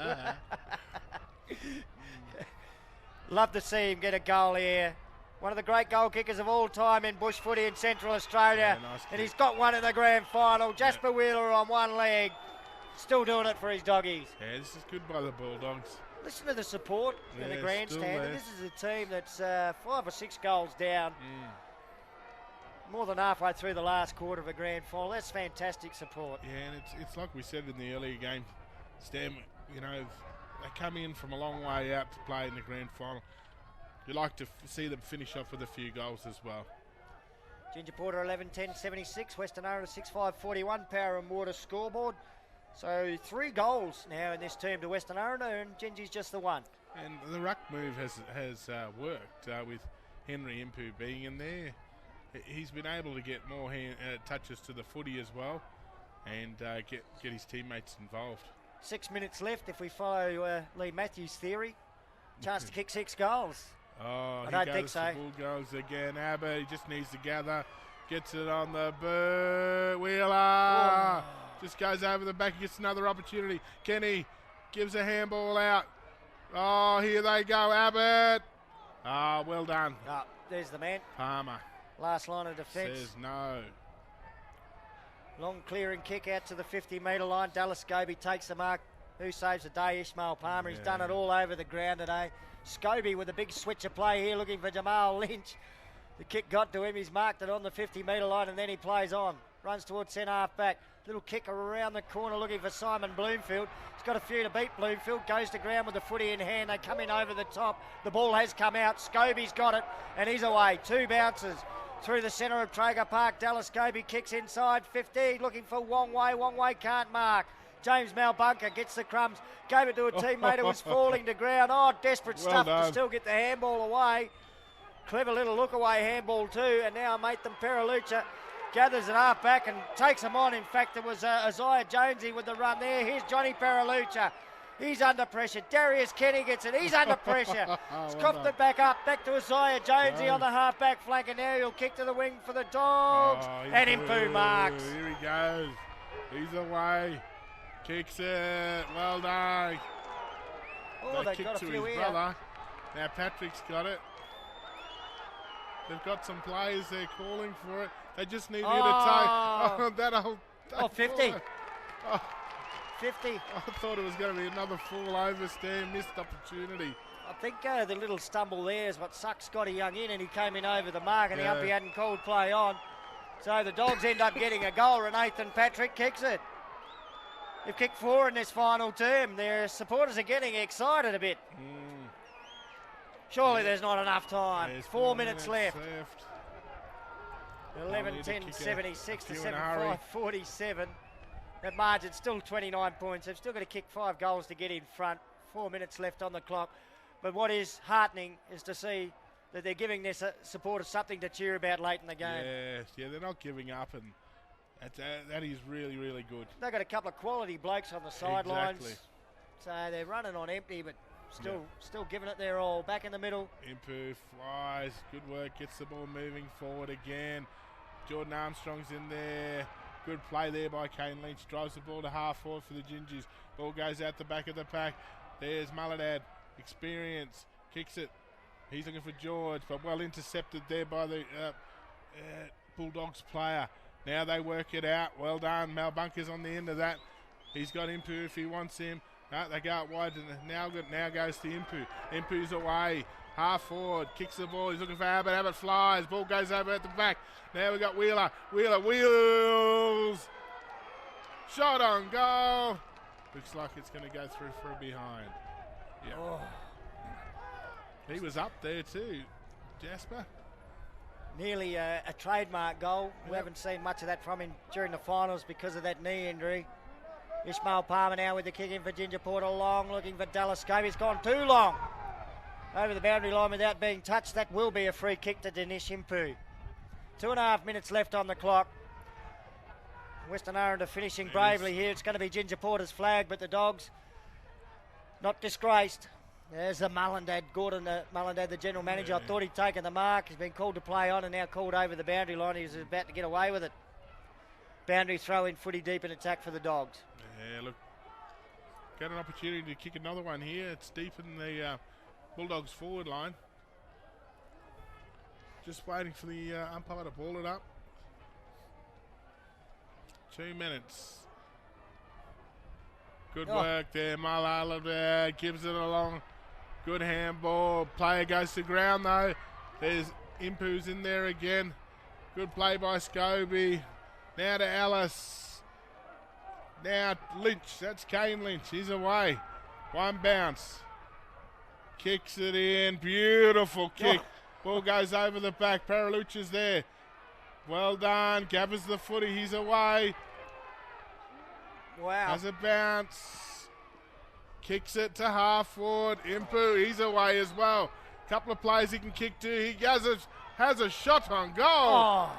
Love to see him get a goal here. One of the great goal kickers of all time in bush footy in Central Australia. Yeah, nice and he's got one in the grand final. Jasper Wheeler on one leg. Still doing it for his doggies. Yeah, this is good by the Bulldogs. Listen to the support in the grandstand. And this is a team that's 5 or 6 goals down. More than halfway through the last quarter of a grand final. That's fantastic support. Yeah, and it's like we said in the earlier game, Stan, they come in from a long way out to play in the grand final. You like to see them finish off with a few goals as well. Ginger Porter 11-10-76, Western Arrente 6-5-41, Power and Water scoreboard. So 3 goals now in this term to Western Arrente, and Gingees just the one. And the ruck move has worked with Henry Impu being in there. He's been able to get more touches to the footy as well, and get his teammates involved. 6 minutes left if we follow Lee Matthews' theory. Chance to kick 6 goals. Oh, I don't think so. Bulldogs again. Abbott, he just needs to gather. Gets it on the bird. Wheeler. Oh. Just goes over the back. Gets another opportunity. Kenny gives a handball out. Oh, here they go. Abbott. Oh, well done. Oh, there's the man. Palmer. Last line of defence. Says no. Long clearing kick out to the 50-metre line. Dallas Scobie takes the mark. Who saves the day? Ishmael Palmer. He's done it all over the ground today. Scobie with a big switch of play here, looking for Jamal Lynch. The kick got to him. He's marked it on the 50-metre line, and then he plays on. Runs towards centre half back. Little kick around the corner, looking for Simon Bloomfield. He's got a few to beat Bloomfield. Goes to ground with the footy in hand. They come in over the top. The ball has come out. Scobie's got it, and he's away. 2 bounces through the centre of Traeger Park. Dallas Scobie kicks inside 50, looking for Wong Wei. Wong Wei can't mark. James Malbunker gets the crumbs, gave it to a teammate who was falling to ground. Oh, desperate stuff to still get the handball away. Clever little look away handball too, and now Mathan Peralucha gathers it half back and takes him on. In fact, it was Isaiah Jonesy with the run there. Here's Johnny Peralucha. He's under pressure. Darius Kenny gets it. He's under pressure. He's coughed it back up. Back to Isaiah Jonesy on the half-back flank, and now he'll kick to the wing for the Dogs. And Impu marks. Here he goes. He's away. Kicks it. Well done. Oh, they got a few here. Brother. Now Patrick's got it. They've got some players there calling for it. They just need to hit a tie. Oh, that old... 50. Oh, 50. I thought it was going to be another full overstand, missed opportunity. I think the little stumble there is what sucked Scotty Young in, and he came in over the mark, and the umpire hadn't called play on. So the Dogs end up getting a goal, and Nathan Patrick kicks it. They've kicked 4 in this final term. Their supporters are getting excited a bit. Surely there's not enough time. There's 4 minutes left. 11-10, 76 to 7-5, 47. That margin's still 29 points. They've still got to kick 5 goals to get in front. 4 minutes left on the clock. But what is heartening is to see that they're giving their supporters something to cheer about late in the game. Yeah, they're not giving up, and that is really, really good. They've got a couple of quality blokes on the sidelines. Exactly. So they're running on empty, but still giving it their all. Back in the middle. Impu flies, good work, gets the ball moving forward again. Jordan Armstrong's in there. Good play there by Kane Lynch. Drives the ball to half forward for the Gingees. Ball goes out the back of the pack. There's Mullendad. Experience. Kicks it. He's looking for George, but well intercepted there by the Bulldogs player. Now they work it out. Well done. Mal Bunker's on the end of that. He's got Impu if he wants him. No, they go out wide, and now goes to Impu. Impu's away. Half forward, kicks the ball. He's looking for Abbott. Abbott flies. Ball goes over at the back. Now we got Wheeler. Wheels. Shot on goal. Looks like it's going to go through for a behind. Yeah. Oh. He was up there too, Jasper. Nearly a trademark goal. We haven't seen much of that from him during the finals because of that knee injury. Ishmael Palmer now with the kick in for Ginger Porter. Long looking for Dallas Scobie. He's gone too long. Over the boundary line without being touched. That will be a free kick to Dinesh Impu. 2.5 minutes left on the clock. Western Arrente finishing bravely here. It's going to be Ginger Porter's flag, but the Dogs not disgraced. There's the Mullendad, Gordon Mullendad, the general manager. I thought he'd taken the mark. He's been called to play on and now called over the boundary line. He's about to get away with it. Boundary throw in, footy deep in attack for the Dogs. Yeah, look, got an opportunity to kick another one here. It's deep in the Bulldogs forward line. Just waiting for the umpire to ball it up. 2 minutes. Good work there, Mullendad gives it along. Good handball. Player goes to ground though. There's Impu's in there again. Good play by Scobie. Now to Ellis. Now Lynch. That's Kane Lynch. He's away. One bounce. Kicks it in. Beautiful kick. Ball goes over the back. Paralucci's there. Well done. Gathers the footy. He's away. Wow. Has a bounce. Kicks it to half forward. Impu, he's away as well. Couple of plays he can kick to. He has a shot on goal. Oh.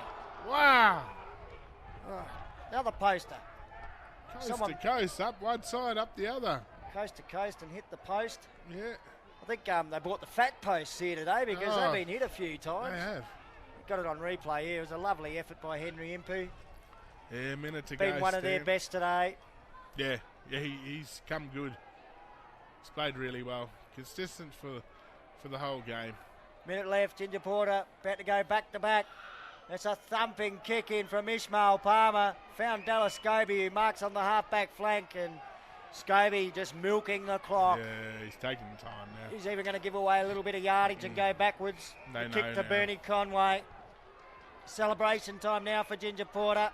Wow. Oh. Another poster. Coast to coast, up one side, up the other. Coast to coast and hit the post. Yeah. I think they bought the fat posts here today because they've been hit a few times. They have. Got it on replay here. It was a lovely effort by Henry Impu. Yeah, a minute to go. Been one of their best today. Yeah, he's come good. He's played really well. Consistent for the whole game. Minute left. Ginger Porter about to go back to back. That's a thumping kick in from Ishmael Palmer. Found Dallas Scobie who marks on the half-back flank, and Scobie just milking the clock. Yeah, he's taking time now. He's even going to give away a little bit of yardage and go backwards. They the kick know to now. Bernie Conway. Celebration time now for Ginger Porter.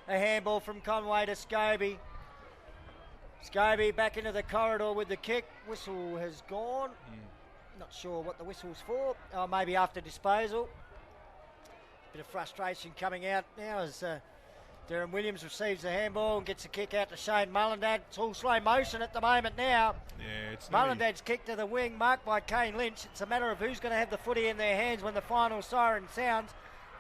A handball from Conway to Scobie. Scobie back into the corridor with the kick. Whistle has gone. Not sure what the whistle's for. Oh, maybe after disposal. Bit of frustration coming out now as Darren Williams receives the handball and gets a kick out to Shane Mullendad. It's all slow motion at the moment now. Yeah, it's Mullendad's kick to the wing, marked by Kane Lynch. It's a matter of who's going to have the footy in their hands when the final siren sounds.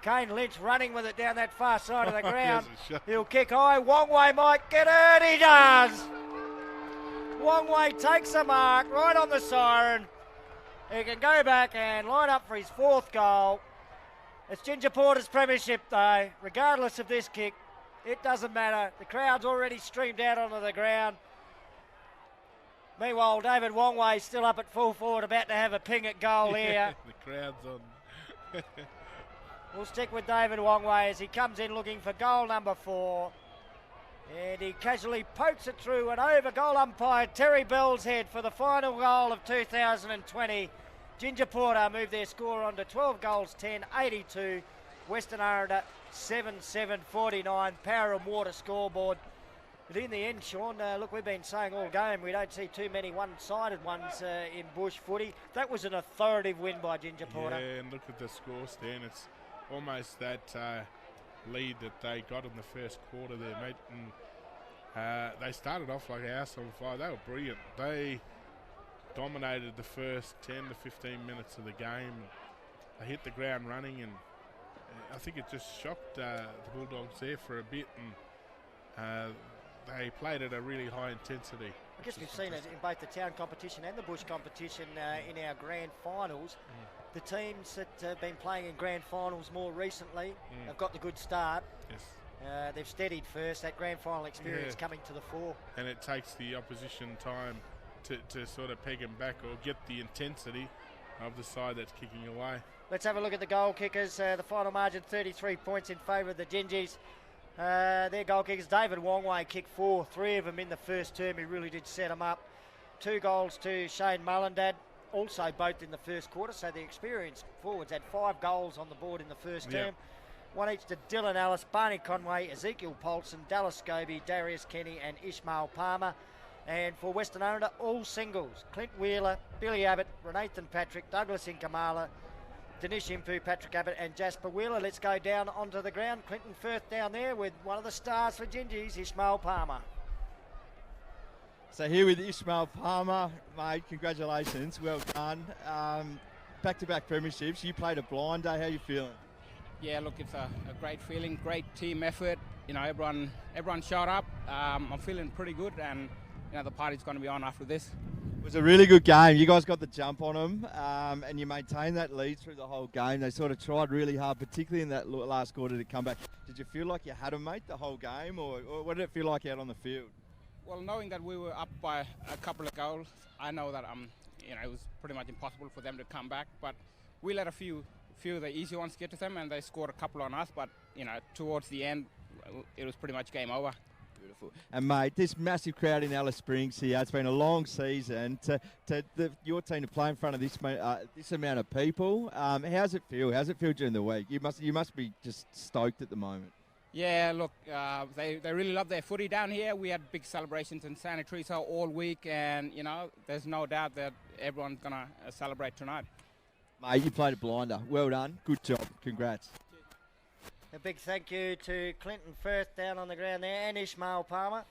Kane Lynch running with it down that far side of the ground. He'll kick high. Wongway might get it. He does. Wongway takes the mark right on the siren. He can go back and line up for his 4th goal. It's Ginger Porter's premiership though. Regardless of this kick, it doesn't matter. The crowd's already streamed out onto the ground. Meanwhile, David Wongway still up at full forward, about to have a ping at goal here. The crowd's on. We'll stick with David Wongway as he comes in looking for goal number 4. And he casually pokes it through and over goal umpire Terry Bell's head for the final goal of 2020. Gingees Apurte moved their score on to 12 goals, 10, 82. Western Arrente 7-7-49. Power and Water scoreboard. But in the end, Sean, look, we've been saying all game we don't see too many one-sided ones in bush footy. That was an authoritative win by Gingees Apurte. Yeah, and look at the score, Stan. It's almost that lead that they got in the first quarter there, mate. And they started off like a house on fire. They were brilliant. They dominated the first 10 to 15 minutes of the game. They hit the ground running, and I think it just shocked the Bulldogs there for a bit. And they played at a really high intensity. I guess we've seen it in both the town competition and the bush competition in our grand finals. The teams that have been playing in grand finals more recently have got the good start. Yes. They've steadied first, that grand final experience coming to the fore. And it takes the opposition time to sort of peg them back or get the intensity of the side that's kicking away. Let's have a look at the goal kickers. The final margin 33 points in favour of the Gingees. Their goal kickers, David Wongway kicked 4, 3 of them in the first term. He really did set them up. 2 goals to Shane Mullendad, also both in the first quarter. So the experienced forwards had 5 goals on the board in the first term. 1 each to Dylan Ellis, Barney Conway, Ezekiel Polson, Dallas Scobie, Darius Kenny and Ishmael Palmer. And for Western Arrente, all singles. Clint Wheeler, Billy Abbott, Renathan Patrick, Douglas Inkamala, Danish Impu, Patrick Abbott and Jasper Wheeler. Let's go down onto the ground. Clinton Firth down there with one of the stars for Gingees, Ishmael Palmer. So here with Ishmael Palmer, mate, congratulations, well done. Back-to-back premierships, you played a blind day, how are you feeling? Yeah, look, it's a great feeling, great team effort. You know, everyone showed up. I'm feeling pretty good, and you know the party's going to be on after this. It was a really good game. You guys got the jump on them, and you maintained that lead through the whole game. They sort of tried really hard, particularly in that last quarter to come back. Did you feel like you had them, mate, the whole game, or what did it feel like out on the field? Well, knowing that we were up by a couple of goals, I know that you know, it was pretty much impossible for them to come back. But we let a few of the easy ones get to them, and they scored a couple on us. But you know, towards the end, it was pretty much game over. Beautiful. And mate, this massive crowd in Alice Springs here, it's been a long season. Your team to play in front of this amount of people, how's it feel? How's it feel during the week? You must be just stoked at the moment. Yeah, look, they really love their footy down here. We had big celebrations in Santa Teresa all week, and you know, there's no doubt that everyone's gonna celebrate tonight. Mate, you played a blinder. Well done. Good job. Congrats. A big thank you to Clinton Firth down on the ground there and Ishmael Palmer.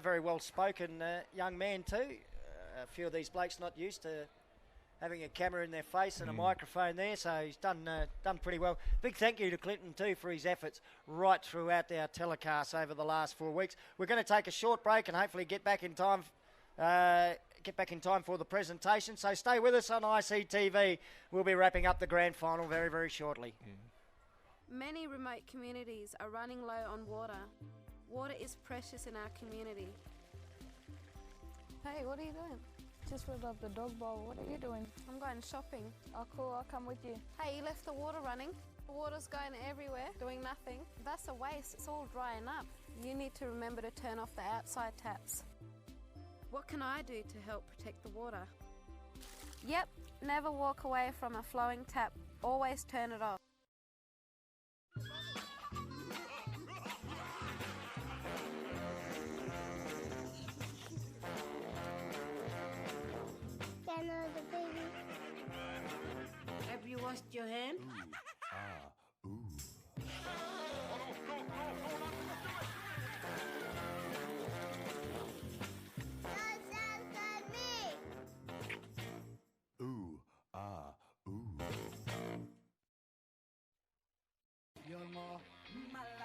Very well spoken young man too. A few of these blokes not used to having a camera in their face and a microphone there, so he's done pretty well. Big thank you to Clinton too for his efforts right throughout our telecasts over the last 4 weeks. We're going to take a short break and hopefully get back in time. For the presentation. So stay with us on ICTV. We'll be wrapping up the grand final very, very shortly. Many remote communities are running low on water. Water is precious in our community. Hey, what are you doing? Just filled up the dog bowl. What are you doing? I'm going shopping. Oh, cool. I'll come with you. Hey, you left the water running. The water's going everywhere, doing nothing. That's a waste. It's all drying up. You need to remember to turn off the outside taps. What can I do to help protect the water? Yep, never walk away from a flowing tap. Always turn it off. Have you washed your hand?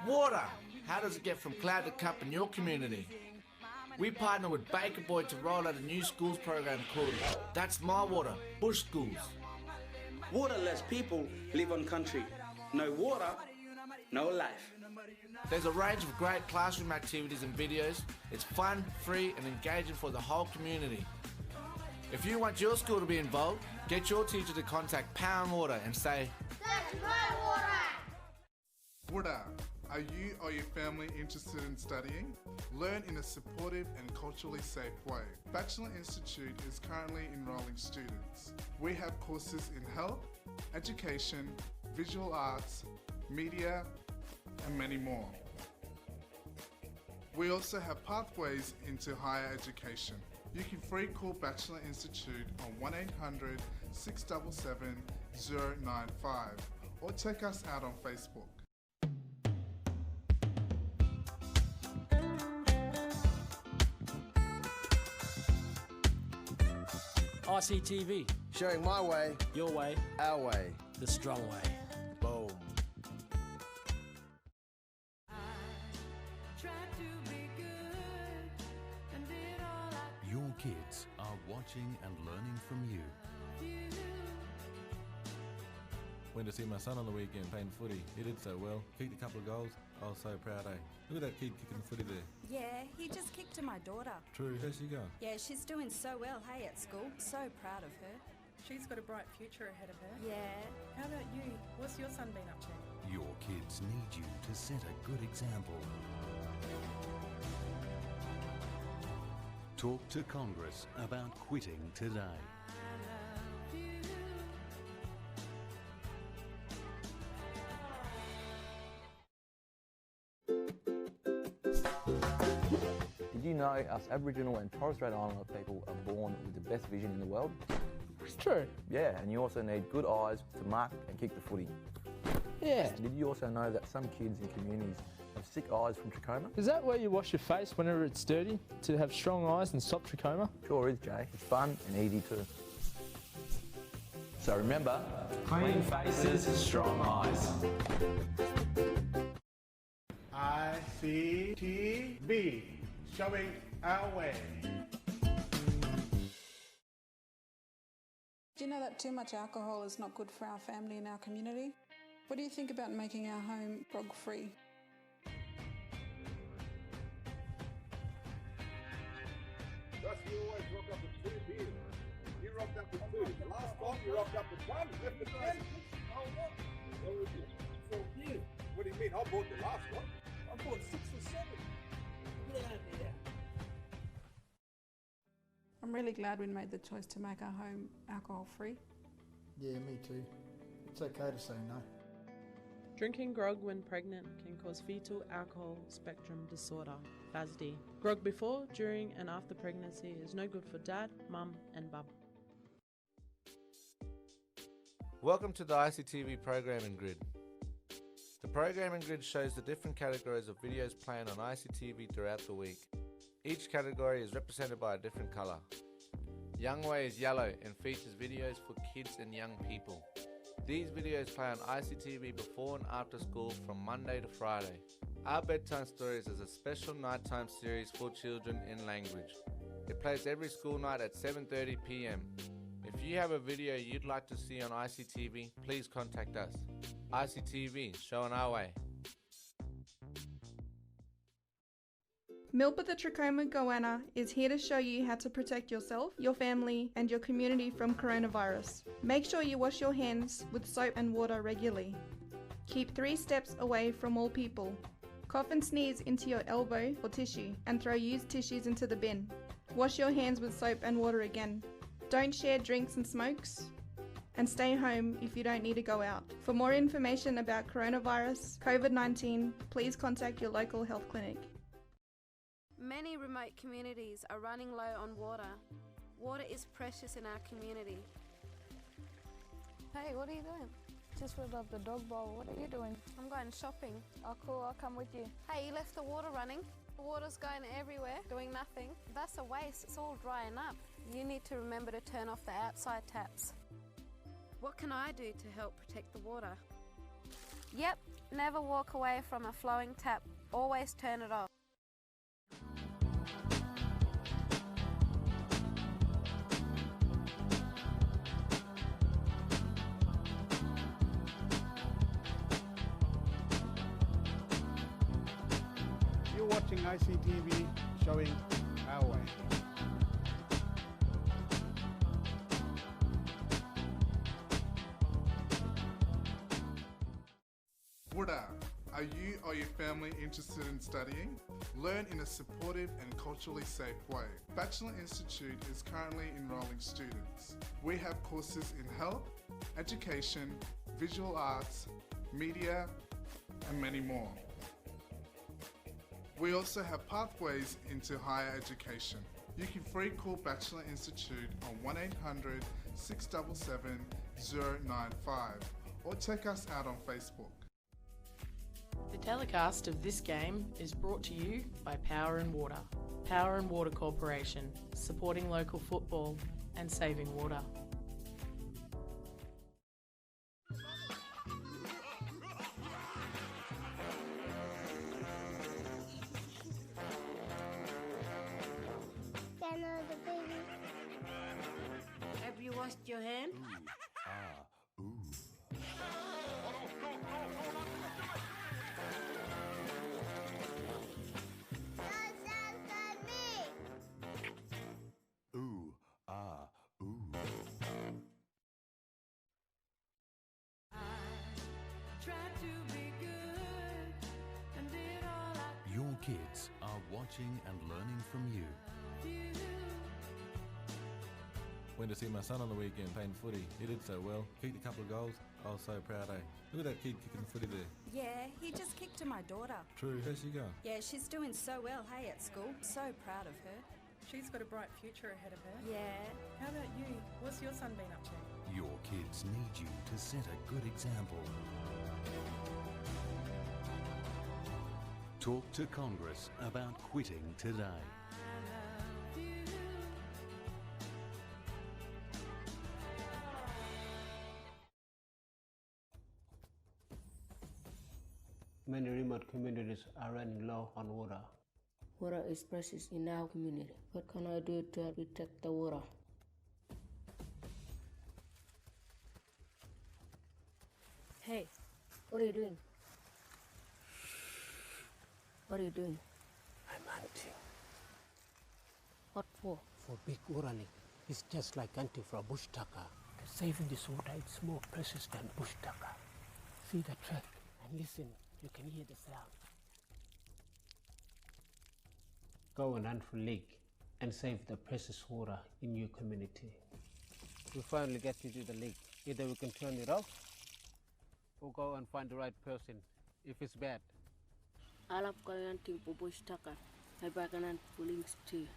Water. How does it get from cloud to cup in your community? We partner with Baker Boy to roll out a new schools program called That's My Water, Bush Schools. Waterless people live on country. No water, no life. There's a range of great classroom activities and videos. It's fun, free and engaging for the whole community. If you want your school to be involved, get your teacher to contact Power and Water and say, That's my water! Water. Are you or your family interested in studying? Learn in a supportive and culturally safe way. Bachelor Institute is currently enrolling students. We have courses in health, education, visual arts, media, and many more. We also have pathways into higher education. You can free call Bachelor Institute on 1800 677 095 or check us out on Facebook. ICTV. Showing my way, your way, our way, the strong way. Boom. Your kids are watching and learning from you. Went to see my son on the weekend playing footy. He did so well. Kicked a couple of goals. I was so proud, eh? Look at that kid kicking footy there. Yeah, he just kicked to my daughter. True, how's she going? Yeah, she's doing so well, hey, at school. So proud of her. She's got a bright future ahead of her. Yeah. How about you? What's your son been up to? Your kids need you to set a good example. Talk to Congress about quitting today. Did you know us Aboriginal and Torres Strait Islander people are born with the best vision in the world? It's true. Yeah, and you also need good eyes to mark and kick the footy. Yeah. Did you also know that some kids in communities have sick eyes from trachoma? Is that where you wash your face whenever it's dirty to have strong eyes and stop trachoma? Sure is, Jay. It's fun and easy too. So remember, Clean faces, strong eyes. ICTV. Showing our way. Do you know that too much alcohol is not good for our family and our community? What do you think about making our home grog-free? Just you always rock up with 2 beers. You rocked up with 2. The last time you rocked up with 1, left the 10. Oh, what? What was it? 4 beers. What do you mean? I bought the last one. I bought 6 or 7. Get out of here. I'm really glad we made the choice to make our home alcohol-free. Yeah, me too. It's okay to say no. Drinking grog when pregnant can cause fetal alcohol spectrum disorder, FASD. Grog before, during and after pregnancy is no good for dad, mum and bub. Welcome to the ICTV Programming Grid. The Programming Grid shows the different categories of videos playing on ICTV throughout the week. Each category is represented by a different colour. Young Way is yellow and features videos for kids and young people. These videos play on ICTV before and after school from Monday to Friday. Our Bedtime Stories is a special nighttime series for children in language. It plays every school night at 7:30 p.m. If you have a video you'd like to see on ICTV, please contact us. ICTV, showing our way. Milpa the Trachoma goanna is here to show you how to protect yourself, your family, and your community from coronavirus. Make sure you wash your hands with soap and water regularly. Keep 3 steps away from all people. Cough and sneeze into your elbow for tissue and throw used tissues into the bin. Wash your hands with soap and water again. Don't share drinks and smokes. And stay home if you don't need to go out. For more information about coronavirus, COVID-19, please contact your local health clinic. Many remote communities are running low on water. Water is precious in our community. Hey, what are you doing? Just filled up the dog bowl. What are you doing? I'm going shopping. Oh, cool. I'll come with you. Hey, you left the water running. The water's going everywhere, doing nothing. That's a waste. It's all drying up. You need to remember to turn off the outside taps. What can I do to help protect the water? Yep, never walk away from a flowing tap. Always turn it off. You're watching ICTV, showing our way. Water. Are you or your family interested in studying? Learn in a supportive and culturally safe way. Bachelor Institute is currently enrolling students. We have courses in health, education, visual arts, media, and many more. We also have pathways into higher education. You can free call Bachelor Institute on 1800 677 095 or check us out on Facebook. The telecast of this game is brought to you by Power and Water. Power and Water Corporation, supporting local football and saving water. Have you washed your hand? Your kids are watching and learning from you. Went to see my son on the weekend playing footy. He did so well. Kicked a couple of goals. I was so proud, eh? Look at that kid kicking footy there. Yeah, he just kicked to my daughter. True. How's she going? Yeah, she's doing so well, hey, at school. So proud of her. She's got a bright future ahead of her. Yeah. How about you? What's your son been up to? Your kids need you to set a good example. Talk to Congress about quitting today. Many remote communities are running low on water. Water is precious in our community. What can I do to protect the water? Hey, what are you doing? What are you doing? I'm hunting What for? for big uranic. It's just like hunting for a bush tucker. Saving this water is more precious than bush tucker. See the track and listen, you can hear the sound. Go and hunt for leak and save the precious water in your community. We finally get you to the lake. Either we can turn it off or go and find the right person if it's bad. I love going hunting for bush tucker. Maybe I can hunt for lynx too.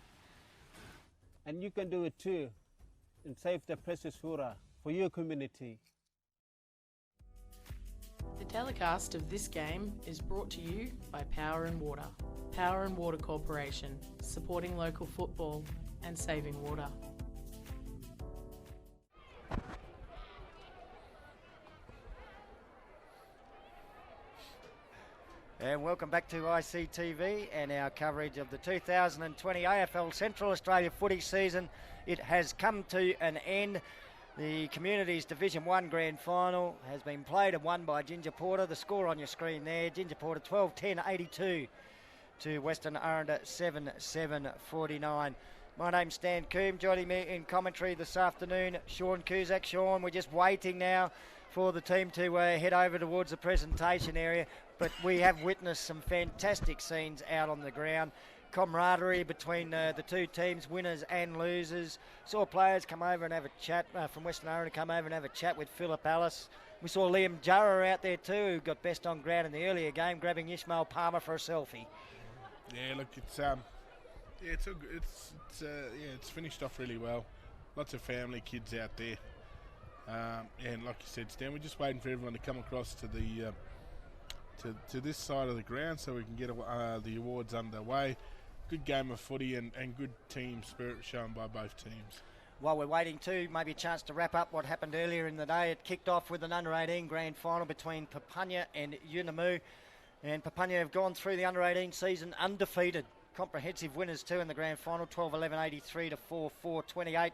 And you can do it too and save the precious water for your community. The telecast of this game is brought to you by Power and Water. Power and Water Corporation, supporting local football and saving water. And welcome back to ICTV and our coverage of the 2020 AFL Central Australia footy season. It has come to an end. The Communities Division 1 Grand Final has been played and won by Gingees Apurte. The score on your screen there, Gingees Apurte 12-10-82 to Western Arrente 7-7-49. My name's Stan Coombe. Joining me in commentary this afternoon, Sean Cusack. Sean, we're just waiting now for the team to head over towards the presentation area, but we have witnessed some fantastic scenes out on the ground. Camaraderie between the two teams, winners and losers. Saw players come over and have a chat from Western Arrente, come over and have a chat with Philip Alice. We saw Liam Jarrah out there too, who got best on ground in the earlier game, grabbing Ishmael Palmer for a selfie. Yeah, look, it's finished off really well. Lots of family, kids out there. And like you said, Stan, we're just waiting for everyone to come across to the to this side of the ground so we can get the awards underway. Good game of footy and good team spirit shown by both teams. While we're waiting too, maybe a chance to wrap up what happened earlier in the day. It kicked off with an under-18 grand final between Papunya and Yunamu. And Papunya have gone through the under-18 season undefeated. Comprehensive winners too in the grand final, 12-11-83 to 4-4-28.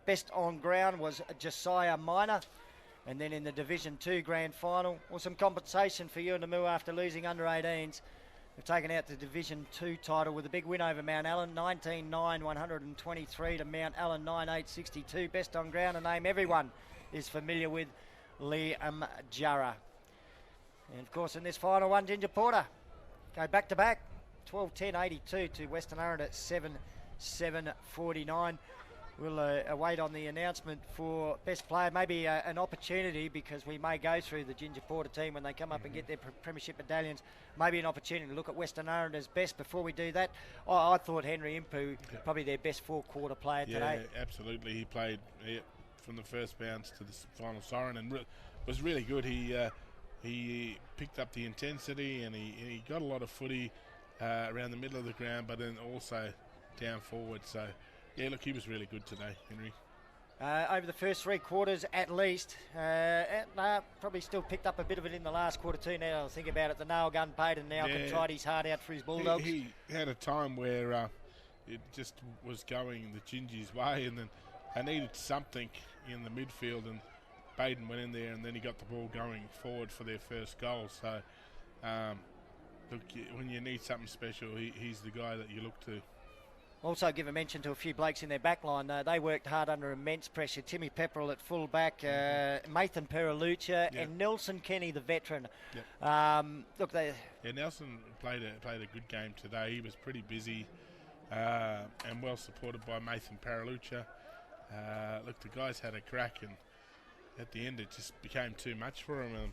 Best on ground was Josiah Minor. And then in the Division 2 grand final, some compensation for Yunamu after losing under-18s. They've taken out the Division 2 title with a big win over Mount Allen, 19-9-123 to Mount Allen, 9-8-62. Best on ground, a name everyone is familiar with, Liam Jarrah. And of course in this final one, Ginger Porter go back to back, 12-10-82 to Western Arrente at 7-7-49. We'll await on the announcement for best player, maybe an opportunity, because we may go through the Ginger Porter team when they come up and get their premiership medallions. Maybe an opportunity to look at Western Arrente's best before we do that. I thought Henry Impu, probably their best four-quarter player today. Yeah, absolutely. He played from the first bounce to the final siren and was really good. He picked up the intensity and he got a lot of footy around the middle of the ground, but then also down forward. So, yeah, look, he was really good today, Henry. Over the first 3 quarters at least. Probably still picked up a bit of it in the last quarter too. Now I think about it, the nail gun Payton now tried his heart out for his Bulldogs. He had a time where it just was going the Gingees' way, and then they needed something in the midfield, and Payton went in there, and then he got the ball going forward for their first goal. So, look, when you need something special, he's the guy that you look to. Also give a mention to a few blokes in their back line. They worked hard under immense pressure. Timmy Pepperell at full back, Nathan Perralucha and Nelson Kenny, the veteran. Look, Nelson played a good game today. He was pretty busy and well supported by Nathan Perralucha. Look, the guys had a crack, and at the end it just became too much for them.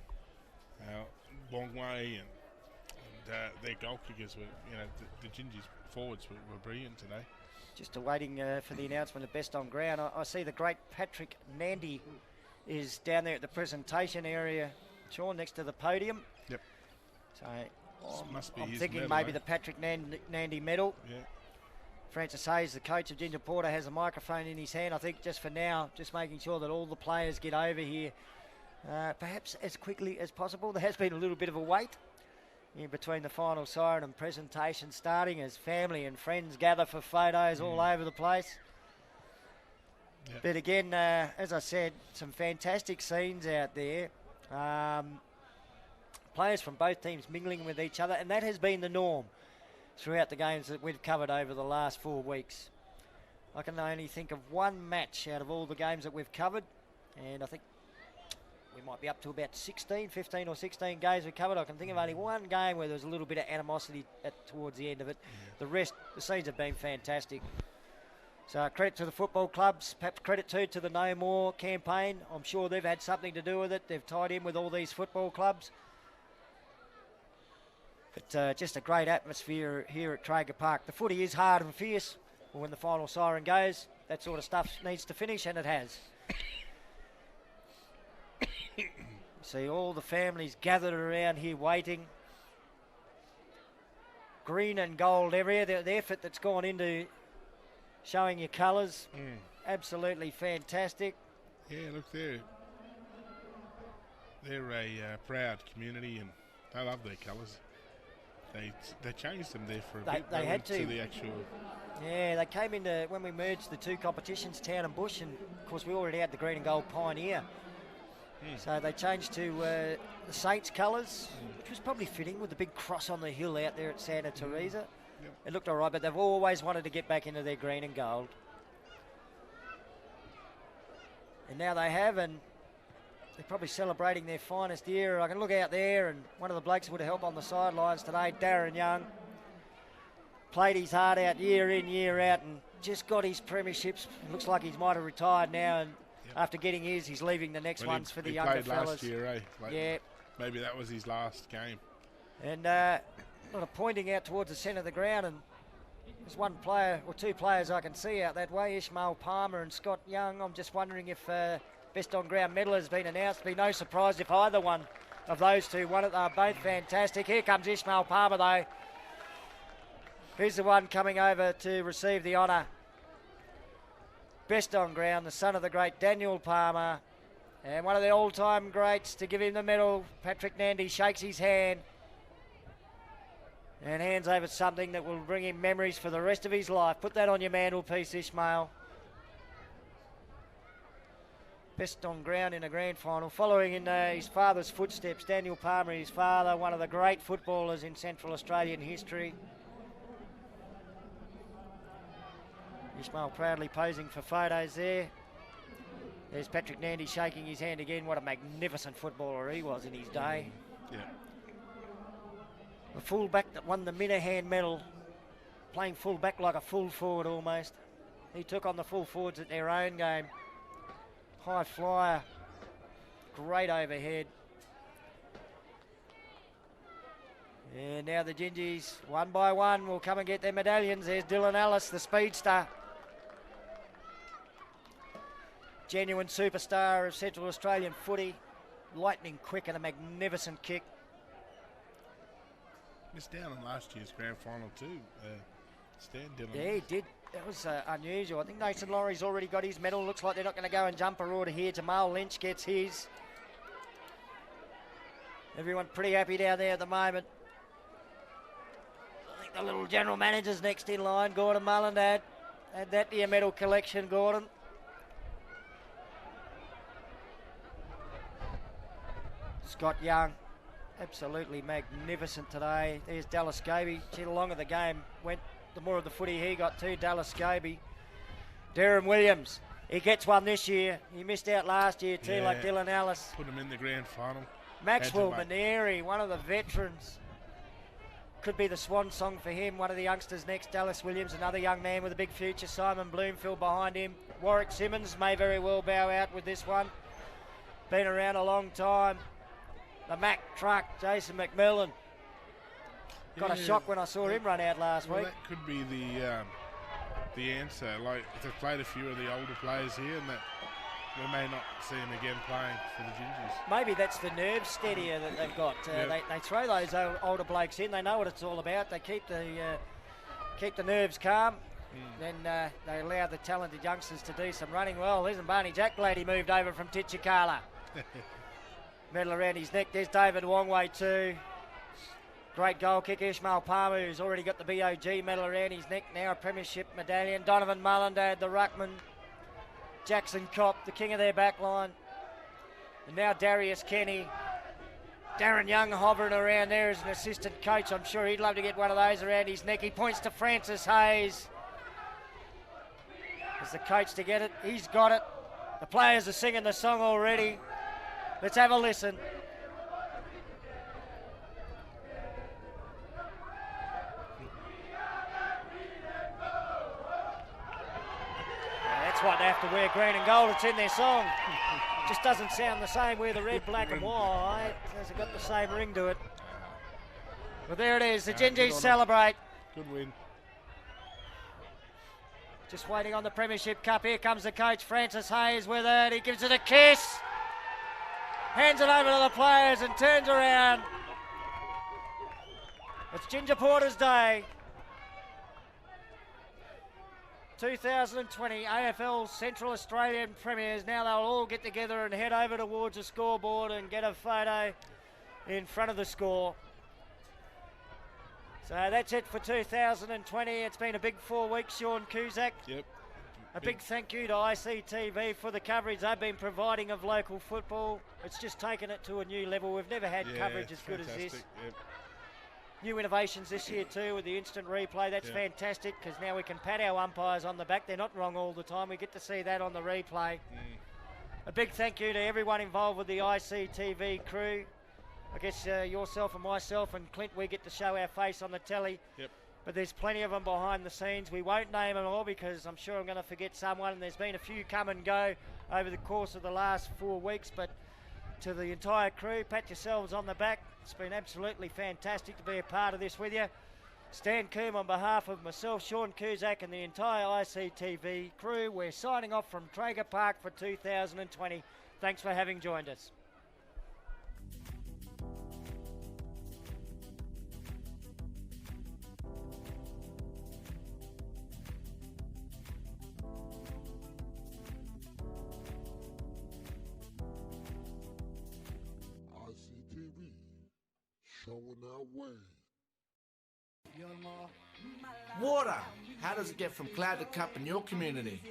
Wongway and their goal kickers were, the Gingees forwards were brilliant today. Just awaiting for the announcement of best on ground. I see the great Patrick Nandy is down there at the presentation area, Sean, next to the podium. Yep. So must be I'm his thinking medal, maybe the Patrick Nandy medal. Yeah. Francis Hayes, the coach of Ginger Porter, has a microphone in his hand. I think just for now, just making sure that all the players get over here, perhaps as quickly as possible. There has been a little bit of a wait in between the final siren and presentation starting, as family and friends gather for photos all over the place. Yep. But again, as I said, some fantastic scenes out there. Players from both teams mingling with each other, and that has been the norm throughout the games that we've covered over the last 4 weeks. I can only think of one match out of all the games that we've covered, and I think we might be up to about 15 or 16 games we covered. I can think of only one game where there was a little bit of animosity towards the end of it. The rest, the scenes have been fantastic. So credit to the football clubs, perhaps credit too to the No More campaign. I'm sure they've had something to do with it. They've tied in with all these football clubs. But just a great atmosphere here at Traeger Park. The footy is hard and fierce. But when the final siren goes, that sort of stuff needs to finish, and it has. See all the families gathered around here waiting. Green and gold area, the effort that's gone into showing your colours. Absolutely fantastic. Yeah, look, they're a proud community, and they love their colours. They changed them there for a bit. They had to. The actual. Yeah, they came into when we merged the 2 competitions, Town and Bush, and of course we already had the green and gold Pioneer. So they changed to the Saints colours, which was probably fitting with the big cross on the hill out there at Santa Teresa. It looked all right, but they've always wanted to get back into their green and gold. And now they have, and they're probably celebrating their finest year. I can look out there, and one of the blokes would have helped on the sidelines today, Darren Young, played his heart out year in, year out, and just got his premierships. It looks like he might have retired now, and after getting his, he's leaving the next ones for the younger fellas. He played last year, eh? Maybe that was his last game. And sort of pointing out towards the centre of the ground, and there's one player or 2 players I can see out that way, Ishmael Palmer and Scott Young. I'm just wondering if best on ground medal has been announced. Be no surprise if either one of those 2 won it. They're both fantastic. Here comes Ishmael Palmer though. He's the one coming over to receive the honour. Best on ground, the son of the great Daniel Palmer, and one of the all-time greats to give him the medal. Patrick Nandy shakes his hand and hands over something that will bring him memories for the rest of his life. Put that on your mantelpiece, Ishmael. Best on ground in a grand final, following in his father's footsteps. Daniel Palmer, his father, one of the great footballers in Central Australian history. Ishmael proudly posing for photos there. There's Patrick Nandy shaking his hand again. What a magnificent footballer he was in his day. Yeah. The fullback that won the Minahan medal, playing fullback like a full forward almost. He took on the full forwards at their own game. High flyer, great overhead. And now the Gingees, one by one, will come and get their medallions. There's Dylan Ellis, the speedster. Genuine superstar of Central Australian footy. Lightning quick and a magnificent kick. Missed out on last year's grand final too. Stan Dylan. Yeah, he did. That was unusual. I think Nathan Laurie's already got his medal. Looks like they're not going to go and jump a order here. Jamal Lynch gets his. Everyone pretty happy down there at the moment. I think the little general manager's next in line. Gordon Mullen, add that to your medal collection, Gordon. Scott Young, absolutely magnificent today. There's Dallas Gaby. The longer the game went, the more of the footy he got too. Dallas Gaby. Darren Williams, he gets one this year. He missed out last year too, like Dylan Ellis. Put him in the grand final. Maxwell Maneri, one of the veterans. Could be the swan song for him. One of the youngsters next, Dallas Williams, another young man with a big future. Simon Bloomfield behind him. Warwick Simmons may very well bow out with this one. Been around a long time. The Mack truck, Jason McMillan. Got a shock when I saw him run out last week. That could be the answer. Like, they've played a few of the older players here, and that we may not see him again playing for the Gingees. Maybe that's the nerve steadier that they've got. They throw those older blokes in. They know what it's all about. They keep the nerves calm. Then they allow the talented youngsters to do some running. Well, isn't Barney Jacklady moved over from Titchikala? Medal around his neck. There's David Wongway too. Great goal kick. Ishmael Palmer, who's already got the BOG medal around his neck now, a premiership medallion. Donovan Mullendad, the ruckman. Jackson Kopp, the king of their back line. And now Darius Kenny. Darren Young hovering around there as an assistant coach. I'm sure he'd love to get one of those around his neck. He points to Francis Hayes as the coach to get it. He's got it. The players are singing the song already. Let's have a listen. That's why they have to wear green and gold. It's in their song. Just doesn't sound the same with the red, black and white. Hasn't got the same ring to it. But there it is. The Gingees celebrate. Good win. Just waiting on the Premiership Cup. Here comes the coach, Francis Hayes, with it. He gives it a kiss. Hands it over to the players and turns around. It's Ginger Porter's day. 2020 AFL Central Australian Premiers. Now they'll all get together and head over towards the scoreboard and get a photo in front of the score. So that's it for 2020. It's been a big 4 weeks, Sean Cusack. Yep. A big thank you to ICTV for the coverage they've been providing of local football. It's just taken it to a new level. We've never had coverage as good as this. Yep. New innovations this year too with the instant replay. That's fantastic because now we can pat our umpires on the back. They're not wrong all the time. We get to see that on the replay. A big thank you to everyone involved with the ICTV crew. I guess yourself and myself and Clint, we get to show our face on the telly. Yep. But there's plenty of them behind the scenes. We won't name them all because I'm sure I'm going to forget someone. And there's been a few come and go over the course of the last 4 weeks. But to the entire crew, pat yourselves on the back. It's been absolutely fantastic to be a part of this with you. Stan Coombe, on behalf of myself, Sean Cusack and the entire ICTV crew, we're signing off from Traeger Park for 2020. Thanks for having joined us. ICTV, showing our way. Water. How does it get from cloud to cup in your community?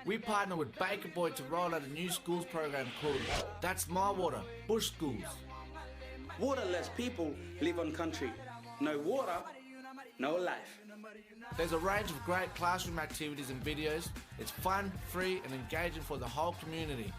We partner with Baker Boy to roll out a new schools program called That's My Water, Bush Schools. Waterless people live on country. No water, no life. There's a range of great classroom activities and videos. It's fun, free and engaging for the whole community.